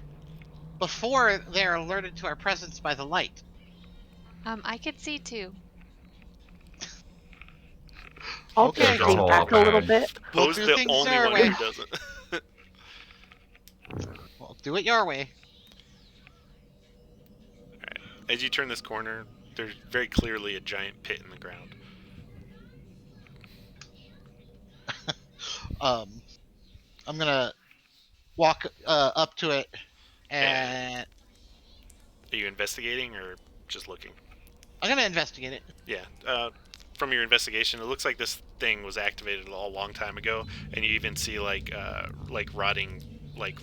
before they're alerted to our presence by the light. I could see too. I'll Okay. just think back a little bit. We'll Poe's do the things only our one way. who doesn't. Well, do it your way. Alright. As you turn this corner, there's very clearly a giant pit in the ground. I'm gonna walk up to it and Are you investigating or just looking? I'm gonna investigate it. Yeah. From your investigation, it looks like this thing was activated a long time ago, and you even see like rotting like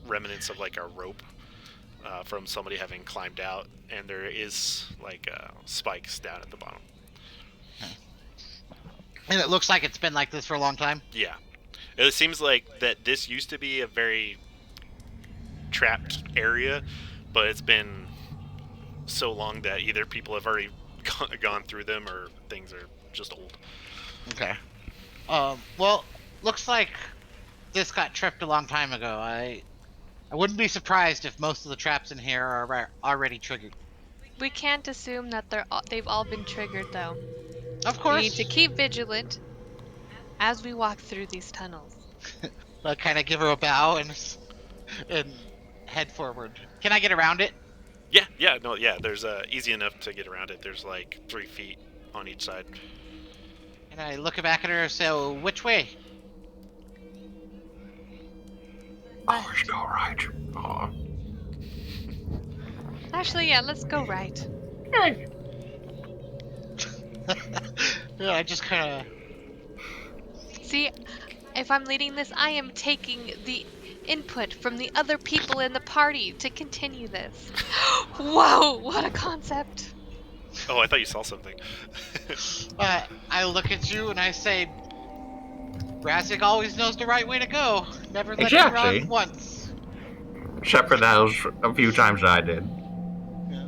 remnants of like a rope from somebody having climbed out, and there is like spikes down at the bottom. And it looks like it's been like this for a long time. Yeah. It seems like that this used to be a very trapped area, but it's been so long that either people have already gone through them or things are just old. Okay. Well, looks like this got tripped a long time ago. I wouldn't be surprised if most of the traps in here are already triggered. We can't assume that they've all been triggered though. Of We course. need to keep vigilant as we walk through these tunnels. I kind of give her a bow and head forward. Can I get around it? Yeah, there's easy enough to get around it. There's like 3 feet on each side. And I look back at her and say, "So, which way?" Always go right. Aw. Actually, yeah, let's go right. Yeah, I just kind of. See, if I'm leading this, I am taking the input from the other people in the party to continue this. Whoa, what a concept! Oh, I thought you saw something. I look at you and I say, "Razik always knows the right way to go. Never let me Exactly. wrong once." Except for those a few times I did. Yeah.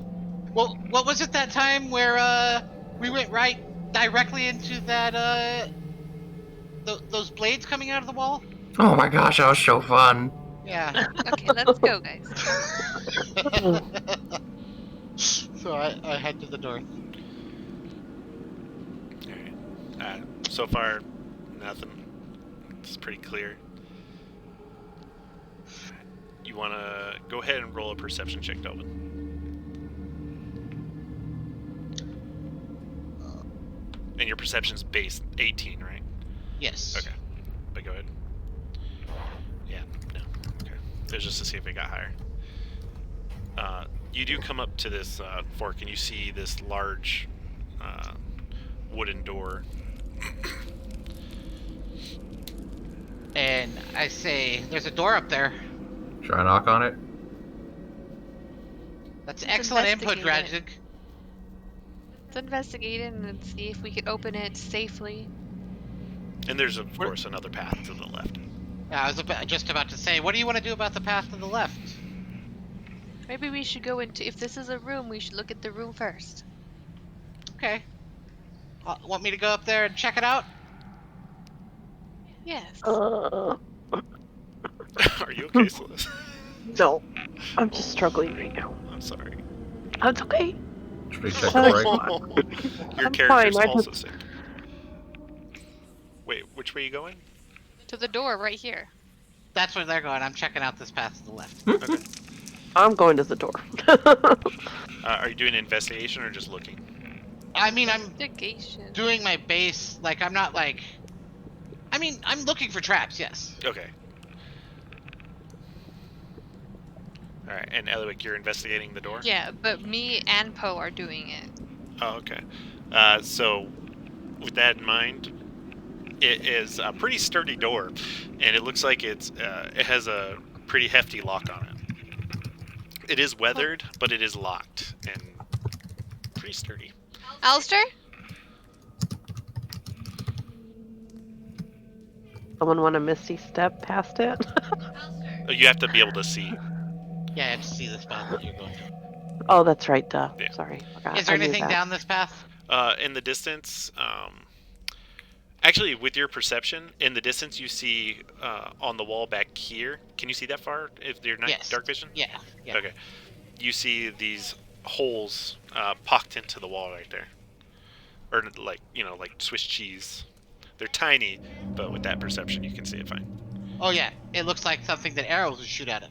Well, what was it that time where we went right directly into that those blades coming out of the wall? Oh my gosh, that was so fun. Yeah. Okay, let's go, guys. So I head to the door. Alright. So far, nothing. It's pretty clear. You want to go ahead and roll a perception check, Delvin. And your perception's base 18, right? Yes. Okay. But go ahead. Yeah, no. Okay. It was just to see if it got higher. You do come up to this fork and you see this large wooden door. And I say, "There's a door up there." Should I knock on it? That's Let's excellent input, investigate Dragic. Let's investigate it and see if we can open it safely. And there's, of course, another path to the left. Yeah, I was just about to say, what do you want to do about the path to the left? Maybe we should go into. If this is a room, we should look at the room first. Okay. Want me to go up there and check it out? Yes. Are you okay, Celeste? No, I'm just struggling right now. I'm sorry. That's okay. Should we check Oh, it right? Your I'm character's fine, I also just- sick. Wait, which way are you going? To the door right here. That's where they're going. I'm checking out this path to the left. Okay. I'm going to the door. Are you doing an investigation or just looking? I mean, I'm Investigation. doing my base. Like, I'm not like. I mean, I'm looking for traps. Yes. Okay. Alright, and Eliwick, you're investigating the door? Yeah, but me and Poe are doing it. Oh, okay. So, with that in mind, it is a pretty sturdy door, and it looks like it has a pretty hefty lock on it. It is weathered, but it is locked, and pretty sturdy. Alistair? Someone want a misty step past it? You have to be able to see. Yeah, I have to see this path that you're going to. Oh, that's right. Duh. Yeah. Sorry. Forgot. Is there I knew anything that. down this path? In the distance, actually, with your perception, in the distance you see on the wall back here. Can you see that far? If you're not Yes. dark vision? Yeah. Yeah. Okay. You see these holes pocked into the wall right there, or like like Swiss cheese. They're tiny, but with that perception, you can see it fine. Oh yeah, it looks like something that arrows would shoot out of.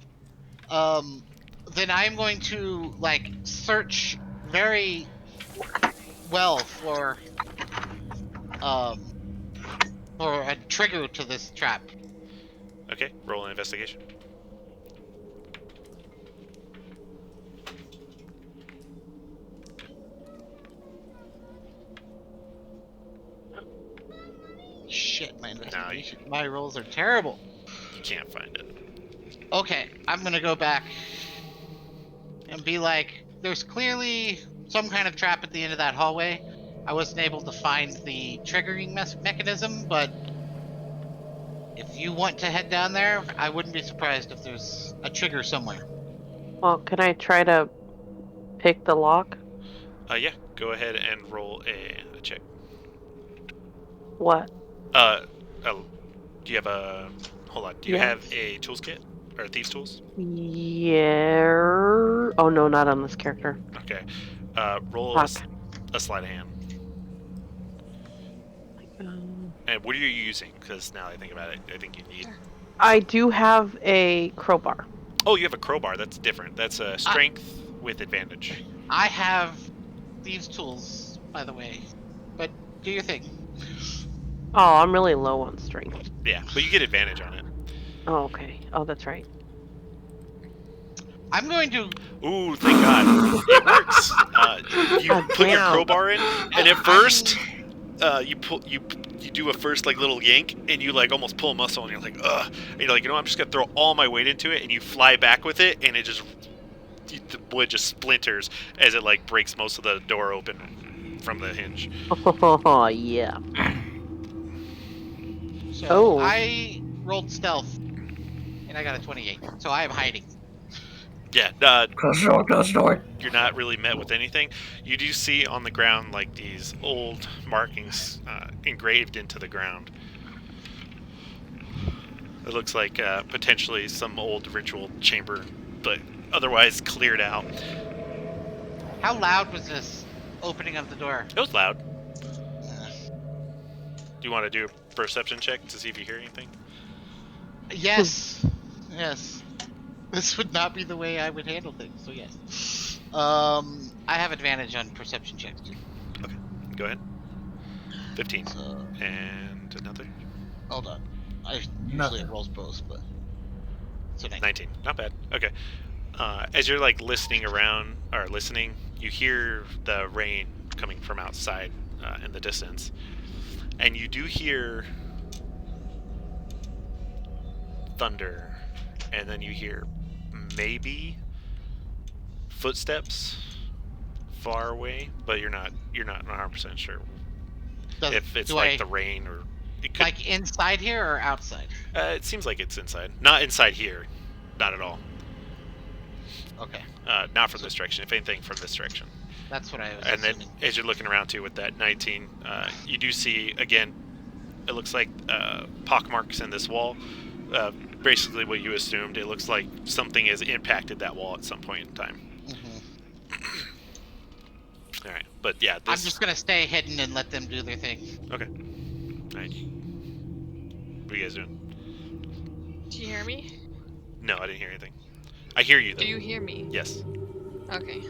Then I'm going to like search very well for a trigger to this trap. Okay, roll an investigation. Shit, my investigation, my rolls are terrible. You can't find it. Okay, I'm gonna go back and be like, there's clearly some kind of trap at the end of that hallway. I wasn't able to find the triggering mechanism, but if you want to head down there, I wouldn't be surprised if there's a trigger somewhere. Well, can I try to pick the lock? Yeah, go ahead and roll a check. What? Do you have a... Hold on. Do you Yes. have a tools kit? Or thieves tools? Yeah. Oh no, not on this character. Okay. Roll Fuck. a sleight of hand. And what are you using? Because now I think about it, I think you need... I do have a crowbar. Oh, you have a crowbar. That's different. That's a strength with advantage. I have thieves' tools, by the way, but do your thing. Oh, I'm really low on strength. Yeah, but you get advantage on it. Oh, okay. Oh, that's right. I'm going to. Ooh, thank God. It works. You God put your damn. crowbar in, and at first, you do a first like little yank, and you like almost pull a muscle, and you're like, ugh. And you're like, I'm just gonna throw all my weight into it, and you fly back with it, and it just the wood just splinters as it like breaks most of the door open from the hinge. Oh, yeah. So Oh. I rolled stealth, and I got a 28. So I am hiding. Yeah, Close the door. you're not really met with anything. You do see on the ground like these old markings engraved into the ground. It looks like potentially some old ritual chamber, but otherwise cleared out. How loud was this opening of the door? It was loud. Uh, Do you want to do a perception check to see if you hear anything? yes. Yes. This would not be the way I would handle things, so yes. I have advantage on perception checks too. Okay, go ahead. 15. So, And another? hold on. I usually Nothing. it rolls both, but so 19. 19. Not bad. Okay. As you're like listening around, or listening, you hear the rain coming from outside in the distance. And you do hear thunder. And then you hear maybe footsteps far away, but you're not 100% sure if it's Do like I the rain or it could. like inside here or outside? It seems like it's inside. Not inside here. Not at all. Okay, Not from this direction. If anything, from this direction. that's what I was And then, assuming. as you're looking around too with that 19, you do see again. It looks like pockmarks in this wall. Basically, what you assumed. It looks like something has impacted that wall at some point in time. All right, but yeah, I'm this. just gonna stay hidden and let them do their thing. Okay. All right. What are you guys doing? Do you hear me? No, I didn't hear anything. I hear you though. Do you hear me? Yes. Okay.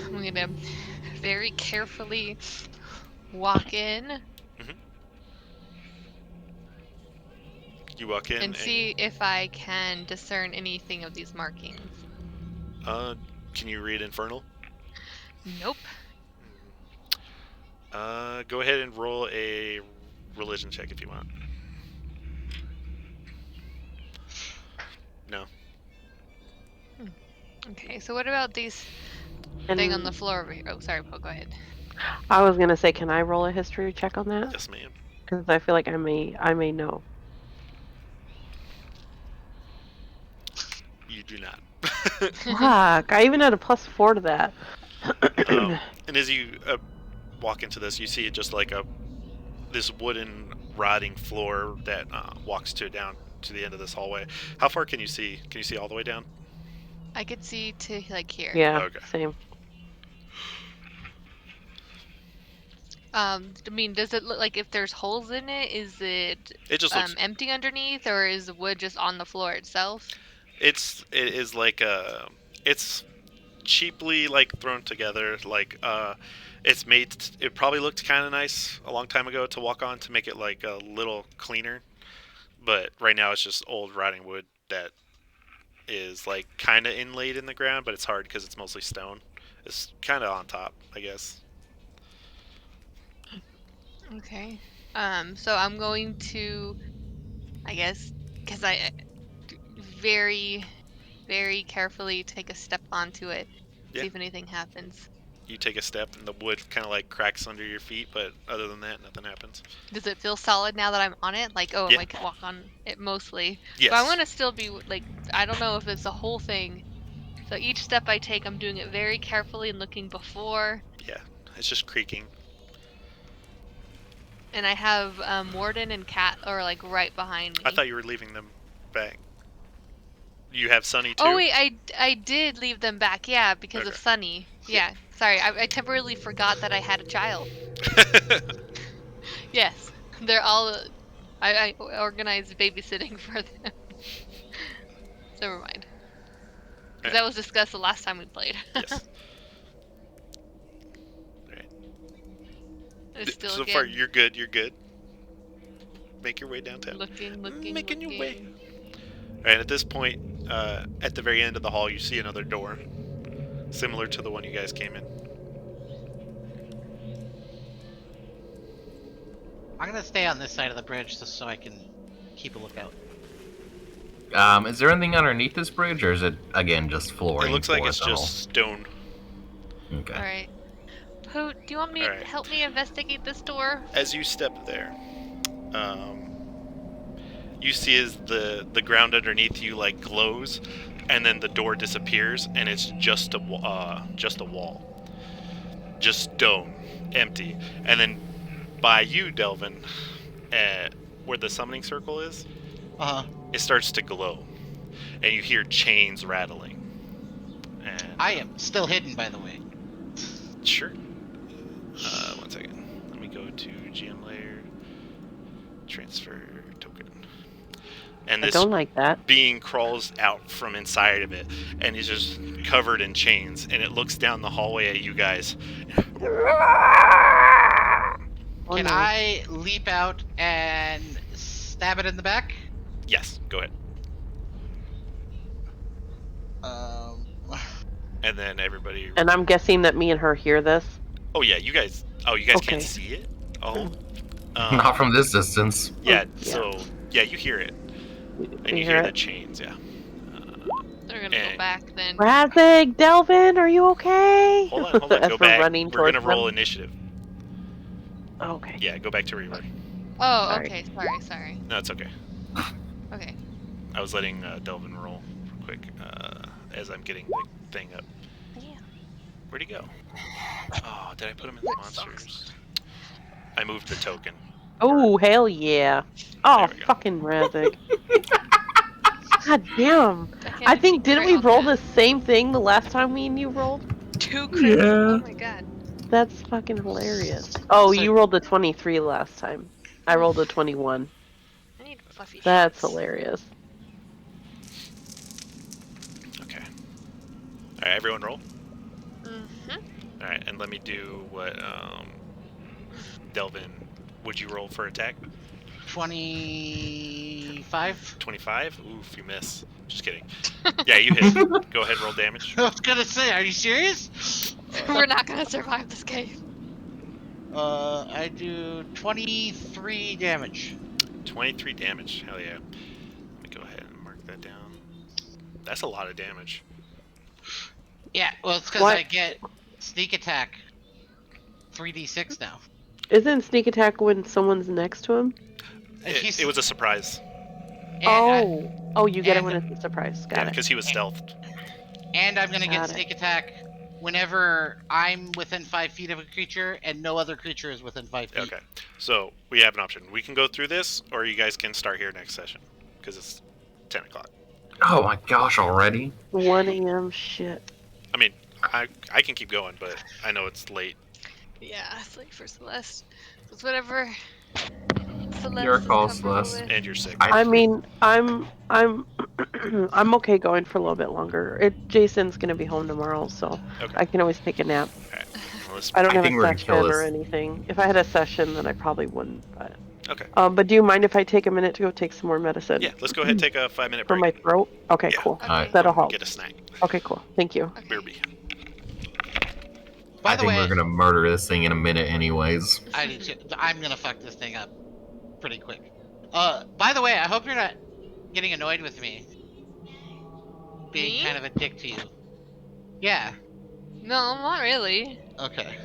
I'm gonna very carefully walk in You walk in and see if I can discern anything of these markings. Can you read Infernal? Nope. Go ahead and roll a religion check if you want. No. Okay, so what about these And thing on the floor over here? Oh, sorry, Paul, go ahead. I was gonna say, can I roll a history check on that? Yes, ma'am. Because I feel like I may know. You do not. Fuck! I even had a +4 to that. And as you walk into this, you see just like this wooden rotting floor that walks down to the end of this hallway. How far can you see? Can you see all the way down? I could see to like here. Yeah, Okay. same. I mean, does it look like if there's holes in it, is it It just looks. empty underneath, or is the wood just on the floor itself? It is like it's cheaply like thrown together. Like it's made. It probably looked kind of nice a long time ago to walk on to make it like a little cleaner. But right now it's just old rotting wood that is like kind of inlaid in the ground, but it's hard because it's mostly stone. It's kind of on top, I guess. Okay. So I'm going to, I guess, because I very, very carefully take a step onto it, Yeah. see if anything happens. You take a step and the wood kind of like cracks under your feet, but other than that, nothing happens. Does it feel solid now that I'm on it? Like, oh, Yeah. I can walk on it mostly. Yes. But I want to still be like, I don't know if it's the whole thing. So each step I take, I'm doing it very carefully and looking before. Yeah, it's just creaking. And I have Warden and Cat are like right behind me. I thought you were leaving them back. You have Sunny too? Oh wait, I did leave them back, yeah, because of Okay. Sunny. Yeah, sorry, I temporarily forgot that I had a child. Yes, they're all. I organized babysitting for them. So never mind. 'Cause that was discussed the last time we played. Yes. Alright. It's still So good. far, you're good. You're good. Make your way downtown. Looking. Making your way. Alright, at this point, at the very end of the hall, you see another door, similar to the one you guys came in. I'm gonna stay on this side of the bridge just so I can keep a lookout. Is there anything underneath this bridge, or is it again just flooring? It looks like for it's the hull? just stone. Okay. All right. Pooh, do you want me Alright. to help me investigate this door? As you step there, you see as the ground underneath you like glows, and then the door disappears, and it's just a wall, just stone, empty. And then by you, Delvin, where the summoning circle is, Uh-huh. it starts to glow, and you hear chains rattling. And I am still hidden, by the way. sure. 1 second. Let me go to GM layer, transfer token, and I this don't like that. being crawls out from inside of it, and is just covered in chains, and it looks down the hallway at you guys. Oh, Can no. I leap out and stab it in the back? Yes, go ahead. Um, And then everybody. And I'm guessing that me and her hear this. Oh yeah, you guys. Oh, you guys can't Okay. see it. Oh. Not from this distance. Yeah. Yeah. So yeah, you hear it, and you hear hear the it. chains. Yeah. They're gonna Eh. go back then. Razig, Delvin, are you okay? Hold on. As Go we're back. running We're gonna towards roll them. initiative. Okay. Yeah, go back to Reaver. Oh, Sorry. okay. Sorry. No, it's okay. Okay. I was letting Delvin roll real quick as I'm getting the thing up. Yeah. Where'd he go? Oh, did I put him in the monsters? I moved the token. Oh, hell yeah. Oh, There we go. fucking Razig. God damn. can't I even think, be didn't crit we on roll that. the same thing the last time me and you rolled? 2 crits? Yeah. Oh my god. That's fucking hilarious. Oh, So- you rolled a 23 last time. I rolled a 21. I need fluffy That's sheets. hilarious. Okay. All right, everyone roll. Mm-hmm. All right, and let me do what Delvin. Would you roll for attack? 25. 25. Oof, you miss. Just kidding. Yeah, you hit. Go ahead, roll damage. I was gonna say, are you serious? We're not gonna survive this cave. I do 23 damage. 23 damage. Hell yeah. Let me go ahead and mark that down. That's a lot of damage. Yeah, well, it's because What? I get sneak attack 3d6 now. Isn't sneak attack when someone's next to him? And he's- It was a surprise. and Oh, you get it and- when it's a surprise. Yeah, Got it. because he was stealthed. And I'm gonna get Got it. sneak attack whenever I'm within 5 feet of a creature and no other creature is within 5 feet. Okay. So we have an option. We can go through this, or you guys can start here next session because it's 10 o'clock. Oh my gosh, already? 1 a.m. Shit. I mean, I can keep going, but I know it's late. Yeah, it's late for Celeste. It's whatever. Celeste Your is call, comfortable Celeste. with. And you're sick. I mean, I'm I'm okay going for a little bit longer. Jason's gonna be home tomorrow, so Okay. I can always take a nap. Alright. Well, let's- I don't I have think a we're gonna session kill or this. anything. If I had a session, then I probably wouldn't. But Okay. but do you mind if I take a minute to go take some more medicine? Yeah, let's go ahead and take a 5-minute For break. my throat. Okay, Yeah. cool. Okay. That'll help. Get a snack. Okay, cool. Thank you. Okay. Beerby. By I the think way, we're gonna murder this thing in a minute anyways. I do too. I'm gonna fuck this thing up pretty quick. By the way, I hope you're not getting annoyed with me being Me? kind of a dick to you. Yeah. No, not really. Okay.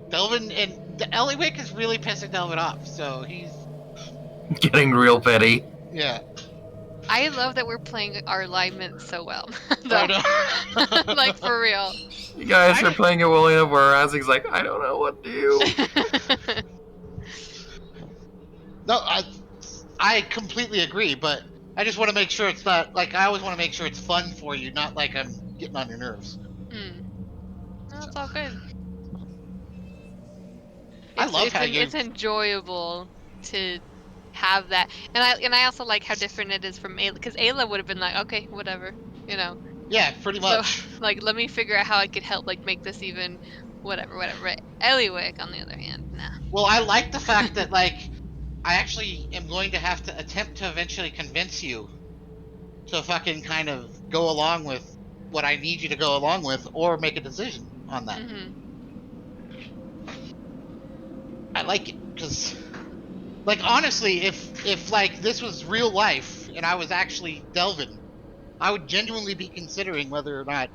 Delvin and Eliwick is really pissing Delvin off, so he's Getting real petty. yeah. I love that we're playing our alignment so well. I know. Like for real. You guys are playing it well enough where Razik's like, I don't know what to do. No, I completely agree, but I just want to make sure it's not like I always want to make sure it's fun for you, not like I'm getting on your nerves. No, it's all good. I love how it's enjoyable to have that, and I also like how different it is from Ayla, because Ayla would have been like, okay, whatever, you know. Yeah, pretty much. So, like, let me figure out how I could help, like, make this even, whatever. Eliwick, on the other hand, nah. Well, I like the fact that like I actually am going to have to attempt to eventually convince you to fucking kind of go along with what I need you to go along with, or make a decision on that. Mm-hmm. I like it because, like, honestly, if like this was real life and I was actually Delvin, I would genuinely be considering whether or not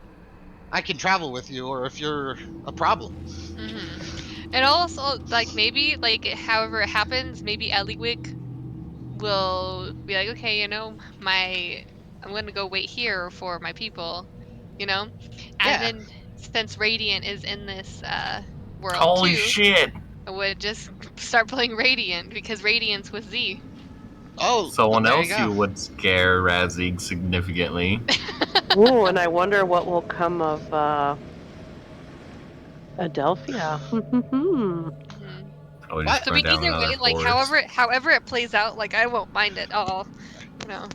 I can travel with you or if you're a problem. Mm-hmm. And also, like, maybe, like, however it happens, maybe Eliwick will be like, okay, you know, I'm gonna go wait here for my people, you know? And Yeah. then, since Radiant is in this world Holy too, shit! would just start playing Radiant because Radiant's with Z. Oh, Someone there you else go. who would scare Razig significantly. Ooh, and I wonder what will come of Adelphia. Mhm. Probably What? just So, burn down either another way, like forest. however it plays out, like I won't mind at all. You know.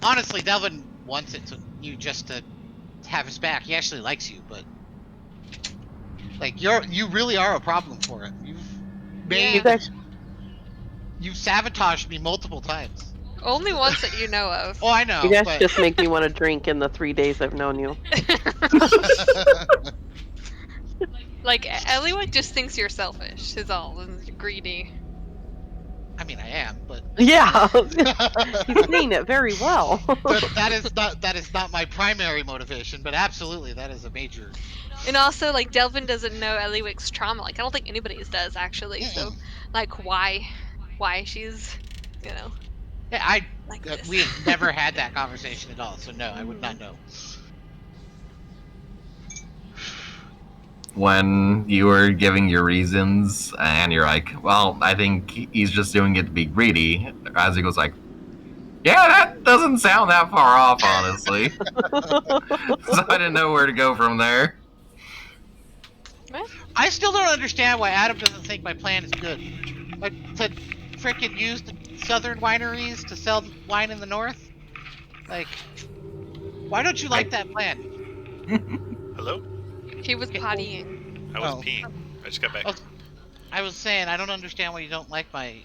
Honestly, Delvin wants it to you just to have his back. He actually likes you, but like you really are a problem for him. Yeah. Made He's actually, you've sabotaged me multiple times. Only ones that you know of. Oh, I you know, guys but just make me want to drink in the 3 days I've known you. Like Eliwick just thinks you're selfish. Is all, and you're greedy. I mean, I am, but Yeah, he's saying it very well. but that is not my primary motivation. But absolutely, that is a major. And also, like Delvin doesn't know Eliwick's trauma. Like I don't think anybody's does actually. So, Mm-mm. like why she's, you know, Yeah, like this. we have never had that conversation at all. So no, I would not Mhm. know. When you were giving your reasons, and you're like, well, I think he's just doing it to be greedy, Razig was like, yeah, that doesn't sound that far off, honestly. So I didn't know where to go from there. I still don't understand why Adam doesn't think my plan is good. Like to freaking use the southern wineries to sell wine in the north. Like, why don't you like that plan? Hello? He was Okay, pottying. I was Oh. peeing. I just got back. Oh, I was saying I don't understand why you don't like my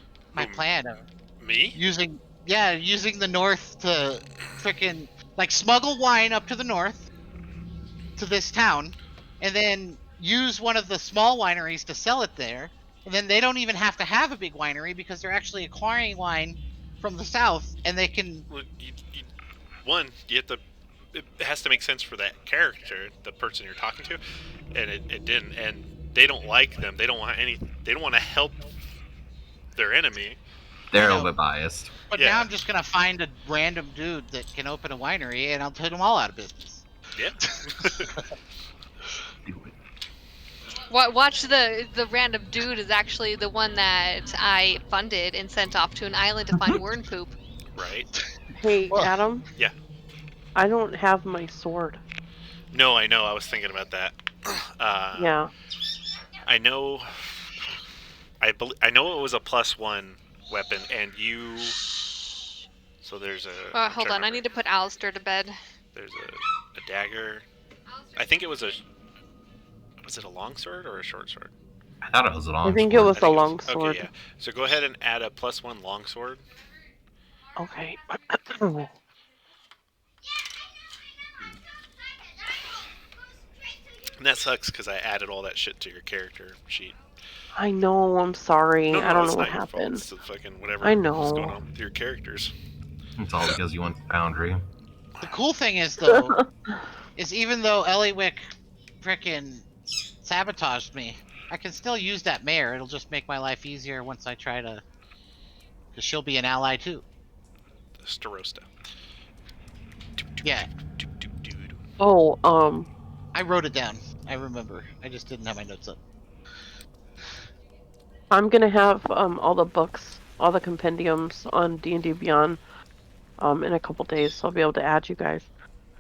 plan of Me? using the north to freaking like smuggle wine up to the north to this town, and then use one of the small wineries to sell it there, and then they don't even have to have a big winery because they're actually acquiring wine from the south, and they can. Well, you have to. It has to make sense for that character, the person you're talking to, and it didn't. And they don't like them. They don't want any. They don't want to help their enemy. They're I a know. little bit biased. But Yeah. now I'm just gonna find a random dude that can open a winery, and I'll put them all out of business. Yeah. Watch the random dude is actually the one that I funded and sent off to an island to find worm poop. Right. Hey, Well, Adam? Yeah. I don't have my sword. No, I know. I was thinking about that. Yeah. I know. I know it was a +1 weapon, and you. So there's a. I'm Hold trying on, to I need to put Alistair to bed. There's a dagger. I think it was a. Was it a long sword or a short sword? I thought it was a long I think sword. it was I a think long sword. Okay, yeah. So go ahead and add a +1 long sword. Okay. And that sucks because I added all that shit to your character sheet. I know, I'm sorry. No, I don't it's know what not your fault. happened. It's the fucking whatever I was know. going on with your characters. It's all because you went to Foundry. the cool thing is though, is even though Eliwick frickin' sabotaged me, I can still use that mare. It'll just make my life easier once I try to, because she'll be an ally too. Starosta. Yeah, Oh, I wrote it down. I remember. I just didn't have my notes up. I'm gonna have all the books, all the compendiums on D&D Beyond in a couple days, so I'll be able to add you guys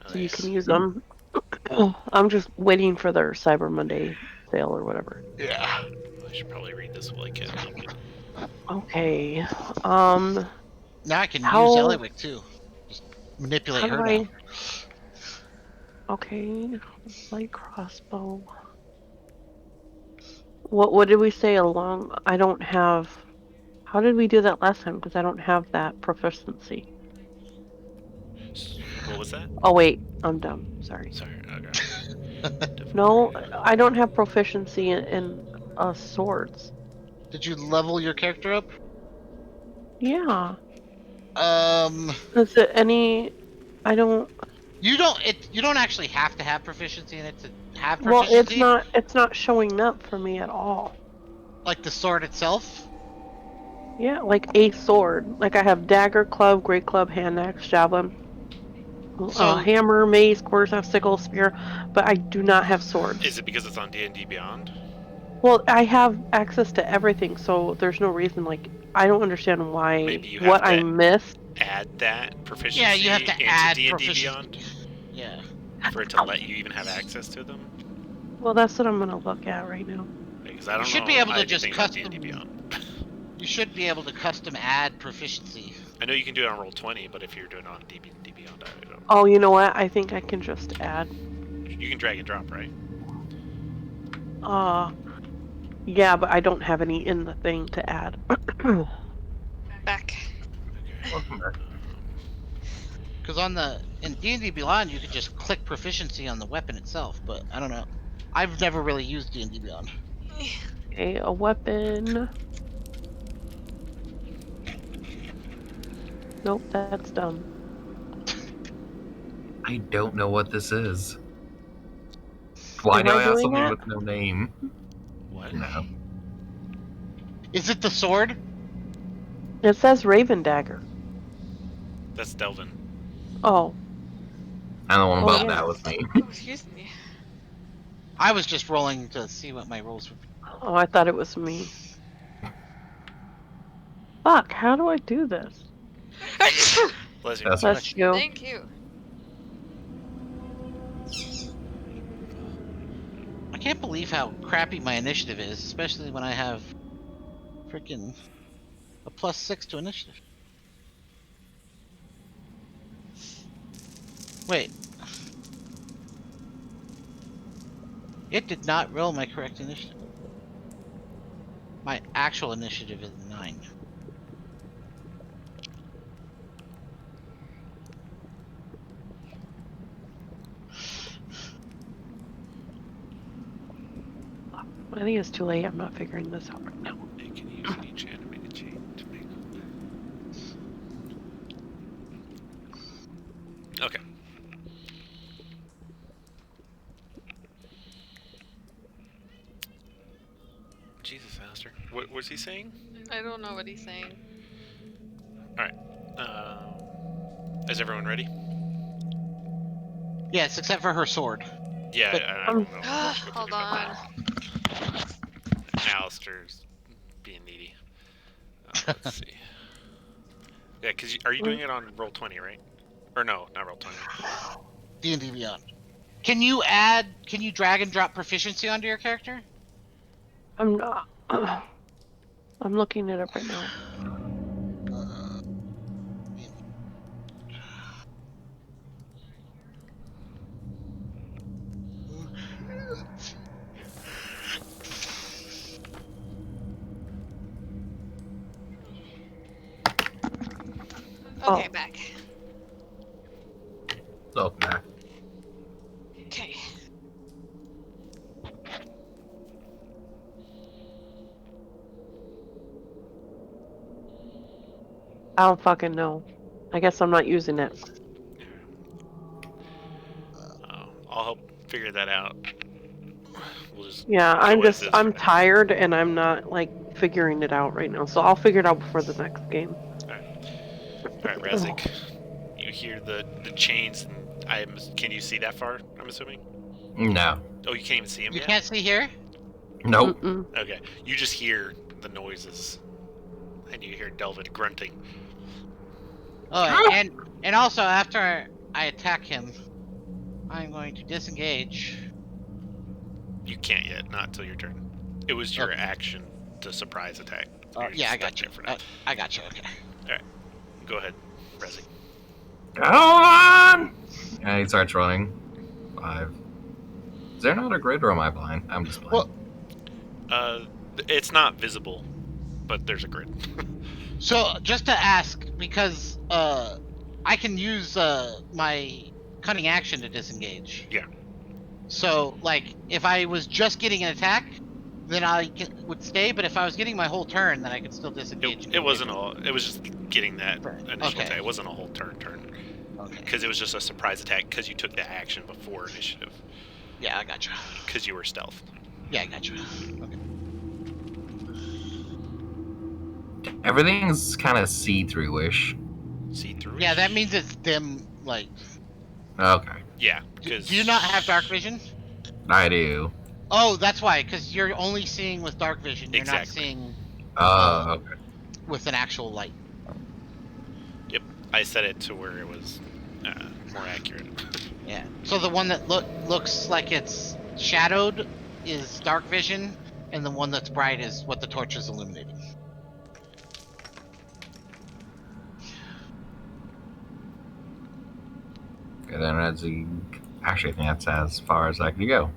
so you can use them. I'm just waiting for their Cyber Monday sale or whatever. Yeah. I should probably read this while I can. Okay. Now I can How- use Eliwick too. Just manipulate How do her I? now. Okay, light crossbow. What did we say along? I don't have. How did we do that last time? Because I don't have that proficiency. What was that? Oh wait, I'm dumb. Sorry. Sorry. Okay. No, I don't have proficiency in swords. Did you level your character up? Yeah. Um, Is it any? I don't. you don't actually have to have proficiency in it to have Well, proficiency. it's not showing up for me at all. Like the sword itself. Yeah, like a sword. Like I have dagger, club, great club, hand axe, javelin, So hammer, mace, quarterstaff, sickle, spear, but I do not have swords. Is it because it's on D&D Beyond? Well, I have access to everything, so there's no reason. Like, I don't understand why Maybe you what have I to missed. add that proficiency Yeah, you have to into add D&D proficiency. Beyond Yeah. for it to let you even have access to them. Well, that's what I'm gonna look at right now. Because I You don't should know be able to just anything about custom. D&D Beyond. You should be able to custom add proficiency. I know you can do it on Roll20, but if you're doing it on D&D Beyond, I don't. Oh, you know what? I think I can just add. You can drag and drop, right? Yeah, but I don't have any in the thing to add. Back. Welcome back. Because in D&D Beyond, you could just click proficiency on the weapon itself. But I don't know. I've never really used D&D Beyond. Okay, a weapon. Nope, that's dumb. I don't know what this is. Why Am do I I have doing something it? with no name? What? No. Is it the sword? It says Raven Dagger. That's Delvin. Oh, And the one above yeah. that was me. Oh, excuse me. I was just rolling to see what my rolls would be. Oh, I thought it was me. Fuck, how do I do this? Bless you. That's Bless you. Thank you. I can't believe how crappy my initiative is, especially when I have freaking a +6 to initiative. Wait. It did not roll my correct initiative. My actual initiative is 9. I think it's too late. I'm not figuring this out right now. You can use each animated chain to make. Okay. Jesus, Alistair. What was he saying? I don't know what he's saying. Alright. Is everyone ready? Yes, except for her sword. Yeah, But- I don't know. Hold on. Alistair's being needy. Let's see. Yeah, because are you doing it on Roll20, right? Or no, not Roll20. D&D Beyond. Can you drag and drop proficiency onto your character? I'm not. I'm looking it up right now. Okay, Oh. back. Welcome back. Okay. I don't fucking know. I guess I'm not using it. I'll help figure that out. We'll just. Yeah, go as is I'm for now. tired and I'm not like figuring it out right now. So I'll figure it out before the next game. Alright, Razik. You hear the chains, and can you see that far? I'm assuming. No. Oh, you can't even see him You yet. can't see here? Nope. Mm-mm. Okay, you just hear the noises, and you hear Delvin grunting. Oh, and also after I attack him, I'm going to disengage. You can't yet, not until your turn. It was your Okay. action to surprise attack. You're Yeah, I stuck got you. there for now. I got you. Okay. Go ahead, Razik. Hold on! Yeah, he starts running. 5. Is there not a grid or am I blind? I'm just blind. Well- It's not visible, but there's a grid. So just to ask, because I can use my cunning action to disengage. Yeah. So like, if I was just getting an attack, then would stay. But if I was getting my whole turn, then I could still disengage. It wasn't all. It was just getting that Right. initial Okay. attack. It wasn't a whole turn. Okay. Because it was just a surprise attack because you took the action before initiative. Yeah, I got you. Because you were stealth. Yeah, I got you. Okay. Everything's kind of see-through-ish. See through. Yeah, that means it's dim light. Okay. Yeah. Do Because you not have dark vision? I do. Oh, that's why, because you're only seeing with dark vision. You're not Exactly. seeing Okay. with an actual light. Yep, I set it to where it was more accurate. Yeah. So the one that looks like it's shadowed is dark vision, and the one that's bright is what the torch is illuminating. Okay, then Redzig... Actually, I think that's as far as I can go.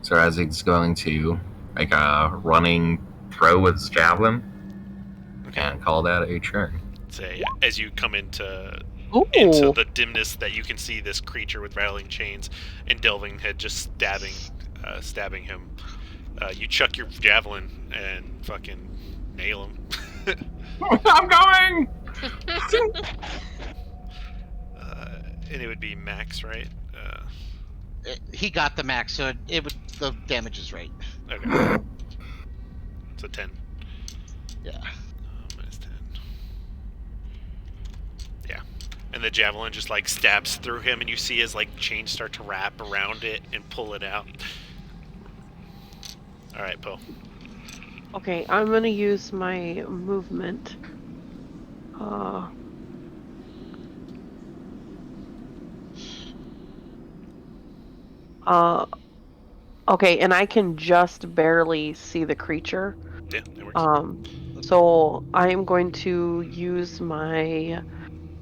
So Redzig's going to make a running throw with his javelin and call that a turn. Say, as you come into Ooh. the dimness that you can see this creature with rattling chains and delving head just stabbing him. You chuck your javelin and fucking nail him. I'm going! And it would be max, right? He got the max, so the damage is right. Okay. So 10. Yeah. Minus 10. Yeah. And the javelin just like stabs through him, and you see his like chains start to wrap around it and pull it out. All right, Poe. Okay, I'm gonna use my movement. Okay, and I can just barely see the creature. Yeah, that works. So I am going to use my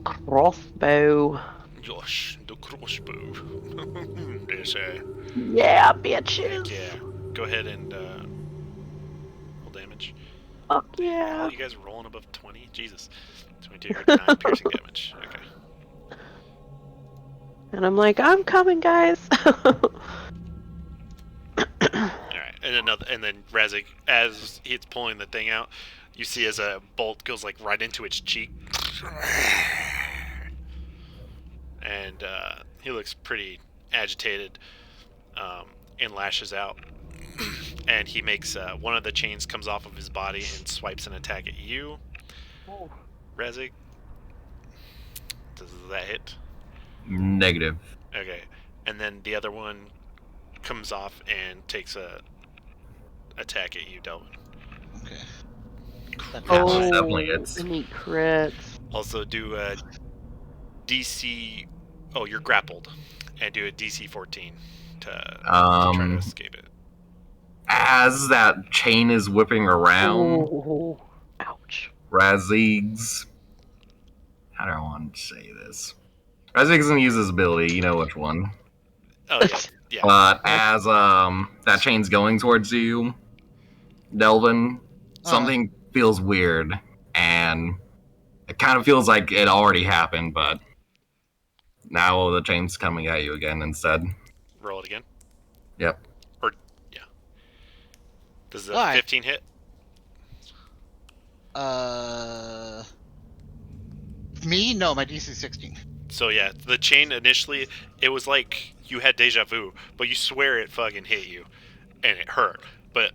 crossbow. Josh, the crossbow. They say. Yeah, Heck bitches. yeah. Go ahead and roll damage. Fuck All yeah. you guys are rolling above 20? Jesus. 22 or 9 piercing damage. Okay. And I'm like, I'm coming, guys. Alright, and then Razik, as it's pulling the thing out, you see as a bolt goes like right into its cheek. And he looks pretty agitated and lashes out. And he makes one of the chains comes off of his body and swipes an attack at you. Oh. Razik. Does that hit? Negative. Okay. And then the other one comes off and takes a attack at you, Delvin. Okay. That Oh, definitely hits. any crits. Also do a DC... Oh, you're grappled. And do a DC 14 to try to escape it. As that chain is whipping around, Oh, ouch. Razig's... How do I want to say this? Razig's gonna use his ability, you know which one. Oh, yeah. Yeah. But as that chain's going towards you, Delvin, something feels weird, and it kind of feels like it already happened, but now the chain's coming at you again instead. Roll it again. Yep. Or, yeah. Does the 15 hit? Me? No, my DC 16. So yeah, the chain initially, it was like you had deja vu, but you swear it fucking hit you, and it hurt. But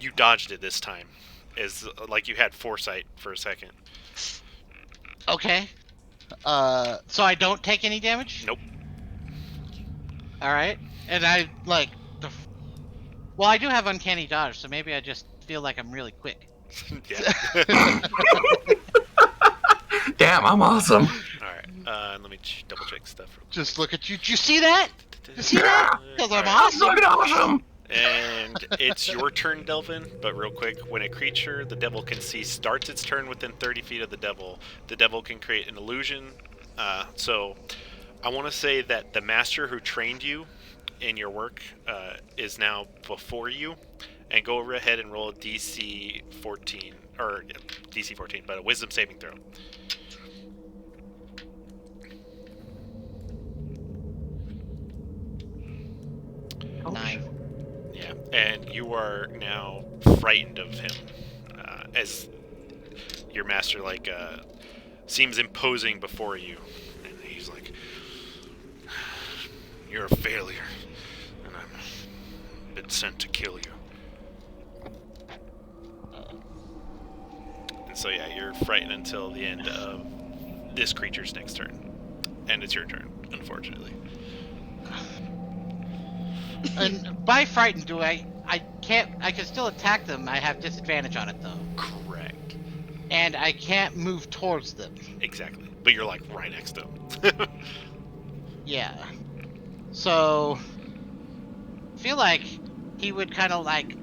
you dodged it this time, is like you had foresight for a second. Okay. So I don't take any damage? Nope. Alright. And I, like... Well, I do have uncanny dodge, so maybe I just feel like I'm really quick. Yeah. Damn, I'm awesome. Alright, let me double check stuff. Just look at you. Did you see that? Did you see that? Because I'm awesome. Fucking awesome. And it's your turn, Delvin, but real quick, when a creature the devil can see starts its turn within 30 feet of the devil can create an illusion. So I want to say that the master who trained you in your work is now before you, and go ahead and roll a DC 14, or DC 14, but a wisdom saving throw. Nine. Yeah, and you are now frightened of him, as your master seems imposing before you, and he's like, "You're a failure, and I've been sent to kill you." And so yeah, you're frightened until the end of this creature's next turn, and it's your turn, unfortunately. And by frightened, I can't. I can still attack them. I have disadvantage on it though, Correct. and I can't move towards them. Exactly. But you're like right next to him. Yeah. So, feel like he would kind of like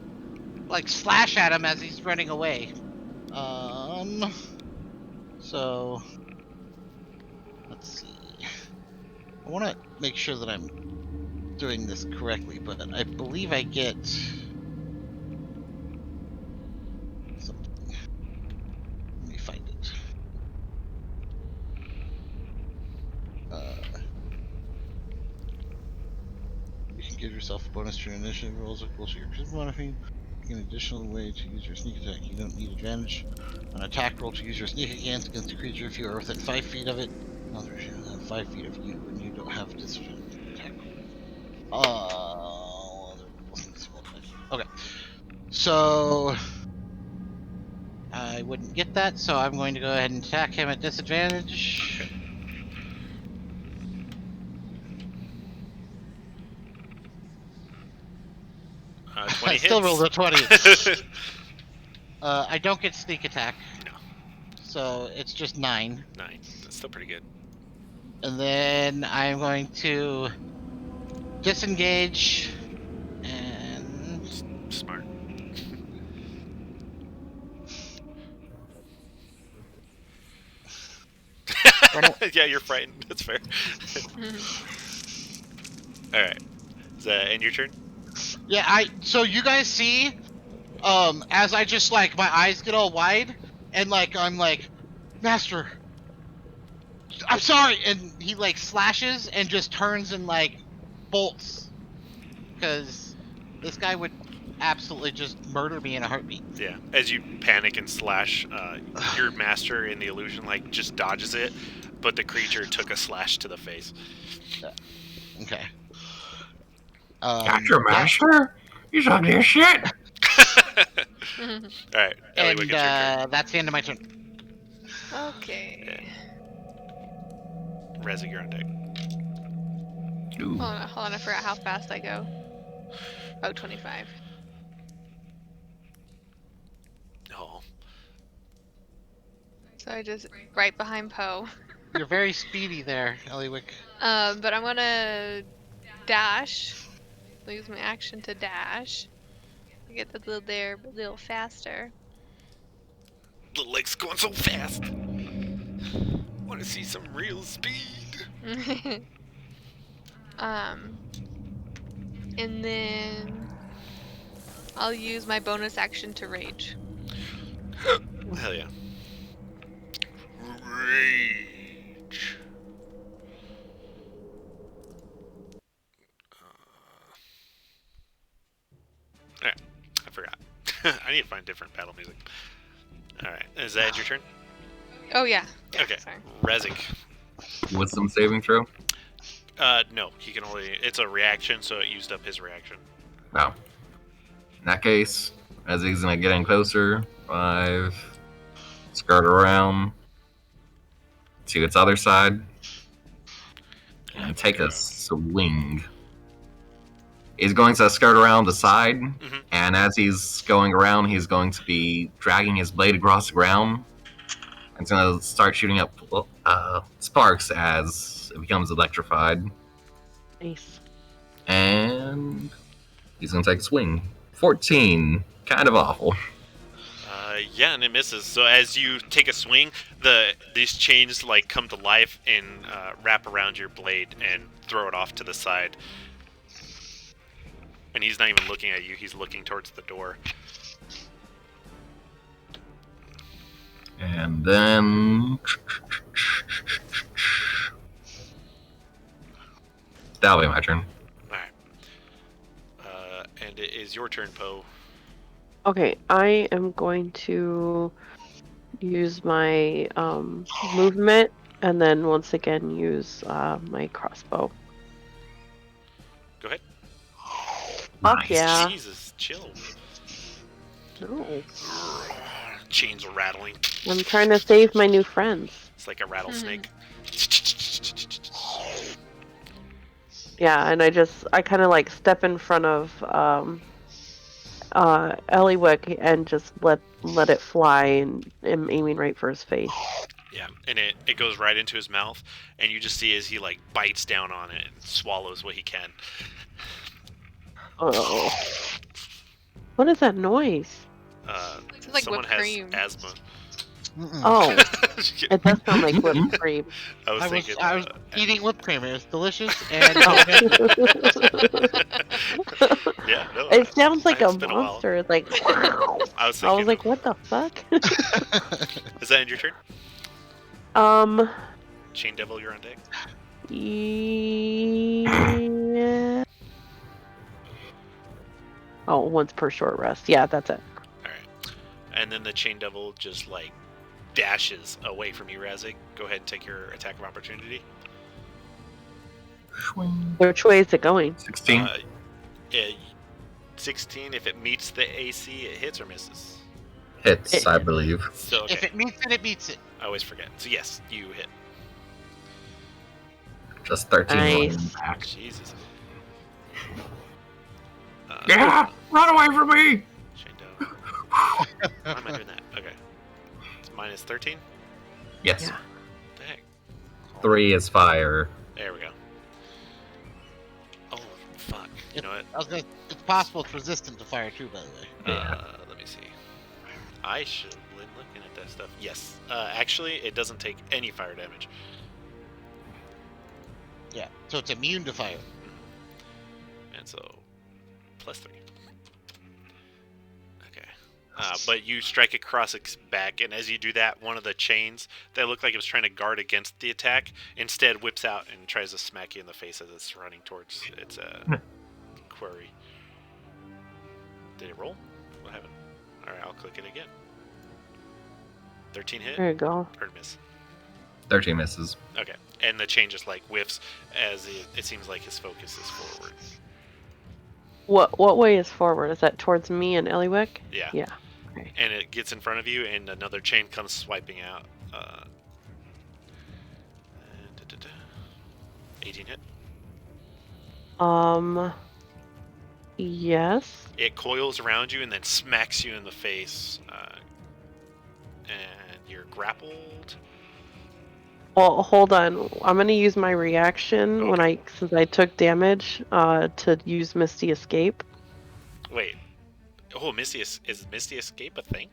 slash at him as he's running away. So let's see. I want to make sure that I'm doing this correctly, but I believe I get something. Let me find it. You can give yourself a bonus to your initiative rolls equal to your charisma modifier. An additional way to use your sneak attack. You don't need advantage on attack roll to use your sneak against a creature if you are within 5 feet of it. Others within 5 feet of you, and you don't have disadvantage attack roll. Okay. So I wouldn't get that, so I'm going to go ahead and attack him at disadvantage. Okay. I 20 hits. still rolled a 20. I don't get sneak attack. No. So it's just 9. 9. That's still pretty good. And then I'm going to disengage and Smart. Yeah, you're frightened. That's fair. Alright. Is that end your turn? yeah, so you guys see as I just like my eyes get all wide and like I'm like, Master, I'm sorry, and he like slashes and just turns and like bolts because this guy would absolutely just murder me in a heartbeat. Yeah. As you panic and slash, your master in the illusion like just dodges it, but the creature took a slash to the face. Okay. Got your master? You talking your shit? Alright, Ellie, And we get your turn. that's the end of my turn. Okay. Rezig, you're on deck. Ooh. Hold on, I forgot how fast I go. Oh, 25. Oh. So I just right behind Poe. You're very speedy there, Eliwick. But I'm gonna dash. Use my action to dash. Get the little there, but a little faster. The leg's going so fast. Want to see some real speed. And then I'll use my bonus action to rage. Hell yeah. Rage. Alright, I forgot. I need to find different battle music. Alright, is that your turn? Oh yeah. Okay, Sorry. Rezig. Wisdom saving throw? No, he can only... It's a reaction, so it used up his reaction. No. In that case, as he's gonna get in closer, 5, skirt around to its other side, and take a swing. He's going to skirt around the side, and as he's going around, he's going to be dragging his blade across the ground. And it's going to start shooting up sparks as it becomes electrified. Nice. And he's going to take a swing. 14. Kind of awful. Yeah, and it misses. So as you take a swing, these chains like come to life and wrap around your blade and throw it off to the side. And he's not even looking at you, he's looking towards the door. And then... that'll be my turn. Alright. And it is your turn, Poe. Okay, I am going to use my movement and then once again use my crossbow. Go ahead. Fuck Nice. yeah. Jesus, chill. No. Chains are rattling. I'm trying to save my new friends. It's like a rattlesnake. Yeah, and I kind of like step in front of Eliwick and just let it fly, and am aiming right for his face. Yeah, and it goes right into his mouth, and you just see as he like bites down on it and swallows what he can. Oh, what is that noise? It's like Someone whipped has cream. asthma. Mm-mm. Oh, Just kidding. it does sound like whipped cream. I was I was thinking. I was eating whipped cream. It was delicious, and Oh. Yeah, no. It sounds like a It's been a while. monster. It's like I was I thinking. was like, what the fuck? Is that end your turn? Chain Devil, you're on deck. Yeah. Oh, once per short rest. Yeah, that's it. All right. And then the Chain Devil just like dashes away from you, Razik. Go ahead and take your attack of opportunity. Which way is it going? 16. Yeah, 16. If it meets the AC, it hits or misses. Hits, I believe. So if okay. it meets it, it beats it. I always forget. So yes, you hit. Just 13 Nice. impact. Jesus. Yeah! Run away from me! Chain Devil. Why am I doing that? Okay. It's minus 13. Yes. Yeah. What the heck? 3 is fire. There we go. Oh fuck. You know what? I was gonna. It's possible it's resistant to fire too, by the way. Yeah. Let me see. I should have been looking at that stuff. Yes. Actually, it doesn't take any fire damage. Yeah. So it's immune to fire. And so, plus 3. Okay. But you strike across its back, and as you do that, one of the chains that looked like it was trying to guard against the attack instead whips out and tries to smack you in the face as it's running towards its quarry. Did it roll? What happened? Alright, I'll click it again. 13 hit? There you go. Or miss? 13 misses. Okay. And the chain just like whiffs as it seems like his focus is forward. What way is forward? Is that towards me and Eliwick? Yeah. Yeah. Okay. And it gets in front of you, and another chain comes swiping out. 18 hit. Yes. It coils around you and then smacks you in the face. And you're grappled. Well, hold on. I'm gonna use my reaction since I took damage to use Misty Escape. Wait. Oh, is Misty Escape a thing?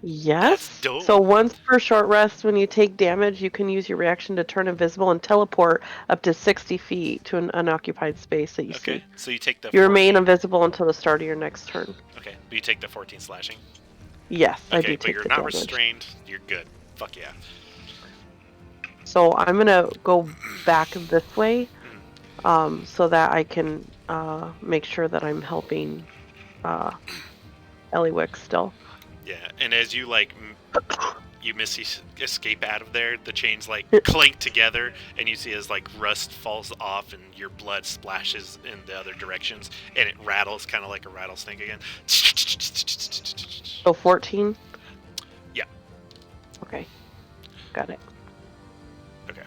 Yes. That's dope. So once per short rest, when you take damage, you can use your reaction to turn invisible and teleport up to 60 feet to an unoccupied space that you see. Okay, so you take the. You 14. remain invisible until the start of your next turn. Okay, but you take the 14 slashing. Yes, I do Okay, but take you're the not damage. restrained. You're good. Fuck yeah. So I'm gonna go back this way, so that I can make sure that I'm helping Eliwick still. Yeah, and as you like, you escape out of there, the chains like clink together, and you see as like rust falls off and your blood splashes in the other directions, and it rattles kind of like a rattlesnake again. So 14? Yeah. Okay. Got it. Okay.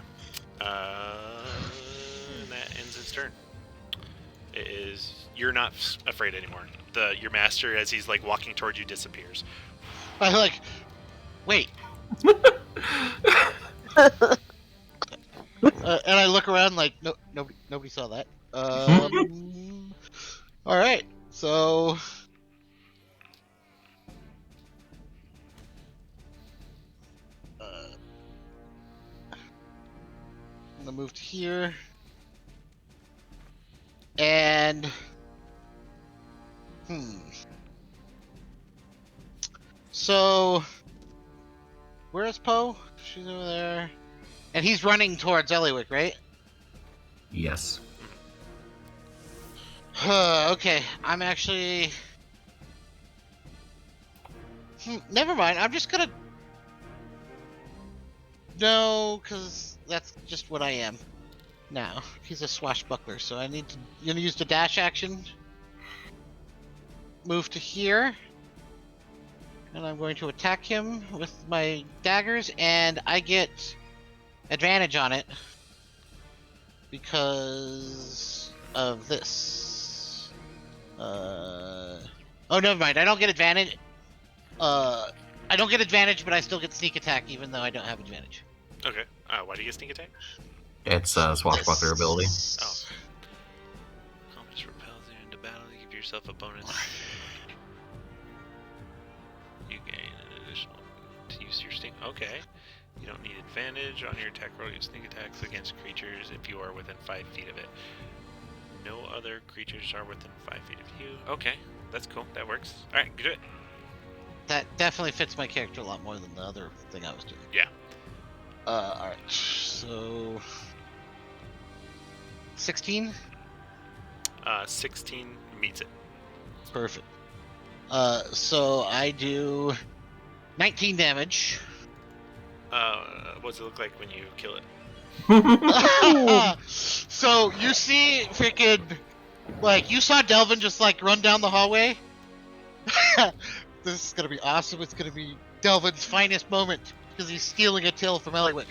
And that ends its turn. You're not afraid anymore. Your master, as he's like walking toward you, disappears. I like. Wait. And I look around like nobody saw that. All right, so I'm gonna move to here, and so where's Poe? She's over there. And he's running towards Eliwick, right? Yes. Okay, I'm actually... never mind, I'm just gonna... No, because that's just what I am now. He's a swashbuckler, so I need to... I'm gonna use the dash action. Move to here. And I'm going to attack him with my daggers, and I get advantage on it because of this. Oh, never mind. I don't get advantage. I don't get advantage, but I still get sneak attack, even though I don't have advantage. Okay. Why do you get sneak attack? It's swashbuckler ability. Oh. Calmness repels you into battle. You give yourself a bonus. You gain an additional to use your sting. Okay. You don't need advantage on your attack roll. You sneak attacks against creatures if you are within 5 feet of it. No other creatures are within 5 feet of you. Okay, that's cool. That works. All right, do it. That definitely fits my character a lot more than the other thing I was doing. Yeah. All right. So 16. 16 meets it. Perfect. So I do 19 damage. What does it look like when you kill it? So you see freaking, like, you saw Delvin just like run down the hallway. This is gonna be awesome. It's gonna be Delvin's finest moment because he's stealing a tail from Eliwick.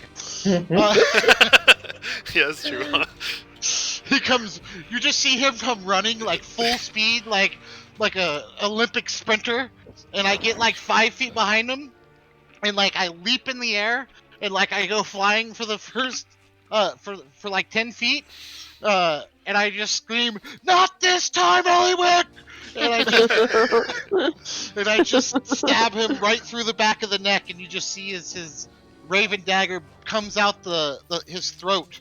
Yeah, that's true. Huh? He comes. You just see him come running like full speed, like a Olympic sprinter, and I get like 5 feet behind him, and like I leap in the air, and like I go flying for the first, for like 10 feet, and I just scream, "Not this time, Eliwick!" And I just stab him right through the back of the neck, and you just see as his raven dagger comes out his throat,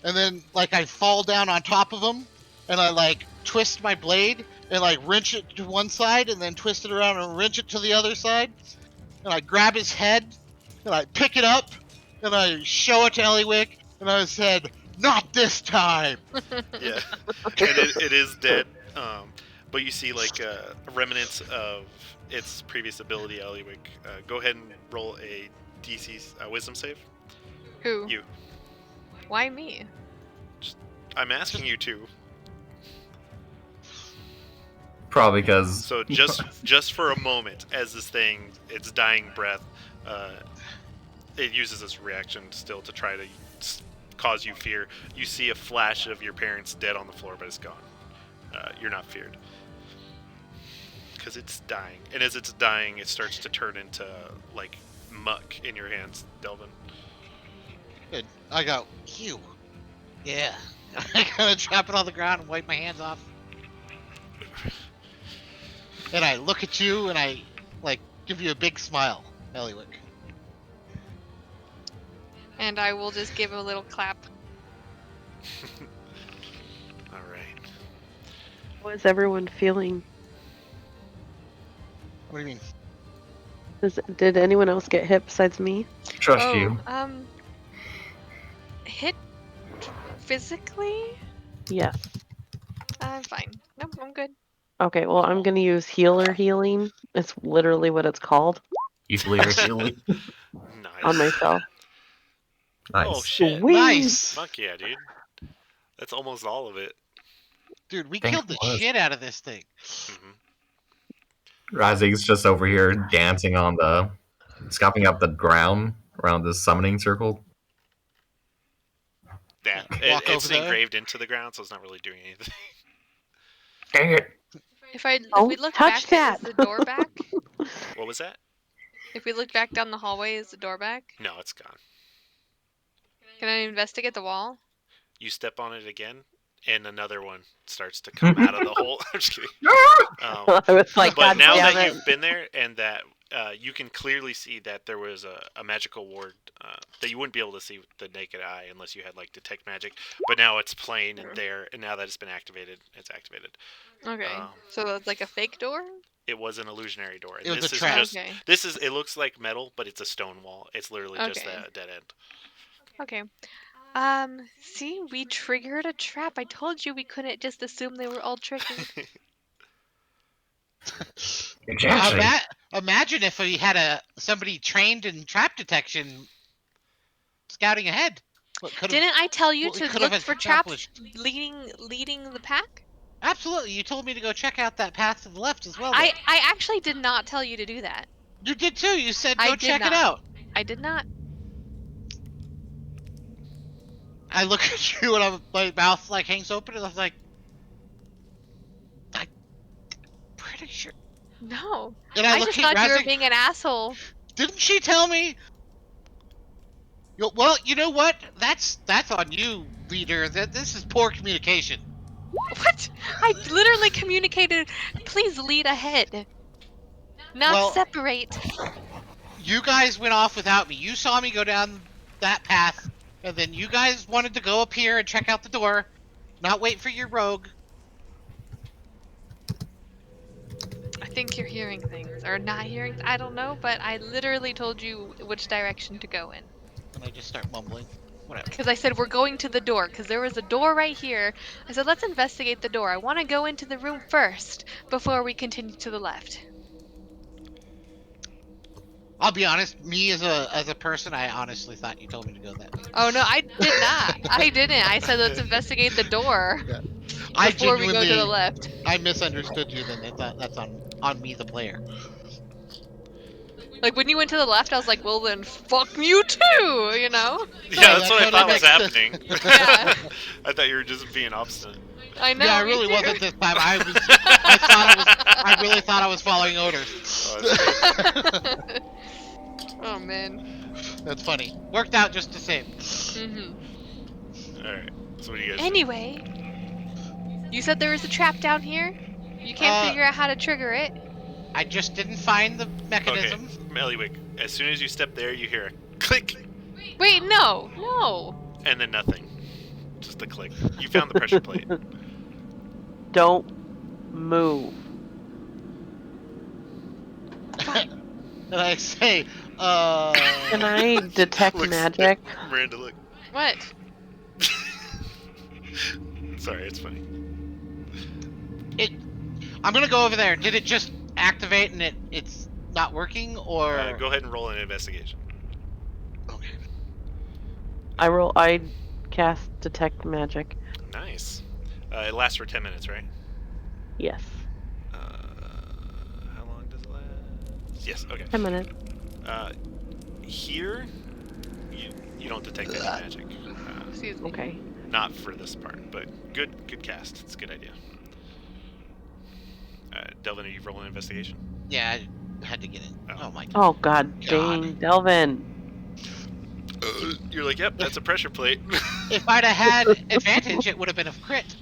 and then like I fall down on top of him, and I like twist my blade and like wrench it to one side, and then twist it around and wrench it to the other side, and I grab his head, and I pick it up, and I show it to Eliwick, and I said, "Not this time." Yeah, and it is dead. But you see like remnants of its previous ability, Eliwick. Go ahead and roll a DC Wisdom save. Who? You. Why me? I'm asking you to. Probably because. So just for a moment, as this thing, its dying breath, it uses its reaction still to try to cause you fear. You see a flash of your parents dead on the floor, but it's gone. You're not feared. Because it's dying. And as it's dying, it starts to turn into, like, muck in your hands, Delvin. Good. I go, "Phew. Yeah." I kind of drop it on the ground and wipe my hands off. And I look at you and I, like, give you a big smile, Eliwick. And I will just give a little clap. Alright. How is everyone feeling? What do you mean? Did anyone else get hit besides me? Trust you. Hit physically? Yes. I'm fine. Nope, I'm good. Okay, well, I'm going to use healer healing. It's literally what it's called. Usually you're healing. Nice. On myself. Nice. Oh, shit. Sweet. Nice! Fuck yeah, dude. That's almost all of it. Dude, we Thank killed the you. shit out of this thing. Mm-hmm. Rising's just over here dancing on scuffing up the ground around this summoning circle. Yeah, Walk it's over there. engraved into the ground, so it's not really doing anything. Dang it! If we Don't look touch back, that. is the door back? What was that? If we look back down the hallway, is the door back? No, it's gone. Can I investigate the wall? You step on it again, and another one starts to come out of the hole. I'm just kidding. I was like, But God now damn that it. you've been there, and that you can clearly see that there was a magical ward that you wouldn't be able to see with the naked eye unless you had like detect magic. But now it's plain and there, and now that it's been activated, it's activated. Okay. So it's like a fake door? It was an illusionary door. And It was this a is trap. just Okay. it looks like metal, but it's a stone wall. It's literally just Okay. a dead end. Okay. See, we triggered a trap. I told you we couldn't just assume they were all triggered. Exactly. Imagine if we had somebody trained in trap detection scouting ahead. What could've- Didn't I tell you what we to could've look for traps accomplished. leading the pack? Absolutely, you told me to go check out that path to the left as well. I actually did not tell you to do that. You did too. You said I go did check it not. out. I did not. I look at you and my mouth like hangs open and I'm like, I'm pretty sure. No. And I I look just at thought you were Razik. being an asshole. Didn't she tell me? Well, you know what? That's on you, leader. This is poor communication. What? I literally communicated, please lead ahead. Not Well, separate. you guys went off without me. You saw me go down that path, and then you guys wanted to go up here and check out the door, not wait for your rogue. I think you're hearing things. Or not hearing, I don't know, but I literally told you which direction to go in. And I just start mumbling. Whatever. Because I said, we're going to the door. Because there was a door right here. I said, let's investigate the door. I want to go into the room first before we continue to the left. I'll be honest. Me as a person, I honestly thought you told me to go that way. Oh, no, I did not. I didn't. I said, let's investigate the door before we go to the left. I misunderstood you. Then I thought that's on me, the player. Like, when you went to the left, I was like, well, then fuck you too, you know? Yeah, that's what I that thought was makes sense. happening. Yeah. I thought you were just being obstinate. I know. Yeah, I me really too. wasn't this time. I really thought I was following orders. Oh, that's Oh, man. That's funny. Worked out just the same. Alright, so what do you guys Anyway, you said there was a trap down here? You can't figure out how to trigger it? I just didn't find the mechanism. Okay, Eliwick, as soon as you step there, you hear a click, Wait, no. and then nothing. Just a click. You found the pressure plate. Don't move. And I say, Can I detect Looks- magic? Miranda, look. What? Sorry, it's funny. I'm gonna go over there. Did it just activate and it's not working, or? Go ahead and roll an investigation. Okay. I cast detect magic. Nice. It lasts for 10 minutes, right? Yes. How long does it last? Yes, okay. 10 minutes. Here, you don't detect any magic. Excuse me. Okay. Not for this part, but good cast. It's a good idea. Delvin, are you rolling investigation? Yeah, I had to get in. Oh my god. Oh god dang, Delvin. You're like, yep, that's a pressure plate. If I'd have had advantage, it would have been a crit.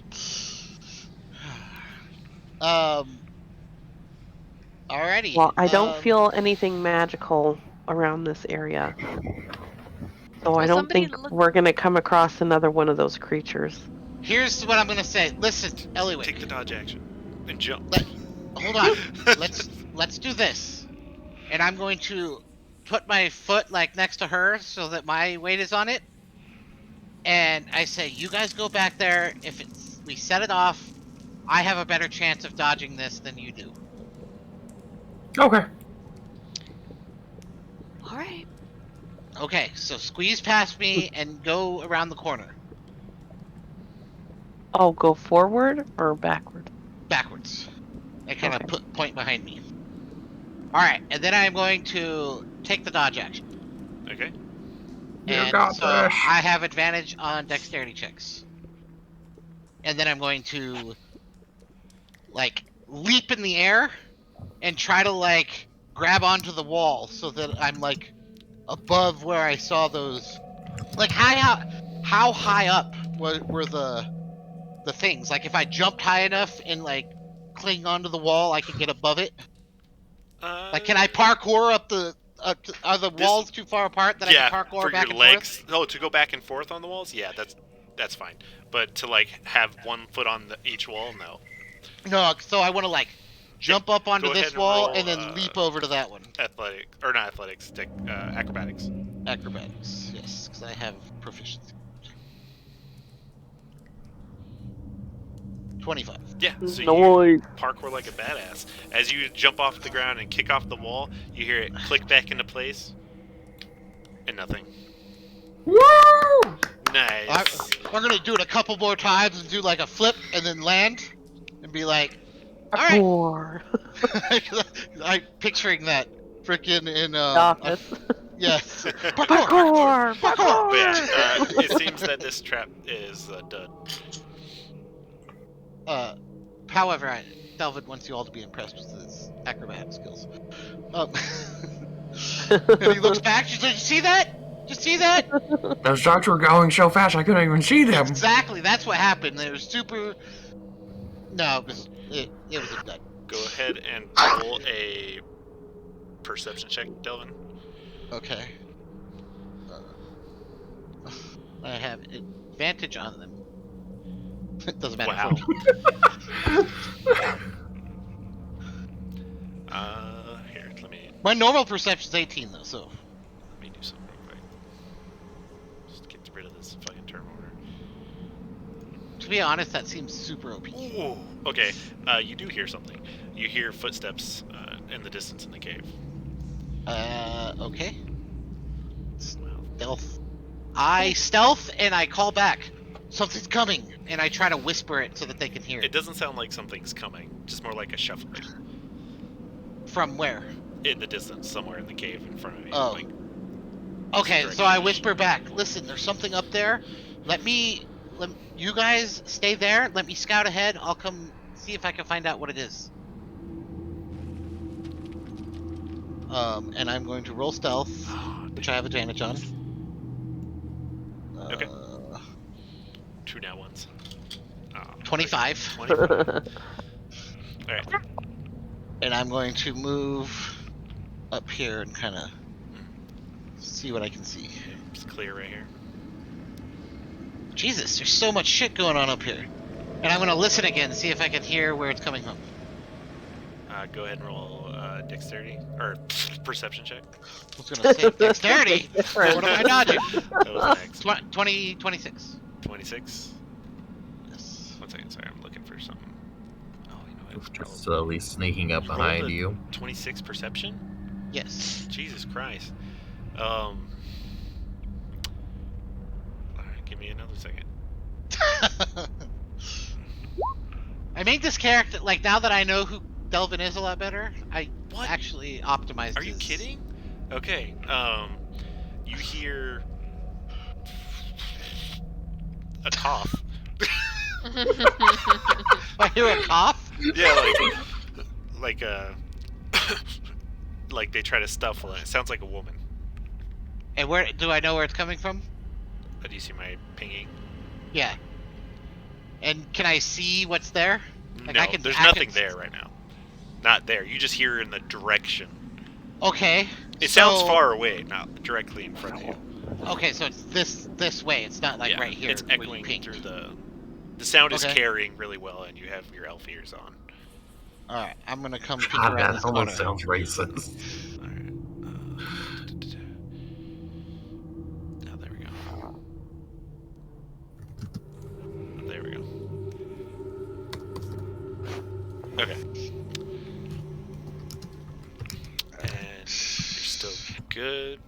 Alrighty. Well, I don't feel anything magical around this area. So I don't somebody think we're gonna come across another one of those creatures. Here's what I'm gonna say. Listen, Eliwick. Take the dodge action and jump. Hold on. Let's do this. And I'm going to put my foot like next to her so that my weight is on it. And I say, you guys go back there. If we set it off, I have a better chance of dodging this than you do. Okay. All right. Okay, so squeeze past me and go around the corner. Oh, go forward or backward? Backwards. And kind Okay. of point behind me. Alright, and then I'm going to take the dodge action. Okay. You And got so this. I have advantage on dexterity checks. And then I'm going to, like, leap in the air and try to, like, grab onto the wall so that I'm, like, above where I saw those. Like, how high up were the things? Like, if I jumped high enough and, like, cling onto the wall, I could get above it? Like, can I parkour up the... are the walls too far apart that I can parkour for back your and legs. forth? Oh, to go back and forth on the walls? Yeah, that's fine. But to like have one foot on each wall, no. No, so I want to like jump up onto Go ahead this and wall roll, and then leap over to that one. Acrobatics. Acrobatics, yes, because I have proficiency. 25. Yeah, so you Noise. parkour like a badass. As you jump off the ground and kick off the wall, you hear it click back into place, and nothing. Woo! Nice. We're gonna do it a couple more times and do like a flip and then land and be like, all right. Or I'm picturing that frickin' in office. Yes. Parkour! Parkour! Parkour! But yeah, Parkour! it seems that this trap is done. However, Delvin wants you all to be impressed with his acrobat skills. Um, and he looks back. She's like, "You see that? Did you see that?" Those shots were going so fast I couldn't even see them. Exactly. That's what happened. It was super. No, it was a dud. Go ahead and roll a perception check, Delvin. Okay. I have advantage on them. It doesn't matter. Wow. 14. Here, let me My normal perception's 18 though, so. do something real quick. Just get rid of this fucking turn order. To be honest, that seems super OP. Ooh. Okay, you do hear something. You hear footsteps in the distance in the cave. Okay. Stealth. I stealth and I call back. Something's coming, and I try to whisper it so that they can hear It it. doesn't sound like something's coming, just more like a shuffling. From where? In the distance, somewhere in the cave in front of you. Oh. Like, Okay, direction. so I whisper back. Listen, there's something up there. Let you guys stay there. Let me scout ahead. I'll come see if I can find out what it is. And I'm going to roll stealth, which I have advantage on. Okay. 2 now ones. 25. 25. Alright. And I'm going to move up here and kind of see what I can see. It's clear right here. Jesus, there's so much shit going on up here. And I'm going to listen again, see if I can hear where it's coming from. Go ahead and roll dexterity or perception check. I was going to say dexterity. Different. What am I dodging? That was next. 26. 26. Yes. 1 second, sorry, I'm looking for something. Oh, you know what? Just slowly sneaking up You rolled behind a you. 26 perception? Yes. Jesus Christ. Alright, give me another second. I made this character, like, now that I know who Delvin is a lot better, I What? actually optimized Are you his- kidding? Okay, you hear a cough. I hear a cough? Yeah, like like they try to stifle it. It sounds like a woman. And where do I know where it's coming from? Do you see my pinging? Yeah. And can I see what's there? Like, No, I can- there's I nothing can- there right now. Not there. You just hear in the direction. Okay. It sounds so- far away, not directly in front of you. Okay, so it's this way. It's not like Yeah, right here. It's where you echoing pinged. through the sound is Okay. carrying really well, and you have your elf ears on. All right, I'm gonna come peek God, around that this corner. almost sounds racist. All right. Oh, there we go. There we go. Okay. And you're still good.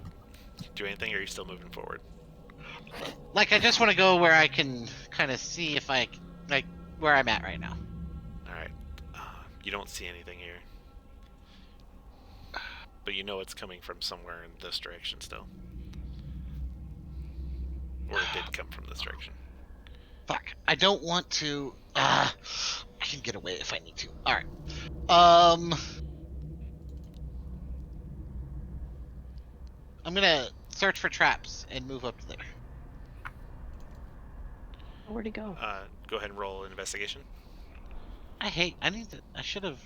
Do anything, or are you still moving forward? Like, I just want to go where I can kind of see if I like where I'm at right now. All right. You don't see anything here, but you know it's coming from somewhere in this direction still, or it did come from this direction. Fuck. I don't want to. I can get away if I need to. All right. I'm gonna search for traps and move up to there. Where'd he go? Go ahead and roll an investigation. I should have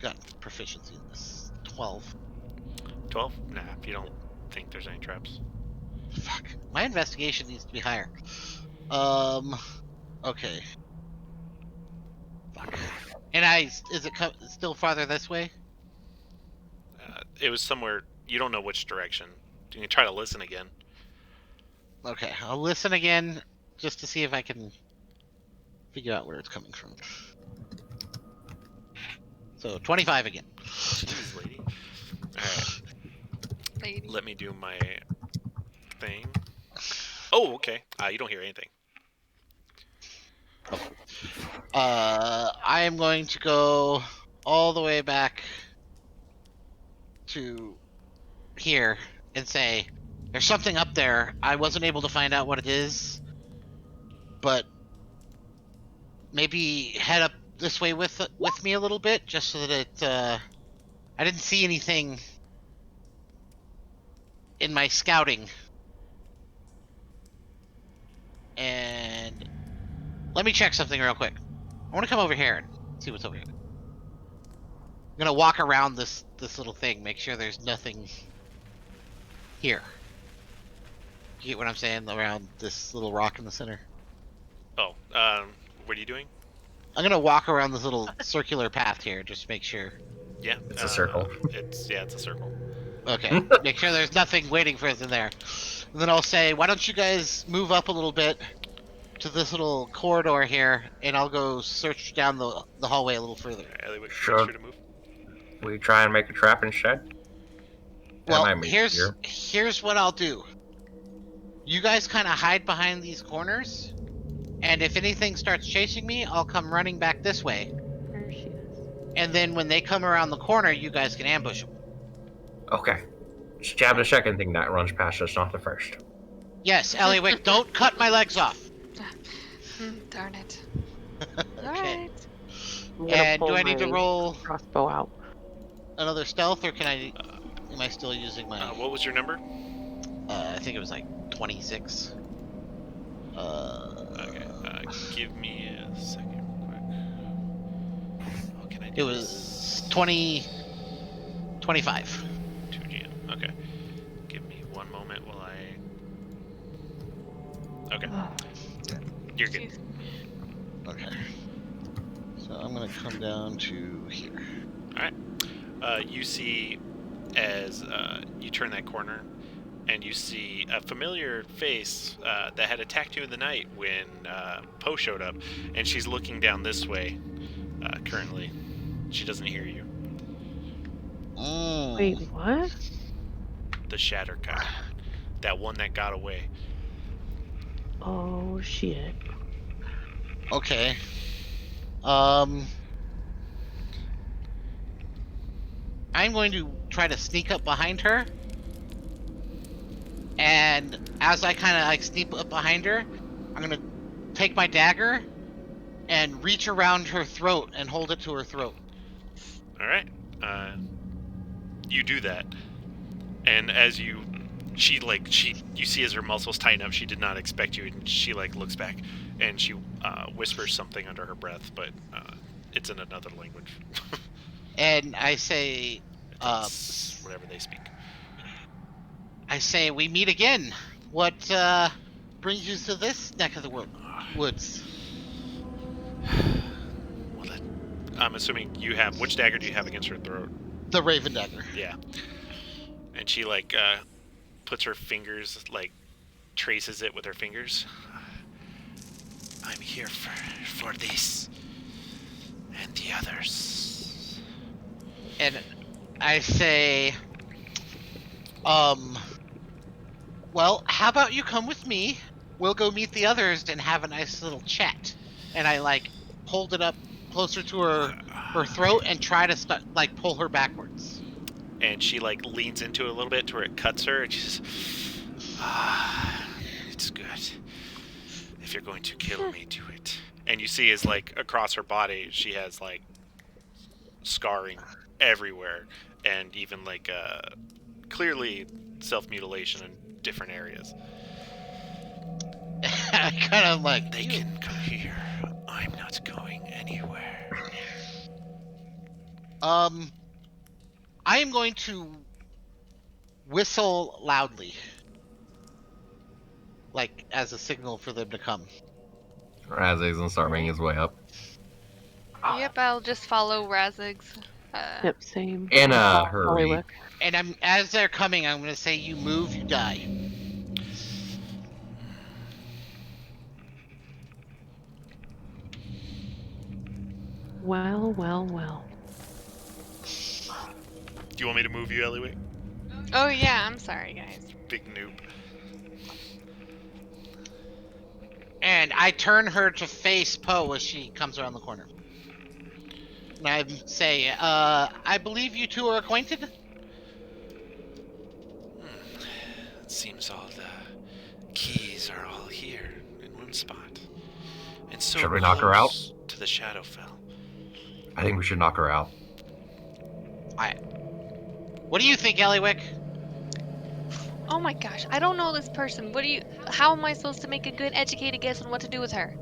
gotten proficiency in this. 12. 12? Nah, if you don't think there's any traps. Fuck. My investigation needs to be higher. Okay. Fuck. And is it still farther this way? It was somewhere, you don't know which direction. You can try to listen again. Okay, I'll listen again just to see if I can figure out where it's coming from. So 25 again. Jeez, lady. Alright, Lady. let me do my thing. Oh, okay. You don't hear anything. I am going to go all the way back to here and say, "There's something up there. I wasn't able to find out what it is, but maybe head up this way with me a little bit, just so that it. I didn't see anything in my scouting, and let me check something real quick. I want to come over here and see what's over here. I'm gonna walk around this little thing, make sure there's nothing here. You get what I'm saying? Around this little rock in the center. Oh, what are you doing? I'm gonna walk around this little circular path here, just to make sure. Yeah, It's a circle. It's a circle. Okay, make sure there's nothing waiting for us in there. And then I'll say, why don't you guys move up a little bit to this little corridor here, and I'll go search down the hallway a little further. Ellie, make Sure. sure to move. We try and make a trap instead. Well, might be easier. here's what I'll do. You guys kind of hide behind these corners, and if anything starts chasing me, I'll come running back this way. There she is. And then when they come around the corner, you guys can ambush them. Okay. Just jab the second thing that runs past us, not the first. Yes, Eliwick, don't cut my legs off. Darn it. Okay. Alright. I'm gonna And pull do I need to my roll crossbow out? another stealth, or can I? Am I still using my? What was your number? I think it was like 26. Okay. Give me a second, real quick. Oh, can I do It was 25. 2GM. Okay. Give me one moment while I. Okay. You're good. Jeez. Okay. So I'm gonna come down to here. You see, as you turn that corner, and you see a familiar face that had attacked you in the night when Poe showed up, and she's looking down this way currently. She doesn't hear you. Wait, what? The Shatter kind. That one that got away. Oh shit. Okay. I'm going to try to sneak up behind her. And as I kind of like sneak up behind her, I'm going to take my dagger and reach around her throat and hold it to her throat. All right. You do that, and as you see as her muscles tighten up, she did not expect you, and she looks back, and she whispers something under her breath, but it's in another language. And I say, It's whatever they speak. we meet again. What brings you to this neck of the woods? Well, I'm assuming you have. Which dagger do you have against her throat? The Raven dagger. Yeah. And she puts her fingers, traces it with her fingers. I'm here for this and the others. And I say, well, how about you come with me? We'll go meet the others and have a nice little chat. And I hold it up closer to her throat and try to pull her backwards. And she leans into it a little bit to where it cuts her, and she says, it's good. If you're going to kill me, do it. And you see is across her body, she has scarring everywhere, and even clearly self-mutilation in different areas. I kind of They can come here. I'm not going anywhere. I am going to whistle loudly, as a signal for them to come. Razig's gonna start making his way up. Yep, I'll just follow Razig's. Yep, same. In a I'll hurry. Hollywick. And as they're coming, I'm going to say, you move, you die. Well, well, well. Do you want me to move you, Eliwick? Oh yeah, I'm sorry, guys. Big noob. And I turn her to face Poe as she comes around the corner. And I say, I believe you two are acquainted? seems all the keys are all here in one spot. And so Should we knock her out? close to the Shadowfell. I think we should knock her out. What do you think, Eliwick? Oh my gosh, I don't know this person. How am I supposed to make a good educated guess on what to do with her?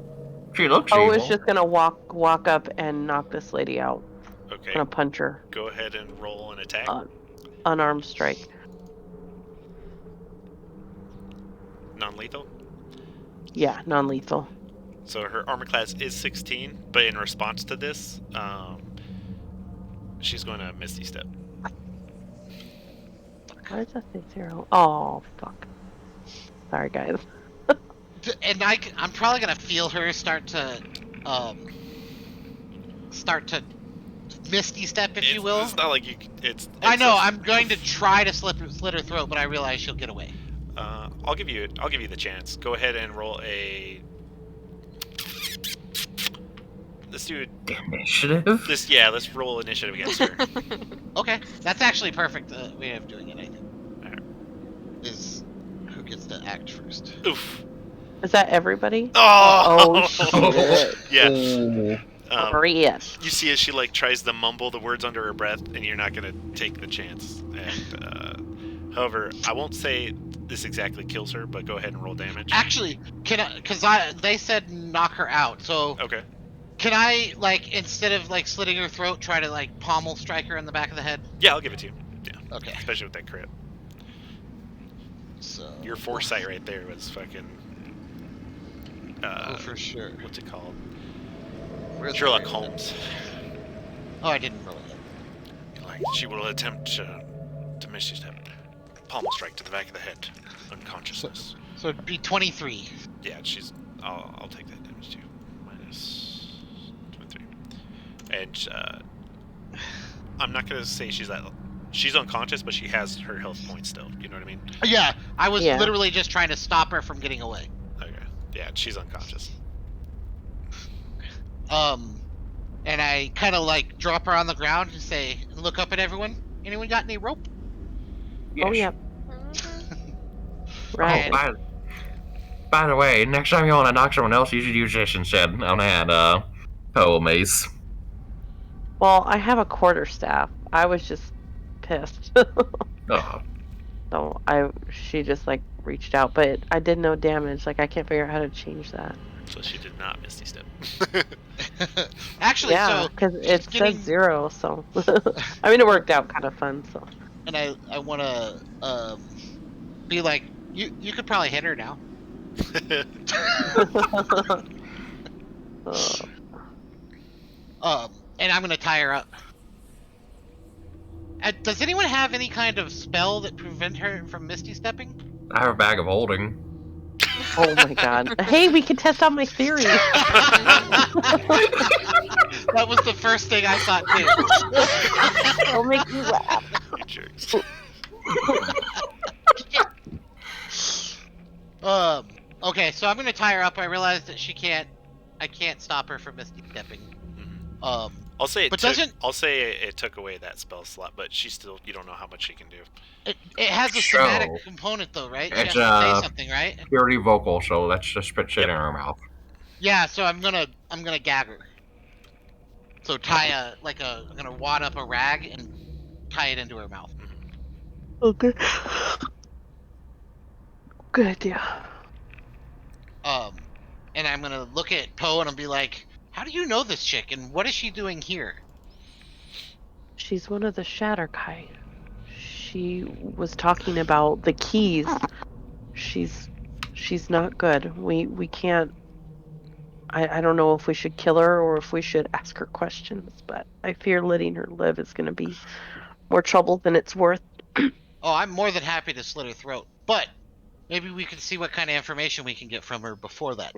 She looks I evil. was just gonna walk up and knock this lady out. Okay, Gonna punch her. go ahead and roll an attack. Unarmed strike. Non-lethal. Yeah, non-lethal. So her armor class is 16, but in response to this, she's going to Misty Step. Why does that say 0? Oh, fuck. Sorry, guys. And I'm probably gonna feel her start to misty step, if you will. It's not like you. It's I know. I'm going to try to slit her throat, but I realize she'll get away. I'll give you the chance. Go ahead and roll a. Let's do Initiative? let's roll initiative against her. Okay, that's actually a perfect way of doing it. I think Alright. is who gets to act first. Oof. Is that everybody? Oh, shit. Yeah. Yes. You see as she like tries to mumble the words under her breath, and you're not gonna take the chance. And however, I won't say this exactly kills her, but go ahead and roll damage. Actually, can I? Because they said knock her out. So Okay. can I, like, instead of like slitting her throat, try to like pommel strike her in the back of the head? Yeah, I'll give it to you. Yeah. Okay. Especially with that crit. So Your foresight right there was fucking. Oh, for sure. What's it called? Where's Sherlock the- Holmes. Oh, I didn't roll it. Like, she will attempt to Misty Step. Pommel strike to the back of the head. Unconsciousness. So it'd be 23. Yeah, she's. I'll take that damage too. Minus 23. And I'm not gonna say she's unconscious, but she has her health points still. You know what I mean? Yeah, I was Yeah. literally just trying to stop her from getting away. Okay. Yeah, she's unconscious. And I kind of like drop her on the ground and say, look up at everyone. Anyone got any rope? Oh, Yes. yeah. Oh, Right. by the way, next time you want to knock someone else, you should use this instead. I'm gonna add pole mace. Well, I have a quarterstaff. I was just pissed. Oh, So she just like reached out, but I did no damage. Like I can't figure out how to change that. So she did not Misty Step. Actually, Yeah, so because it getting- says 0. So I mean, it worked out kind of fun. So and I want to be like, you could probably hit her now. And I'm gonna tie her up. Does anyone have any kind of spell that prevent her from misty stepping? I have a bag of holding. oh my god! Hey, we can test out my theory. That was the first thing I thought too. It'll make you laugh. You jerks. Okay, so I'm gonna tie her up. I realize that I can't stop her from misty stepping. Mhm. I'll say But I'll say it took away that spell slot, but you don't know how much she can do. It has a So, somatic component though, right? She it's, has to say something, right? Purely vocal, so let's just put shit Yep. in her mouth. Yeah, so I'm gonna gag her. So I'm gonna wad up a rag and tie it into her mouth. Okay. Good idea. And I'm gonna look at Poe and I'll be like, how do you know this chick and what is she doing here? She's one of the Shatterkai. She was talking about the keys. She's not good. We can't. I don't know if we should kill her or if we should ask her questions, but I fear letting her live is going to be more trouble than it's worth. Oh, I'm more than happy to slit her throat, but maybe we can see what kind of information we can get from her before that.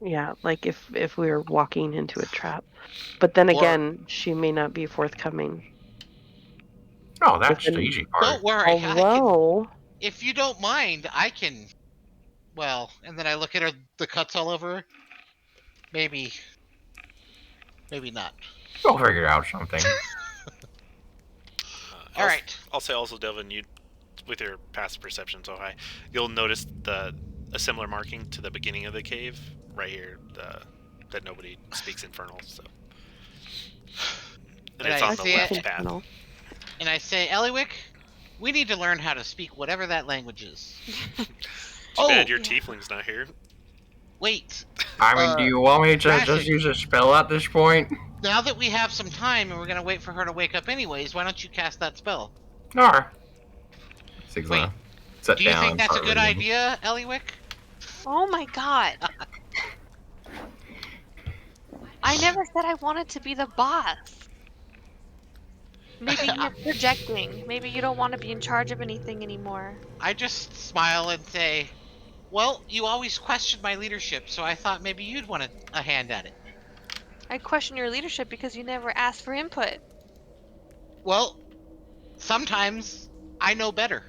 Yeah, like if we were walking into a trap. But then Or- again, she may not be forthcoming. Oh, that's Within- the easy part. Don't worry, Although, if you don't mind, I can. Well, and then I look at her, the cuts all over her. Maybe not. We'll figure out something. All right. I'll say also, Devin, you with your passive perception so high, you'll notice a similar marking to the beginning of the cave right here. That nobody speaks Infernal. So, and And it's I on the see left it. path. And I say, Eliwick, we need to learn how to speak whatever that language is. Too bad Oh, your tiefling's not here. wait. I mean, do you want me to Razik, just use a spell at this point? now that we have some time and we're going to wait for her to wake up anyways, why don't you cast that spell? Or Sig's Wait, gonna sit do you down think and that's a start good reading. idea, Eliwick? Oh my god. I never said I wanted to be the boss. Maybe you're projecting. Maybe you don't want to be in charge of anything anymore. I just smile and say, well, you always questioned my leadership, so I thought maybe you'd want a hand at it. I question your leadership because you never asked for input. Well, sometimes I know better.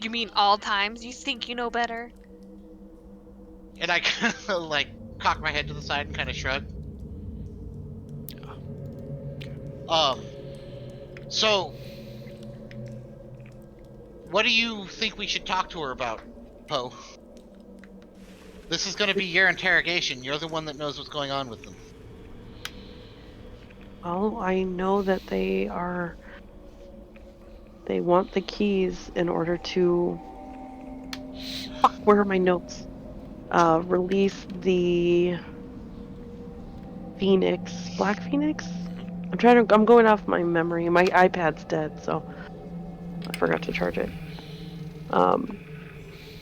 You mean all times? You think you know better? And I kind of like cock my head to the side and kind of shrug. So what do you think we should talk to her about, Poe? This is going to be your interrogation. You're the one that knows what's going on with them. Well, I know that they want the keys in order to... Fuck, where are my notes? Release the Phoenix. Black Phoenix? I'm going off my memory. My iPad's dead, so I forgot to charge it.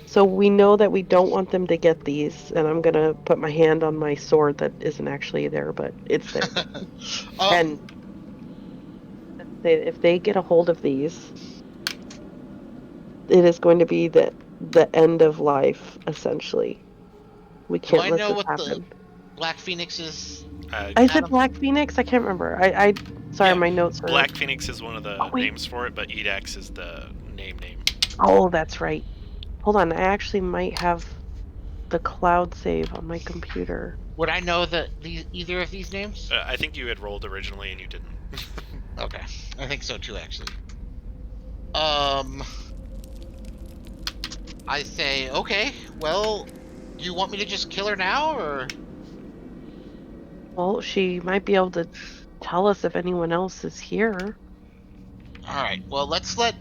So we know that we don't want them to get these, and I'm gonna put my hand on my sword that isn't actually there, but it's there. And if they get a hold of these, it is going to be the end of life, essentially. We Do can't I let know this what the happen. Black Phoenix is? I said Black Phoenix? I can't remember. Sorry, Yeah, my notes are... Black Phoenix is one of the wait. names for it, but Edax is the name. Oh, that's right. Hold on, I actually might have the cloud save on my computer. Would I know that either of these names? I think you had rolled originally and you didn't. Okay, I think so too, actually. I say, okay, well, do you want me to just kill her now, or? Well, she might be able to tell us if anyone else is here. Alright, well, let's let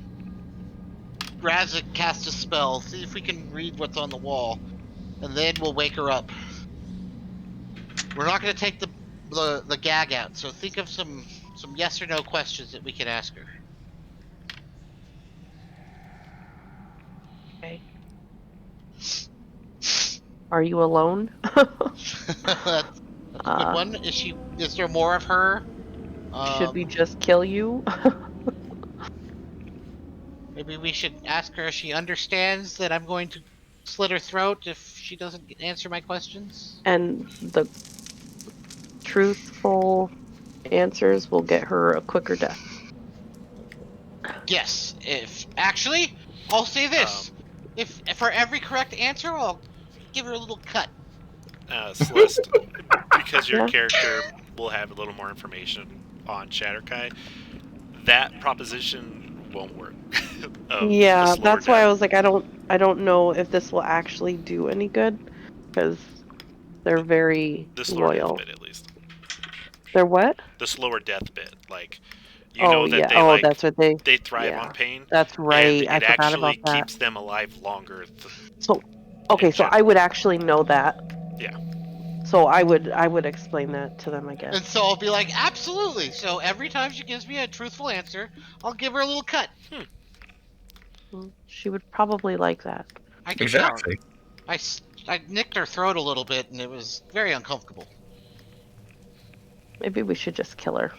Razik cast a spell, see if we can read what's on the wall, and then we'll wake her up. We're not going to take the gag out, so think of some yes or no questions that we can ask her. Okay. Are you alone? That's a good one. Is there more of her? Should we just kill you? Maybe we should ask her if she understands that I'm going to slit her throat if she doesn't answer my questions. And the truthful answers will get her a quicker death. Yes. Actually, I'll say this: if for every correct answer, I'll give her a little cut. Celeste, because your character will have a little more information on Shatterkai, that proposition won't work. Yeah, that's why I was like, I don't know if this will actually do any good, because they're very the slower loyal. death bit, at least. They're what? The slower death bit, like know that they that's what they thrive on pain. That's right. And I it forgot about actually that. keeps them alive longer. So I would actually know that. Yeah. So I would explain that to them, I guess. And so I'll be like, absolutely. So every time she gives me a truthful answer, I'll give her a little cut. She would probably like that. I can Exactly. tell. I nicked her throat a little bit, and it was very uncomfortable. Maybe we should just kill her.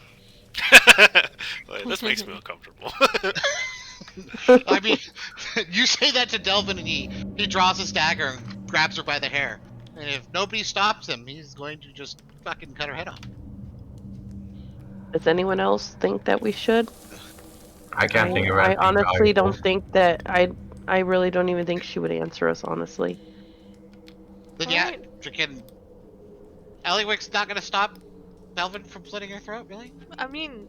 This makes me uncomfortable. I mean, you say that to Delvin, and he draws his dagger and grabs her by the hair. And if nobody stops him, he's going to just fucking cut her head off. Does anyone else think that we should? I can't think of I anything honestly valuable. don't think that I really don't even think she would answer us, honestly. Then yeah, freaking Eliwick's not gonna stop Delvin from slitting her throat, really? I mean,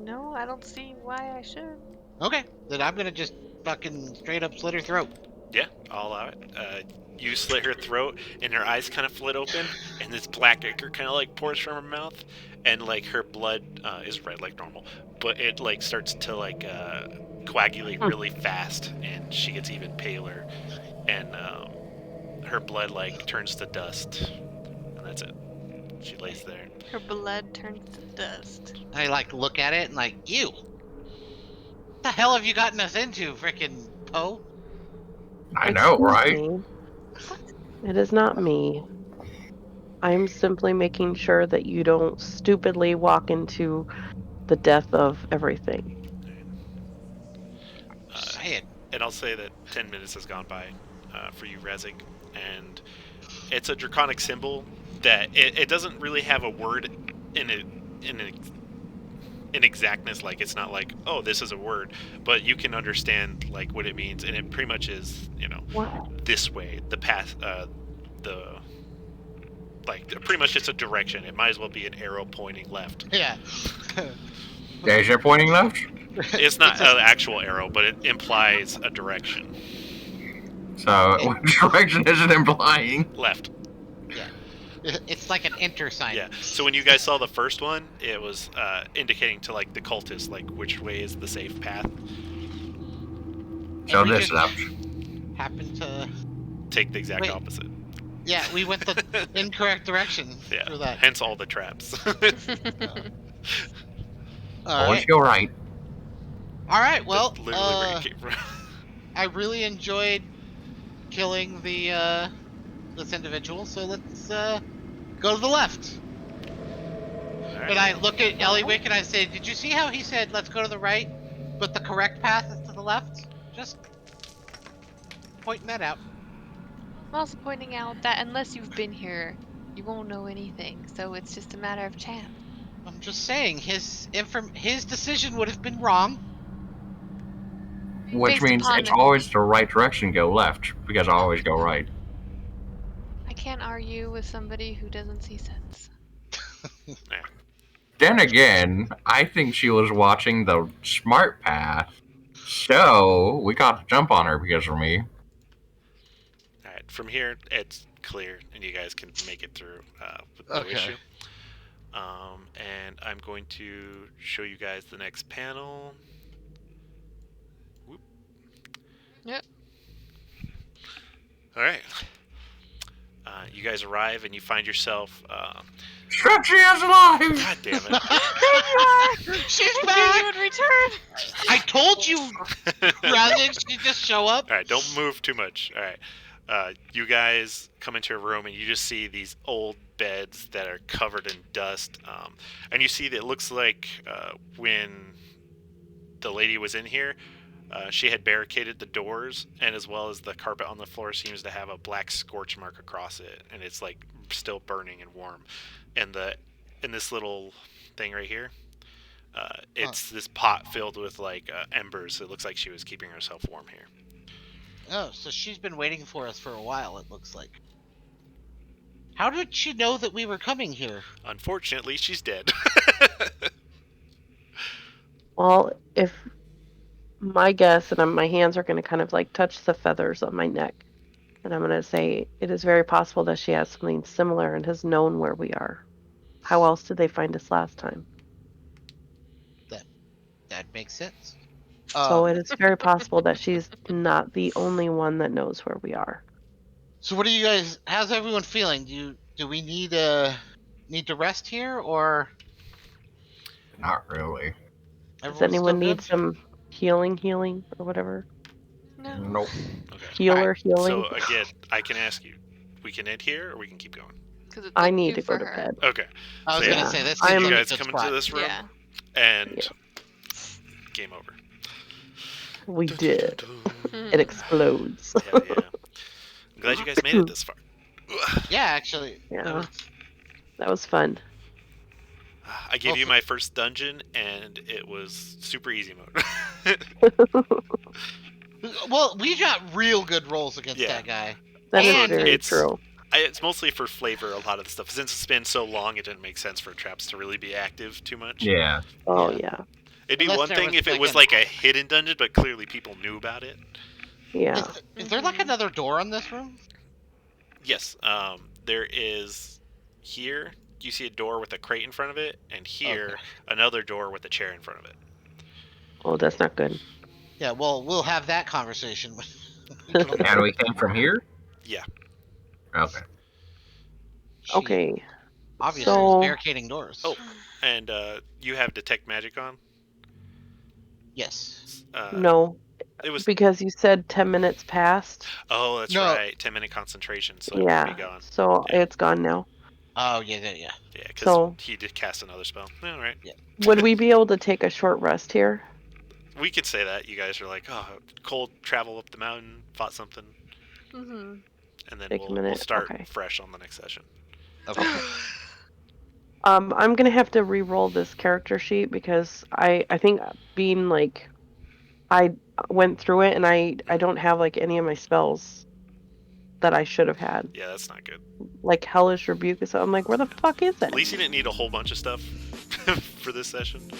no, I don't see why I should. Okay, then I'm gonna just fucking straight up slit her throat. Yeah, I'll allow it. You slit her throat, and her eyes kind of flit open, and this black ichor kind of like pours from her mouth, and like her blood is red like normal, but it like starts to like coagulate really fast, and she gets even paler, and her blood like turns to dust, and that's it. She lays there. Her blood turns to dust. I like look at it and like, ew. What the hell have you gotten us into, frickin' Poe? I know, Excuse right? me. It is not me. I'm simply making sure that you don't stupidly walk into the death of everything. Say it. And I'll say that 10 minutes has gone by for you, Rezik, and it's a draconic symbol that it doesn't really have a word in exactness. Like, it's not like, oh, this is a word, but you can understand like what it means, and it pretty much is, What? this way, the path, the like pretty much just a direction. It might as well be an arrow pointing left. Yeah. Is your pointing left? It's not an actual arrow, but it implies a direction. So, what direction is it implying? Left. It's like an enter sign. Yeah. So when you guys saw the first one, it was indicating to like the cultists like which way is the safe path. So we this just left. happened to. Take the exact Wait. opposite. Yeah, we went the incorrect direction Yeah. for that. Hence all the traps. Always go right. All right. Well, That's literally where you came from. I really enjoyed killing the this individual, so let's go to the left. All right. And I look at Eliwick and I say, "Did you see how he said let's go to the right, but the correct path is to the left?" Just pointing that out. I'm also pointing out that unless you've been here, you won't know anything. So it's just a matter of chance. I'm just saying his decision would have been wrong. Which Based means upon it's always the right direction, go left, because I always go right. I can't argue with somebody who doesn't see sense. Then again, I think she was watching the smart path, so we got to jump on her because of me. All right. From here, it's clear, and you guys can make it through with no Okay. issue. And I'm going to show you guys the next panel. Whoop. Yep. All right. You guys arrive, and you find yourself. Stretchy is alive! God damn it! She's You back. would return. I told you, Razix, she just show up. All right, don't move too much. All right, you guys come into a room and you just see these old beds that are covered in dust, and you see that it looks like when the lady was in here, she had barricaded the doors, and as well as the carpet on the floor seems to have a black scorch mark across it, and it's like still burning and warm. And in this little thing right here, it's this pot filled with like embers. It looks like she was keeping herself warm here. Oh, so she's been waiting for us for a while, it looks like. How did she know that we were coming here? Unfortunately, she's dead. Well, if my guess, and my hands are going to kind of like touch the feathers on my neck, and I'm going to say it is very possible that she has something similar and has known where we are. How else did they find us last time? That makes sense. So it is very possible that she's not the only one that knows where we are. So what do you guys? How's everyone feeling? Do we need to rest here, or Not really. Does everyone's anyone still need good? some healing or whatever? No. Nope. Okay. Healer healing? So again, I can ask you, we can end here or we can keep going. 'Cause it's I like need you to go for to her. bed. Okay. I was So, gonna yeah, say this. I am- seems You like a guys good come spot. into this room Yeah. and Yeah. game over. We did. Mhm. It explodes. Hell yeah. I'm glad you guys made it this far. Yeah, actually. Yeah. that was- That was fun. I gave you my first dungeon, and it was super easy mode. Well, we got real good rolls against Yeah. that guy. That is And very it's- true. It's mostly for flavor, a lot of the stuff. Since it's been so long, it didn't make sense for traps to really be active too much. Yeah. Oh, yeah. yeah. It'd be Unless one there thing was, if it like, was an- like a hidden dungeon, but clearly people knew about it. Yeah. Is there like another door in this room? Yes, there is here. You see a door with a crate in front of it, and here another door with a chair in front of it. Oh, that's not good. Yeah, well, we'll have that conversation. And we came from here? Yeah. Okay. She Okay. obviously So- was barricading doors. Oh, and you have detect magic on. Yes. No, It was. because you said 10 minutes passed. Oh, that's No. right. 10-minute concentration, so it Yeah. would be gone. So Yeah. it's gone now. Oh, yeah. Yeah, because So- he did cast another spell. All right. Would we be able to take a short rest here? We could say that. You guys are like, oh, cold travel up the mountain, fought something, Mm-hmm. and then Take a we'll minute, start okay. fresh on the next session. Okay. I'm gonna have to re-roll this character sheet because I think being like I went through it and I don't have like any of my spells that I should have had. Yeah, that's not good. Like Hellish Rebuke or something. I'm like, where the fuck is At it? least you didn't need a whole bunch of stuff for this session.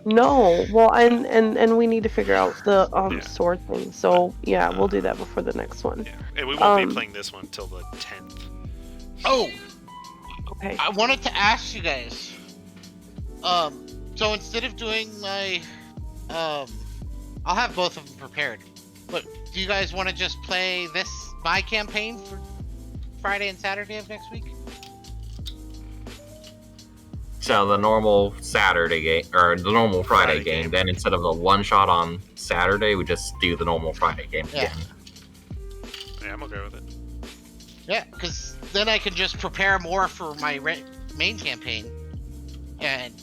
No. Well, and we need to figure out the Yeah. sword thing. So yeah, we'll do that before the next one. Yeah, and we won't be playing this one till the 10th. Oh, Okay. I wanted to ask you guys. So instead of doing my, I'll have both of them prepared. But do you guys want to just play my campaign for Friday and Saturday of next week? So the normal Saturday game, or the normal Friday game, then instead of the one shot on Saturday, we just do the normal Friday game Yeah. again. Yeah, I'm okay with it. Yeah, because then I can just prepare more for my main campaign, and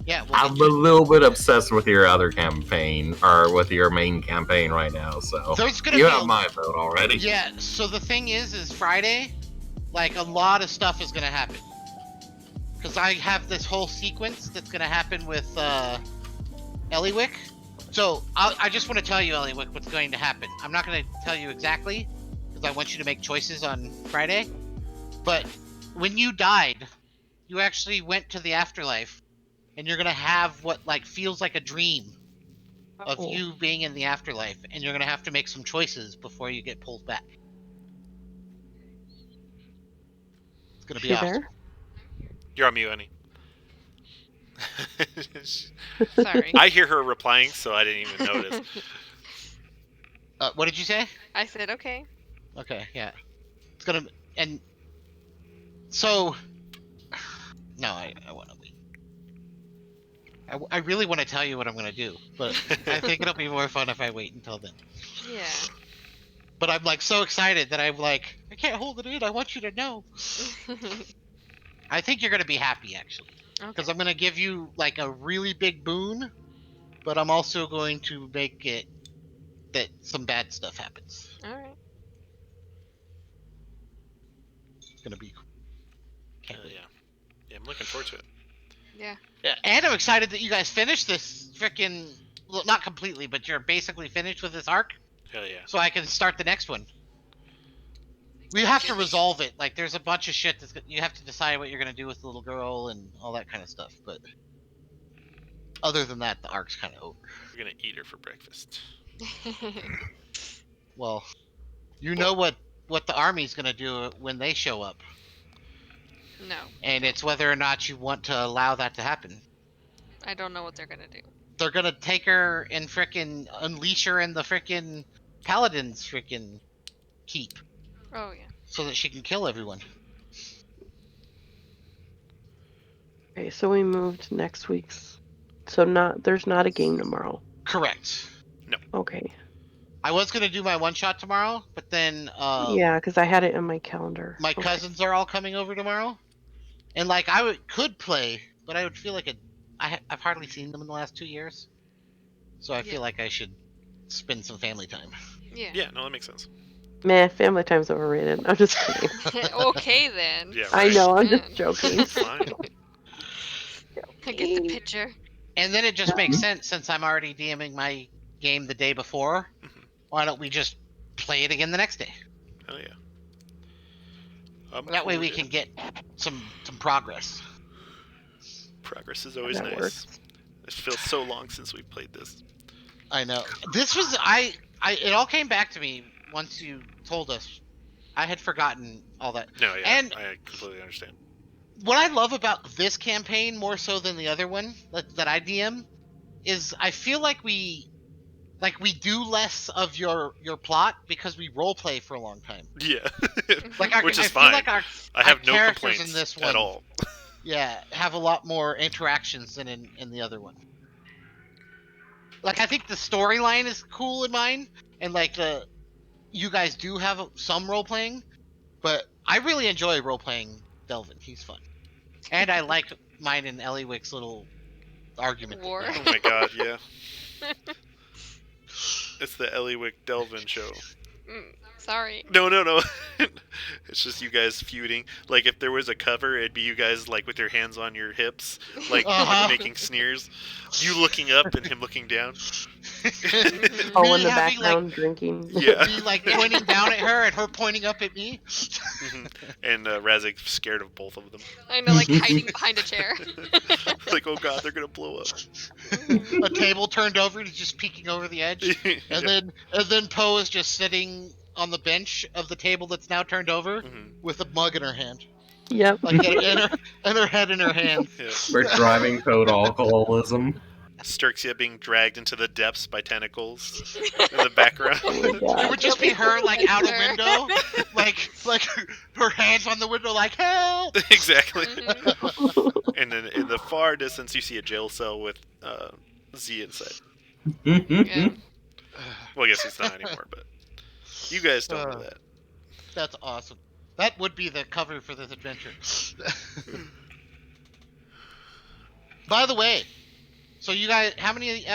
yeah. I'm a little bit obsessed with your other campaign, or with your main campaign right now, so There's gonna you be have my vote already. Yeah. So the thing is Friday, like a lot of stuff is gonna happen, because I have this whole sequence that's gonna happen with Eliwick. So I just want to tell you, Eliwick, what's going to happen. I'm not going to tell you exactly, because I want you to make choices on Friday. But when you died, you actually went to the afterlife, and you're going to have what feels like a dream of Oh. you being in the afterlife, and you're going to have to make some choices before you get pulled back. It's going to be She awesome. there? You're on mute, Annie. Sorry. I hear her replying, so I didn't even notice. What did you say? I said okay. Okay, yeah. It's gonna and so no, I want to wait. I really want to tell you what I'm gonna do, but I think it'll be more fun if I wait until then. Yeah. But I'm so excited that I'm I can't hold it in. I want you to know. I think you're gonna be happy actually, because Okay. I'm gonna give you a really big boon, but I'm also going to make it that some bad stuff happens. All right. It's gonna be cool. Can't wait. Yeah. Yeah, I'm looking forward to it. Yeah. Yeah, and I'm excited that you guys finished this freaking. Well, not completely, but you're basically finished with this arc, Hell yeah. so I can start the next one. We have to resolve it. There's a bunch of shit you have to decide what you're gonna do with the little girl and all that kind of stuff. But other than that, the arc's kind of over. We're gonna eat her for breakfast. Well, you know what the army's gonna do when they show up, No, and it's whether or not you want to allow that to happen. I don't know what they're gonna do. They're gonna take her and frickin' unleash her in the frickin' paladin's frickin' keep, Oh yeah. so that she can kill everyone. Okay, so we moved next week's. So there's not a game tomorrow. Correct. Okay. I was gonna do my one shot tomorrow, but then Yeah, because I had it in my calendar. my Okay. cousins are all coming over tomorrow, and could play, but I would feel I've hardly seen them in the last 2 years, so I feel like I should spend some family time. Yeah. Yeah, no, that makes sense. Meh, family time's overrated. I'm just kidding. Okay then. Yeah, I right. know, I'm Yeah. just joking. Fine. I get the picture. And then it just makes sense, since I'm already DMing my game the day before. Why don't we just play it again the next day? Hell yeah. That way cool we with can it. get some progress. Progress is always That nice. works. It feels so long since we played this. I know. This was it all came back to me once you told us. I had forgotten all that. No, yeah, And I completely understand. what I love about this campaign more so than the other one that I DM is I feel like we do less of your plot because we role play for a long time. Yeah, Like which is I fine. feel like I have no characters complaints in this one, at all. yeah, have a lot more interactions than in the other one. Like I think the storyline is cool in mine, and like you guys do have some role playing, but I really enjoy role playing Delvin. He's fun, and I like mine and Eliwick's little argument. that War. they Oh have. my god, yeah. It's the Eliwick Delvin show. Sorry. No. It's just you guys feuding. Like if there was a cover, it'd be you guys like with your hands on your hips, like making sneers. You looking up and him looking down. Oh, Me in the having, background drinking. Yeah. me like pointing down at her and her pointing up at me. And Razik scared of both of them. I know, like hiding behind a chair. Like, oh god, they're gonna blow up. A table turned over and he's just peeking over the edge. And then Poe is just sitting on the bench of the table that's now turned over with a mug in her hand. Yep. Like and her head in her hands. Yeah. We're driving toward alcoholism. Sturxia being dragged into the depths by tentacles in the background. It would just be her like out a window, like her hands on the window, like help. Exactly. And then in the far distance, you see a jail cell with Z inside. Yeah. Well, I guess it's not anymore, but you guys don't know that. That's awesome. That would be the cover for this adventure. By the way, so you guys, how many